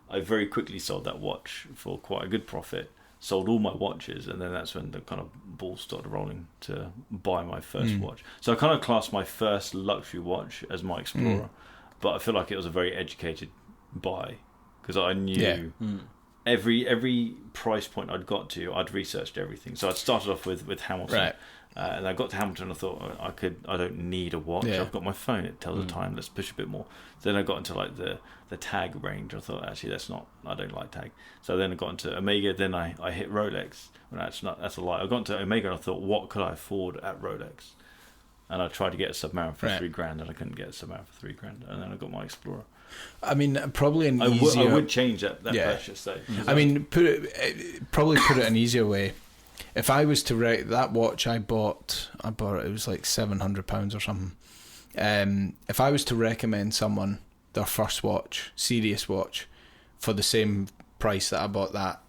B: I very quickly sold that watch for quite a good profit, sold all my watches, and then that's when the kind of balls started rolling to buy my first watch. So I kind of classed my first luxury watch as my Explorer, but I feel like it was a very educated buy because I knew every price point I'd got to, I'd researched everything. So I'd started off with Hamilton. Right. And I got to Hamilton and I thought I don't need a watch. I've got my phone, it tells the time, let's push a bit more. Then I got into like the TAG range. I thought actually I don't like TAG. So then I got into Omega, then I hit Rolex. Well, that's a lie. I got into Omega and I thought, what could I afford at Rolex? And I tried to get a Submariner for $3,000 and I couldn't get a Submariner for $3,000. And then I got my Explorer.
A: I mean, probably an easier...
B: I would change that purchase, say.
A: I mean, put it an easier way. If I was to rate that watch I bought it was like £700 or something. If I was to recommend someone their first watch, serious watch, for the same price that I bought that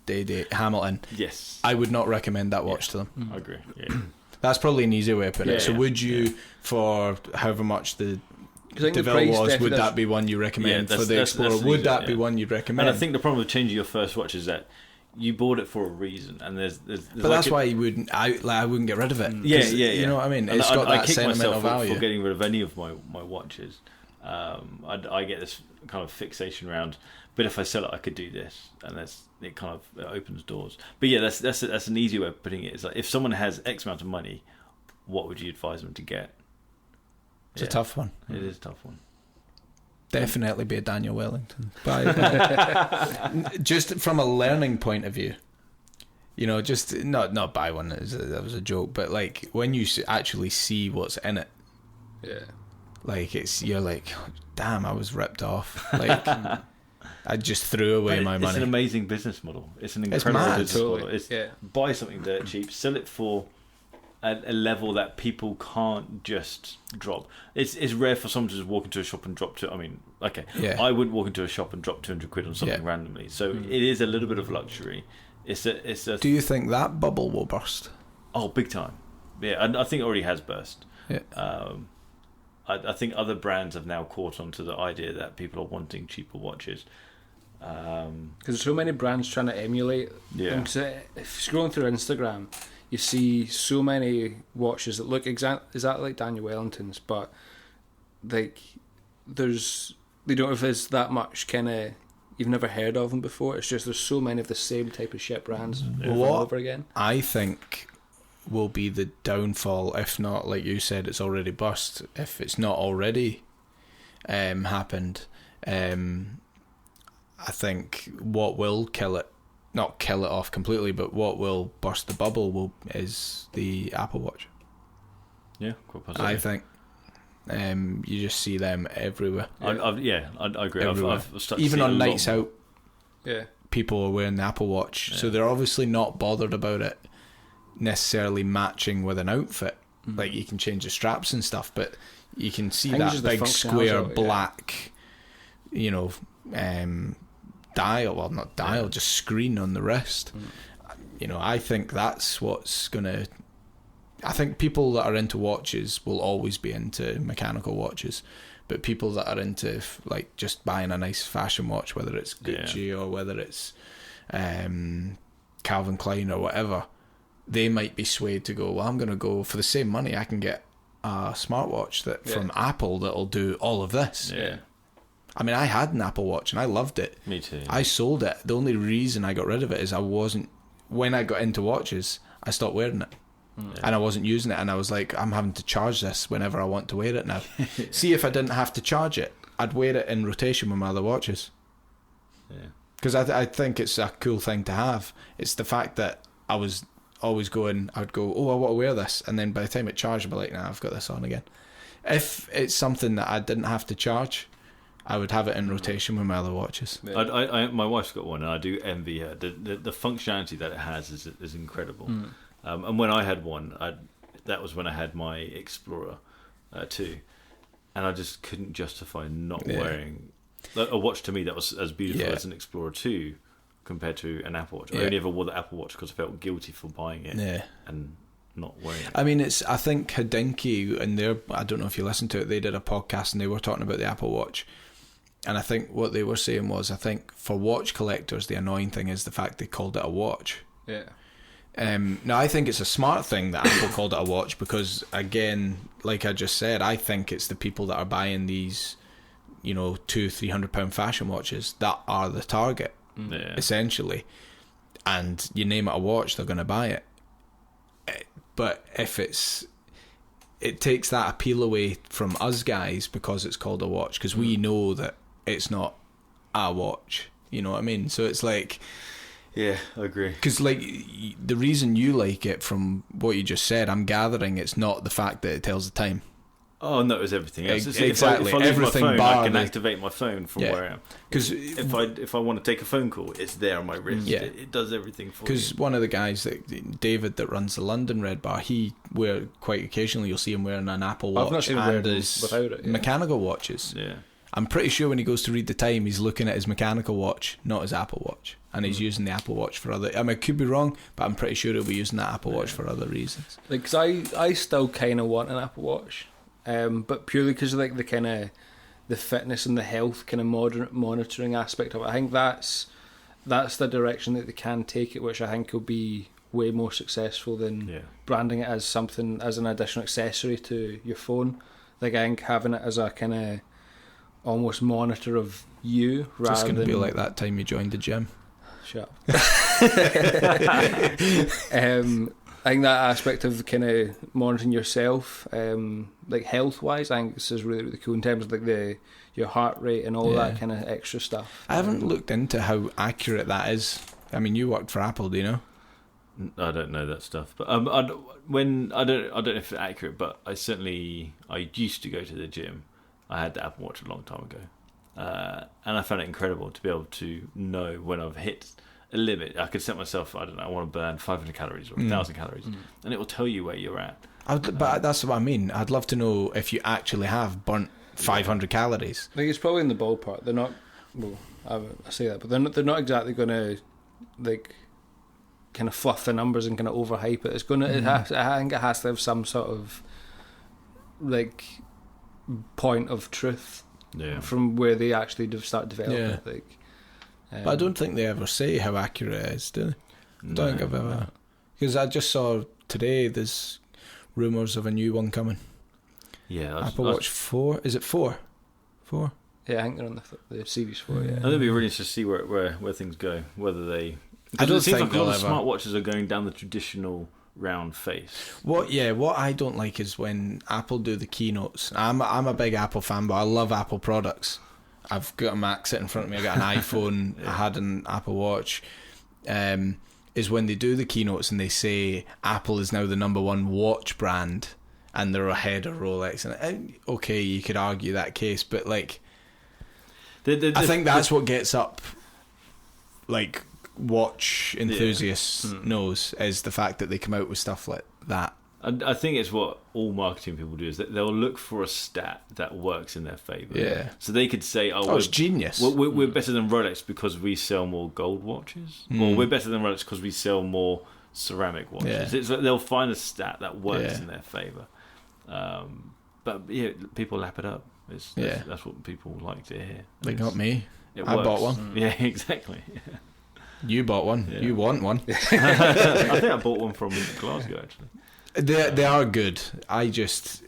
A: day Hamilton,
B: yes,
A: I would not recommend that watch to them.
B: I agree. Yeah.
A: That's probably an easier way of putting it. So would you, for however much the DeVille was, would that be one you recommend for the Explorer? Would that be one you'd recommend?
B: And I think the problem with changing your first watch is that you bought it for a reason, and there's
A: but like that's why you wouldn't. I wouldn't get rid of it.
B: Yeah.
A: You know what I mean? It's got that sentimental value.
B: For getting rid of any of my watches. I get this kind of fixation around. But if I sell it, I could do this, and it opens doors. But yeah, that's an easy way of putting it. It's like if someone has X amount of money, what would you advise them to get?
A: It's a tough one.
B: It is a tough one.
A: Definitely be a Daniel Wellington. Just from a learning point of view, You know, just not buy one. That was a joke, but like when you actually see what's in it, like you're like, damn, I was ripped off. Like I just threw away my money.
B: It's an amazing business model. It's an incredible business model. It's buy something dirt cheap, sell it for a level that people can't just drop. It's rare for someone to just walk into a shop and drop to. I mean, I wouldn't walk into a shop and drop 200 quid on something randomly. So it is a little bit of luxury. It's a.
A: Do you think that bubble will burst?
B: Oh, big time! Yeah, I think it already has burst.
A: Yeah.
B: I think other brands have now caught on to the idea that people are wanting cheaper watches.
C: Because there's so many brands trying to emulate.
B: Yeah.
C: If scrolling through Instagram, you see so many watches that look exactly like Daniel Wellington's, but like they don't have as that much kind of. You've never heard of them before. It's just there's so many of the same type of shit brands over and over again. I
A: think will be the downfall, if not, like you said, it's already bust. If it's not already happened, I think what will kill it, not kill it off completely, but what will burst the bubble is the Apple Watch.
B: Yeah, quite possibly.
A: I think. You just see them everywhere.
B: I agree. I've
A: even on nights out,
C: yeah,
A: people are wearing the Apple Watch, so they're obviously not bothered about it necessarily matching with an outfit. Like you can change the straps and stuff, but you can see that big square black, you know, dial. Well, not dial, just screen on the wrist. You know, I think that's what's gonna. I think people that are into watches will always be into mechanical watches, but people that are into like just buying a nice fashion watch, whether it's Gucci or whether it's Calvin Klein or whatever, they might be swayed to go, well, I'm going to go for the same money. I can get a smartwatch from Apple that'll do all of this.
B: Yeah.
A: I mean, I had an Apple Watch and I loved it.
B: Me too.
A: I sold it. The only reason I got rid of it is when I got into watches, I stopped wearing it. And I wasn't using it, and I was like, I'm having to charge this whenever I want to wear it now. See, if I didn't have to charge it, I'd wear it in rotation with my other watches.
B: Yeah.
A: Because I think it's a cool thing to have. It's the fact that I was always I'd go, oh, I want to wear this, and then by the time it charged, I'd be like, nah, I've got this on again. If it's something that I didn't have to charge, I would have it in rotation with my other watches.
B: I my wife's got one, and I do envy her. The functionality that it has is incredible. And when I had one, that was when I had my Explorer 2, and I just couldn't justify not wearing a watch to me that was as beautiful as an Explorer 2 compared to an Apple Watch. I only ever wore the Apple Watch because I felt guilty for buying it and not wearing it.
A: I mean, I think Hodinkee and I don't know if you listened to it, they did a podcast and they were talking about the Apple Watch. And I think what they were saying was, I think for watch collectors, the annoying thing is the fact they called it a watch.
C: Yeah.
A: Now, I think it's a smart thing that Apple called it a watch because, again, like I just said, I think it's the people that are buying these, you know, £200-300 fashion watches that are the target, essentially. And you name it a watch, they're going to buy it. But if it takes that appeal away from us guys because it's called a watch, because we know that it's not a watch. You know what I mean? So it's like...
B: Yeah, I agree.
A: Because, like, the reason you like it, from what you just said, I'm gathering it's not the fact that it tells the time.
B: Oh, no, it's everything else.
A: Exactly.
B: If I leave my phone, I can activate my phone from where I am.
A: Because
B: if I want to take a phone call, it's there on my wrist. Yeah. It does everything for me.
A: Because one of the guys, David, that runs the London Red Bar, quite occasionally you'll see him wearing an Apple Watch.
C: I've not seen him wearing without it.
A: Mechanical watches.
B: Yeah.
A: I'm pretty sure when he goes to read the time, he's looking at his mechanical watch, not his Apple Watch. And he's using the Apple Watch for other... I mean, I could be wrong, but I'm pretty sure he'll be using that Apple Watch for other reasons.
C: Like, cause I still kind of want an Apple Watch, but purely because of like the kind of the fitness and the health kind of monitoring aspect of it. I think that's the direction that they can take it, which I think will be way more successful than branding it as something, as an additional accessory to your phone. Like, I think having it as a kind of almost monitor of you, rather
A: just going to
C: than...
A: be like that time you joined the gym.
C: Shut up. I think that aspect of kind of monitoring yourself, like health wise, I think this is really, really cool in terms of like your heart rate and all that kind of extra stuff.
A: I haven't looked into how accurate that is. I mean, you worked for Apple, do you know?
B: I don't know that stuff, but I don't know if it's accurate, but I used to go to the gym. I had the Apple Watch a long time ago, and I found it incredible to be able to know when I've hit a limit. I could set myself, I don't know, I want to burn 500 calories or 1,000 calories, and it will tell you where you're at.
A: But that's what I mean. I'd love to know if you actually have burnt 500 calories.
C: I think it's probably in the ballpark. They're not. Well, I say that, but they're not exactly going to like kind of fluff the numbers and kind of overhype it. It's going to. I think it has to have some sort of like point of truth from where they actually start developing it. Like,
A: but I don't think they ever say how accurate it is, do they? I don't think I've ever. Because I just saw today there's rumours of a new one coming.
B: Yeah,
A: Apple Watch 4. Is it 4? 4?
C: Yeah, I think they're on the Series 4. Yeah,
B: I think it'd be really interesting to see where things go. Whether they.
A: I don't
B: it seems
A: think
B: like a lot of
A: they'll ever.
B: smartwatches are going down the traditional round face.
A: What I don't like is when Apple do the keynotes. I'm a big Apple fan, but I love Apple products. I've got a Mac sitting in front of me. I got an iPhone. I had an Apple Watch. Is when they do the keynotes and they say Apple is now the #1 watch brand and they're ahead of Rolex. And okay, you could argue that case, but like, I think that's what gets up like watch enthusiasts nose, is the fact that they come out with stuff like that.
B: I think it's what all marketing people do, is that they'll look for a stat that works in their favour.
A: Yeah.
B: So they could say,
A: it's genius.
B: We're better than Rolex because we sell more gold watches. Or we're better than Rolex because we sell more ceramic watches.
A: Yeah.
B: It's like they'll find a stat that works in their favour. But people lap it up. That's what people like to hear.
A: Like, not me. I
B: works.
A: bought one.
B: Yeah, exactly.
A: You bought one. Yeah. You want one.
B: I think I bought one from Glasgow, actually.
A: They are good. I just,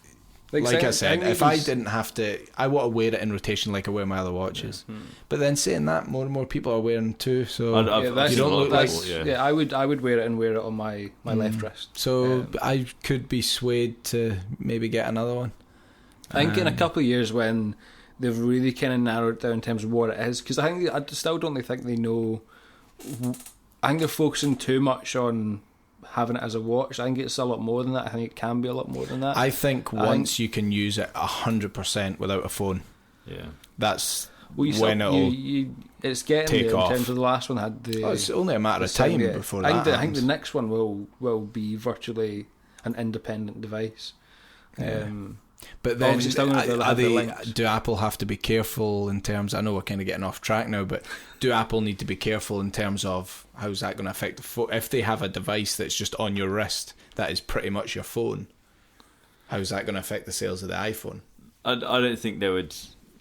A: like I said, if I didn't have to, I want to wear it in rotation like I wear my other watches. Yeah. But then saying that, more and more people are wearing them too. So you don't look like.
C: Yeah, I would wear it and wear it on my left wrist.
A: So I could be swayed to maybe get another one.
C: I think in a couple of years when they've really kind of narrowed it down in terms of what it is, because I still don't think they know. I think they're focusing too much on having it as a watch. I think it's a lot more than that. I think it can be a lot more than that.
A: I think once you can use it 100% without a phone, that's when
C: it's getting
A: take
C: there
A: off.
C: In terms of the last one had the.
A: It's only a matter of time before that.
C: I think the next one will be virtually an independent device.
A: But then,
C: do
A: do Apple have to be careful in terms? I know we're kind of getting off track now, but do Apple need to be careful in terms of how's that going to affect the phone? If they have a device that's just on your wrist, that is pretty much your phone. How's that going to affect the sales of the iPhone?
B: I don't think they would.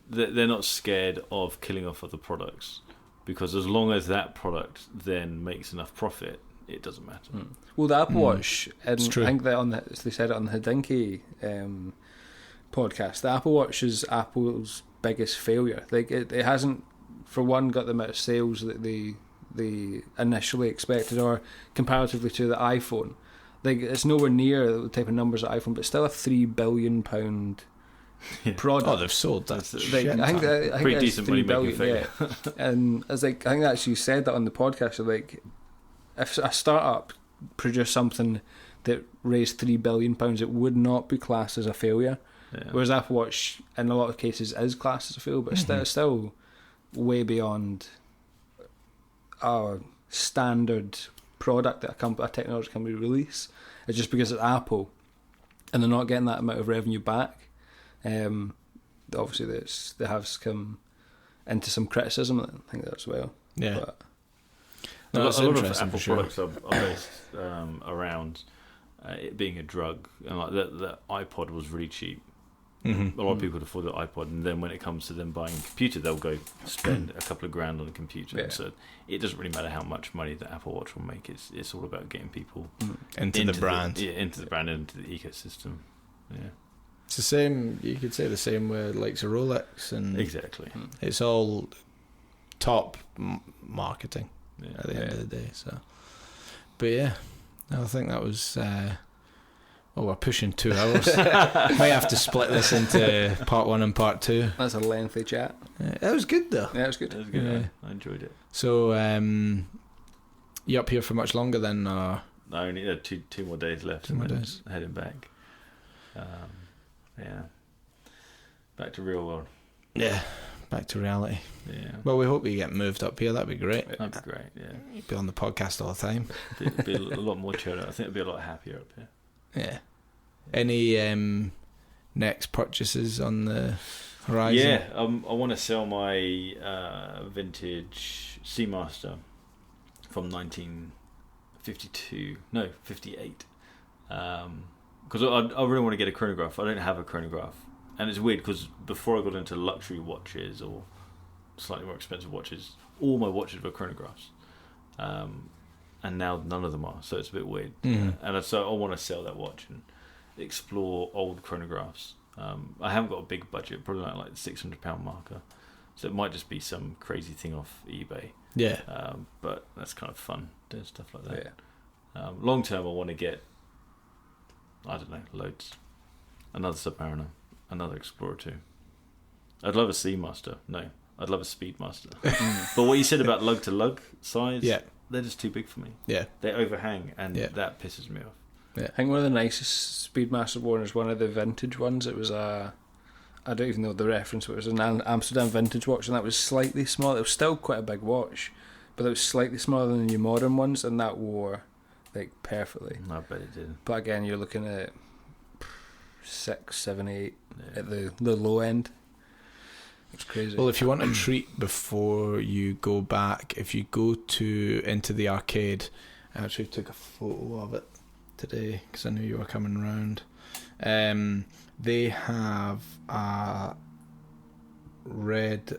B: They're not scared of killing off other products, because as long as that product then makes enough profit, it doesn't matter.
C: Well, the Apple Watch, and I think that they said it on the Hodinkee podcast. The Apple Watch is Apple's biggest failure. Like it hasn't, for one, got the amount of sales that they initially expected, or comparatively to the iPhone. Like it's nowhere near the type of numbers of iPhone, but still a £3 billion product.
A: Oh, they've sold that.
C: I think
B: pretty decent money making figure.
C: And it's like, I think they actually said that on the podcast. Like, if a startup produced something that raised £3 billion, it would not be classed as a failure. Yeah. Whereas Apple Watch, in a lot of cases, is classed as a failure, but it's still way beyond a standard product that a technology company release. It's just because it's Apple, and they're not getting that amount of revenue back. Obviously, they have come into some criticism. I think that as well.
A: Yeah.
B: But a lot of Apple products are based around it being a drug, and like the iPod was really cheap. A lot of people could afford the iPod, and then when it comes to them buying a computer, they'll go spend a couple of grand on a computer. Yeah. So it doesn't really matter how much money the Apple Watch will make. It's all about getting people
A: into the brand,
B: into the brand, into the ecosystem. Yeah,
A: it's the same. You could say the same with likes of Rolex, and
B: exactly.
A: It's all top marketing at the end of the day. So, but yeah, I think that was. We're pushing 2 hours. Might have to split this into part 1 and part 2.
C: That's a lengthy chat.
A: That was good though.
C: Yeah, it was good.
B: Yeah. I enjoyed it.
A: So, you up here for much longer then?
B: only two more days left.
A: 2 more days.
B: Heading back. Back to real world.
A: Yeah, back to reality.
B: Yeah.
A: Well, we hope you get moved up here. That'd be great.
B: That'd be great. Yeah.
A: Be on the podcast all the time.
B: Be a lot more chilled out. I think it'd be a lot happier up here.
A: Yeah. Any next purchases on the horizon?
B: Yeah, I want to sell my vintage Seamaster from 1958. Because I really want to get a chronograph. I don't have a chronograph. And it's weird because before I got into luxury watches or slightly more expensive watches, all my watches were chronographs. And now none of them are, so it's a bit weird. And so I want to sell that watch and explore old chronographs. I haven't got a big budget, probably like the £600 marker. So it might just be some crazy thing off eBay.
A: Yeah.
B: But that's kind of fun, doing stuff like that.
C: Yeah.
B: Long term, I want to get, I don't know, loads. Another Submariner, another Explorer 2. I'd love a Seamaster. No, I'd love a Speedmaster. But what you said about lug to lug size, they're just too big for me.
A: Yeah.
B: They overhang, and that pisses me off.
C: Yeah. I think one of the nicest Speedmaster ones is one of the vintage ones. It was I don't even know the reference, but it was an Amsterdam vintage watch, and that was slightly small. It was still quite a big watch, but it was slightly smaller than the new modern ones, and that wore like perfectly.
B: I bet it did.
C: But again, you're looking at 6, 7, 8 at the low end. It's crazy.
A: Well, if you want a treat before you go back, if you go into the arcade, I actually took a photo of it today because I knew you were coming round. They have a red,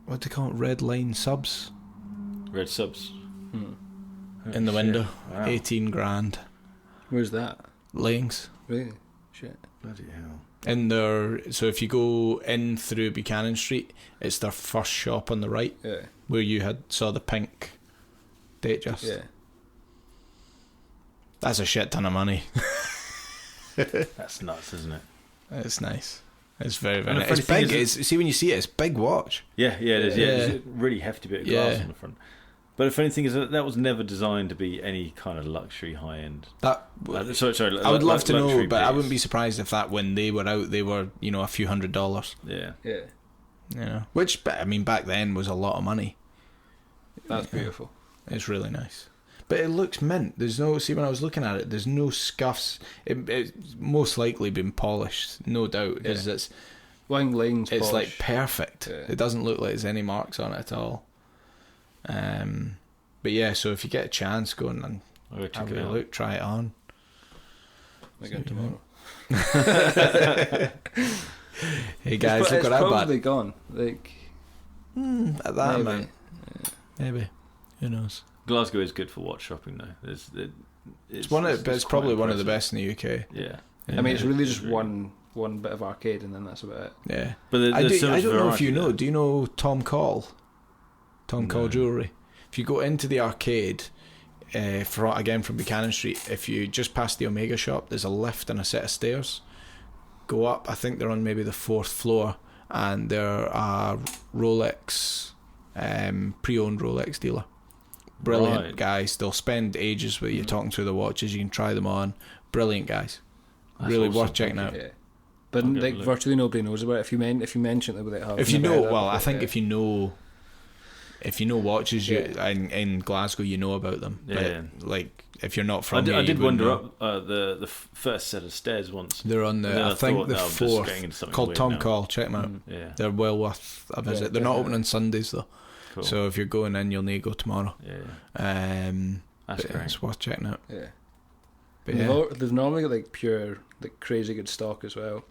A: what do they call it? Red line subs.
B: Red subs.
A: In the window.
B: Wow.
A: 18 grand.
C: Where's that?
A: Layings.
C: Really? Shit.
B: Bloody hell.
A: In their, so if you go in through Buchanan Street, it's their first shop on the right.
C: Yeah.
A: Where you saw the pink Datejust.
C: Yeah.
A: That's a shit ton of money.
B: That's nuts, isn't it?
A: It's nice. It's very, very nice.
B: And
A: It's big. See, when you see it, it's a big watch.
B: Yeah, it is.
A: Yeah.
B: It's a really hefty bit of glass on the front. But the funny thing is that was never designed to be any kind of luxury high-end. Sorry,
A: I would love to know, but
B: piece.
A: I wouldn't be surprised if that when they were out, they were, a few $100s.
B: Yeah.
A: Which, I mean, back then was a lot of money.
C: That's beautiful.
A: It's really nice. But it looks mint. There's no, see, when I was looking at it, there's no scuffs. It's most likely been polished, no doubt, because it's
C: polished.
A: like perfect.
C: Yeah.
A: It doesn't look like there's any marks on it at all. But yeah, so if you get a chance, go and have a look, try it on.
C: Again tomorrow.
A: Hey guys, look what I bought.
C: It's probably gone. Like
A: at that
C: maybe.
A: amount, maybe. Who knows?
B: Glasgow is good for watch shopping, though. It's
A: probably one of the best in the UK.
B: Yeah.
C: I mean, it's really just one bit of arcade, and then that's about it.
A: Yeah.
B: But
A: I don't know if you know. Do you know Tom Call? Tom Call Jewellery. If you go into the arcade, from Buchanan Street, if you just pass the Omega shop, there's a lift and a set of stairs. Go up. I think they're on maybe the 4th floor, and they're a Rolex, pre-owned Rolex dealer. Brilliant guys. They'll spend ages with you talking through the watches. You can try them on. Brilliant guys.
B: That's
A: really
B: awesome.
A: worth checking out.
C: Yeah. But virtually nobody knows about it. If you mention it, without having
A: if you know, I think if you know watches in Glasgow, you know about them.
B: Yeah.
A: But like if you're not from,
B: I did wander up the first set of stairs once.
A: They're on the I think the 4th, called Tom Call. Check them out.
B: Yeah.
A: They're well worth a visit. They're not open on Sundays though.
B: Cool.
A: So if you're going in, you'll need to go tomorrow.
B: Yeah. That's great.
A: It's worth checking out.
C: Yeah.
A: But
C: they've normally got like pure, like crazy good stock as well.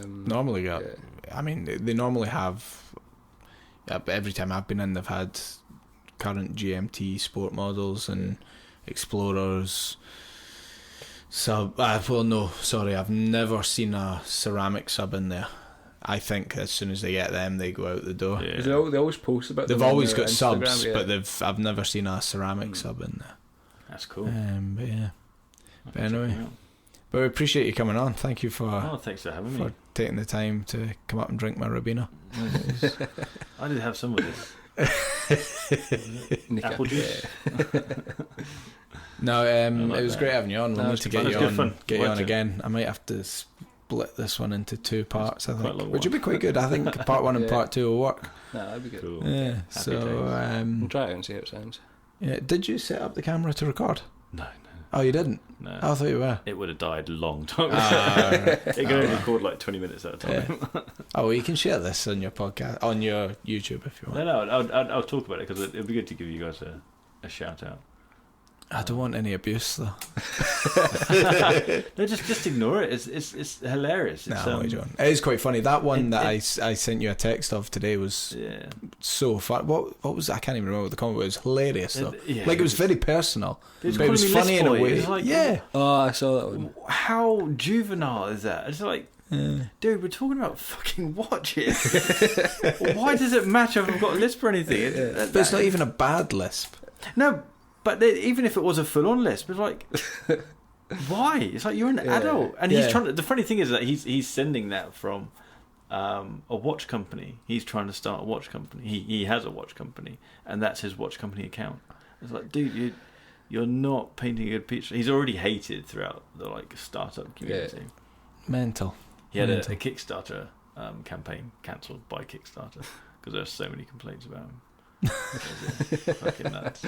A: Normally got. Yeah. I mean, they normally have. Every time I've been in, they've had current GMT sport models and Explorers. I've never seen a ceramic sub in there. I think as soon as they get them, they go out the door.
C: Yeah. They always post about.
A: They've always got
C: Instagram,
A: subs, but I've never seen a ceramic sub in there.
B: That's cool.
A: But yeah. But anyway, but we appreciate you coming on. Thank you
B: thanks for having me.
A: For taking the time to come up and drink my Ribena.
B: I did have some of this. Apple juice.
A: No, it was great having you on. We'll need to get you on. Get you on again. I might have to split this one into 2 parts. I think, which would be quite good. I think part 1 and part 2 will work.
C: No, that'd be good.
B: Cool.
A: Yeah.
B: Happy
A: days.
C: Try it and see how it sounds.
A: Yeah. Did you set up the camera to record?
B: No.
A: Oh, you didn't?
B: No.
A: Oh, I thought you were.
B: It would have died a long time ago. It can only record like 20 minutes at a time.
A: Yeah. Oh, well, you can share this on your podcast, on your YouTube if you want.
B: No, I'll talk about it because it'd be good to give you guys a shout out.
A: I don't want any abuse though.
B: No, just ignore it. It's hilarious.
A: No, it is quite funny. That one that I sent you a text of today was so fun. What was I can't even remember what the comment was. It was hilarious though. It was very personal, but it was funny in a way.
C: Oh, I saw that one.
B: How juvenile is that? It's like, dude, we're talking about fucking watches. Why does it matter if I've got a lisp or anything?
A: But it's not even a bad lisp.
B: No. But even if it was a full-on lisp, it's like, why? It's like you're an adult, and he's trying to. The funny thing is that he's sending that from a watch company. He's trying to start a watch company. He has a watch company, and that's his watch company account. It's like, dude, you're not painting a good picture. He's already hated throughout the startup community.
A: Mental.
B: He had a Kickstarter campaign cancelled by Kickstarter because there are so many complaints about him. Fucking nuts.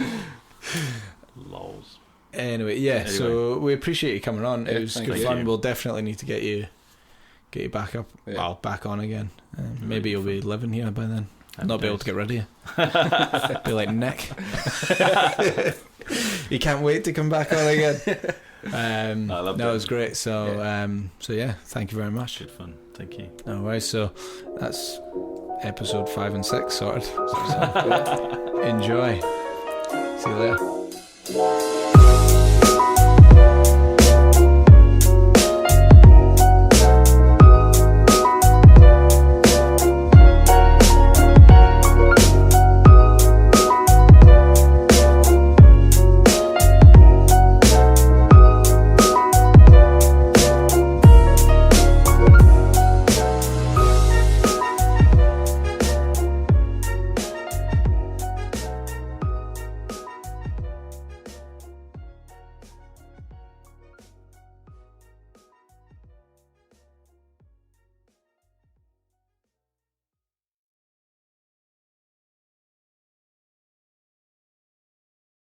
B: Lols.
A: Anyway, so we appreciate you coming on. It was good fun. We'll definitely need to get you back up. Well, back on again. Maybe you'll be living here by then. Not be able to get rid of you. Be like Nick. You can't wait to come back on again.
B: I love
A: that. It was great. So thank you very much.
B: Good fun. Thank you.
A: No worries. So that's episode 5 and 6 sorted. So enjoy. See you later.